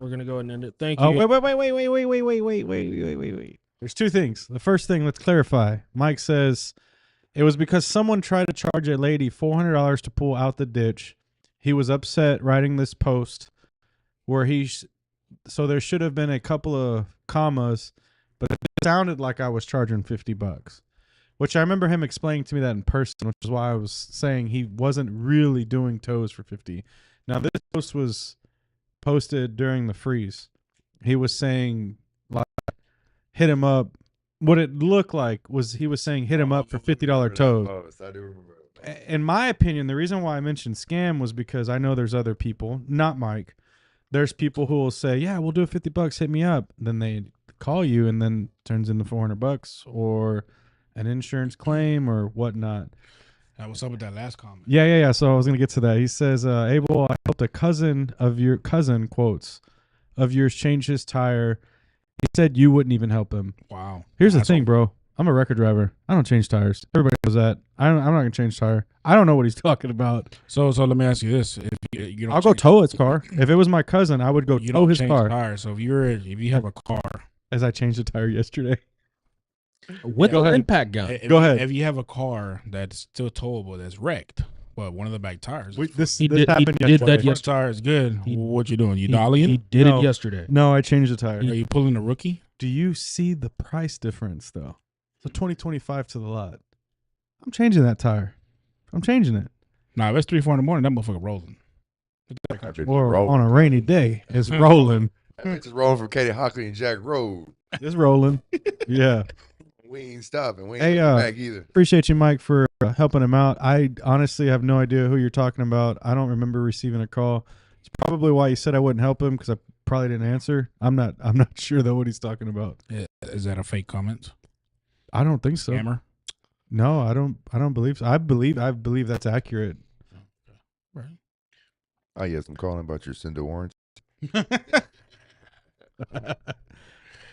we're gonna go ahead and end it. Thank Oh you. wait. There's two things. The first thing, let's clarify. Mike says it was because someone tried to charge a lady $400 to pull out the ditch. He was upset writing this post where so there should have been a couple of commas, but it sounded like I was charging $50, which I remember him explaining to me that in person, which is why I was saying he wasn't really doing tows for 50. Now this post was posted during the freeze. He was saying like hit him up. What it looked like was he was saying hit him up for $50 tows. I do remember. In my opinion, the reason why I mentioned scam was because I know there's other people, not Mike. There's people who will say, "Yeah, we'll do $50. Hit me up." Then they call you, and then turns into $400 or an insurance claim or whatnot. What's up with that last comment? Yeah. So I was gonna get to that. He says, "Abel, I helped a cousin of your quotes of yours change his tire. He said you wouldn't even help him." Wow. Here's the That's thing, bro. I'm a record driver. I don't change tires. Everybody knows that. I'm not gonna change tire. I don't know what he's talking about. So let me ask you this: if you don't I'll go change- tow his car. If it was my cousin, I would go you tow don't his change car. tires. So if you have a car, As I changed the tire yesterday. With Go the ahead. impact gun. if Go you- ahead. If you have a car that's still towable, that's wrecked, but one of the back tires, This He happened did yesterday. that first tire is good. He- What you doing? You He dollying? did No. it yesterday. No, I changed the tire. Are you pulling a rookie? Do you see the price difference though? So 2025 to the lot. I'm changing that tire. I'm changing it. Nah, if it's 3-4 in the morning, that motherfucker rolling. That bitch is Or rolling. on a rainy day, it's rolling. That bitch is rolling from Katie Hockley and Jack Road. It's rolling. Yeah. We ain't stopping. We ain't Hey, looking back either. Appreciate you, Mike, for helping him out. I honestly have no idea who you're talking about. I don't remember receiving a call. It's probably why you said I wouldn't help him because I probably didn't answer. I'm not sure though what he's talking about. Is that a fake comment? I don't think so. Scammer? No, I don't believe so. I believe that's accurate. Right. Oh, yes, I'm calling about your Cinder warrants.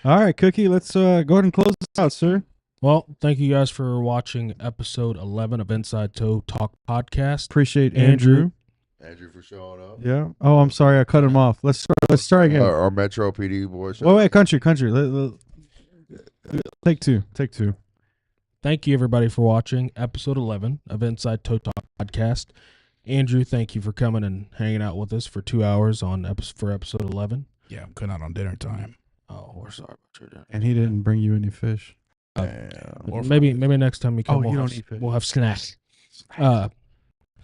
All right, Cookie, let's go ahead and close this out, sir. Well, thank you guys for watching episode 11 of Inside Tow Talk Podcast. Appreciate Andrew. Andrew. Andrew for showing up. Yeah. Oh, I'm sorry, I cut him off. Let's start again. Our Metro PD boys. Wait, country. Take two. Thank you, everybody, for watching episode 11 of Inside Tow Talk Podcast. Andrew, thank you for coming and hanging out with us for 2 hours for episode 11. Yeah, I'm cutting out on dinner time. Oh, we're sorry about your dinner. And he didn't bring you any fish. Or Maybe next time you come, Oh, you we'll, don't have, eat fish. we'll have snacks.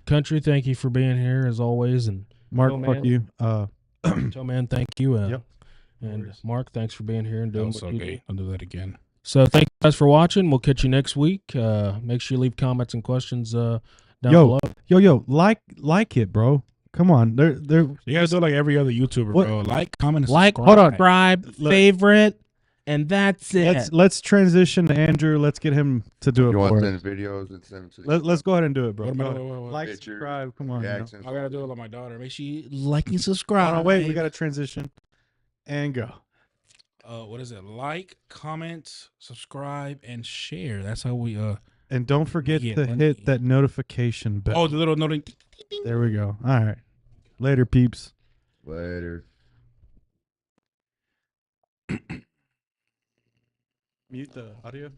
Country, thank you for being here as always, and Mark, Oh, fuck man. you. Toe Man, thank you. Yep. And Mark, thanks for being here and That doing was what so you do. gay. I'll do that again. So thank you guys for watching. We'll catch you next week. Make sure you leave comments and questions down Yo. below. Yo, like it, bro. Come on. They're You guys do like every other YouTuber, What? bro. Like, comment, and Like, subscribe. subscribe, favorite, and that's it. let's transition to Andrew. Let's get him to do it You want for to us. send videos and send them to the Let's go ahead and do it, bro. What am I- Go ahead. what- Like, Pictures, subscribe. Come on. you know. reactions. I gotta do it like my daughter. Make sure you like and subscribe. Hold on, wait. We got to transition and go. What is it? Like, comment, subscribe, and share. That's how we And don't forget Yeah, to let hit me- that notification bell. Oh, the little noting. There we go. All right. Later, peeps. Later. Mute the audio.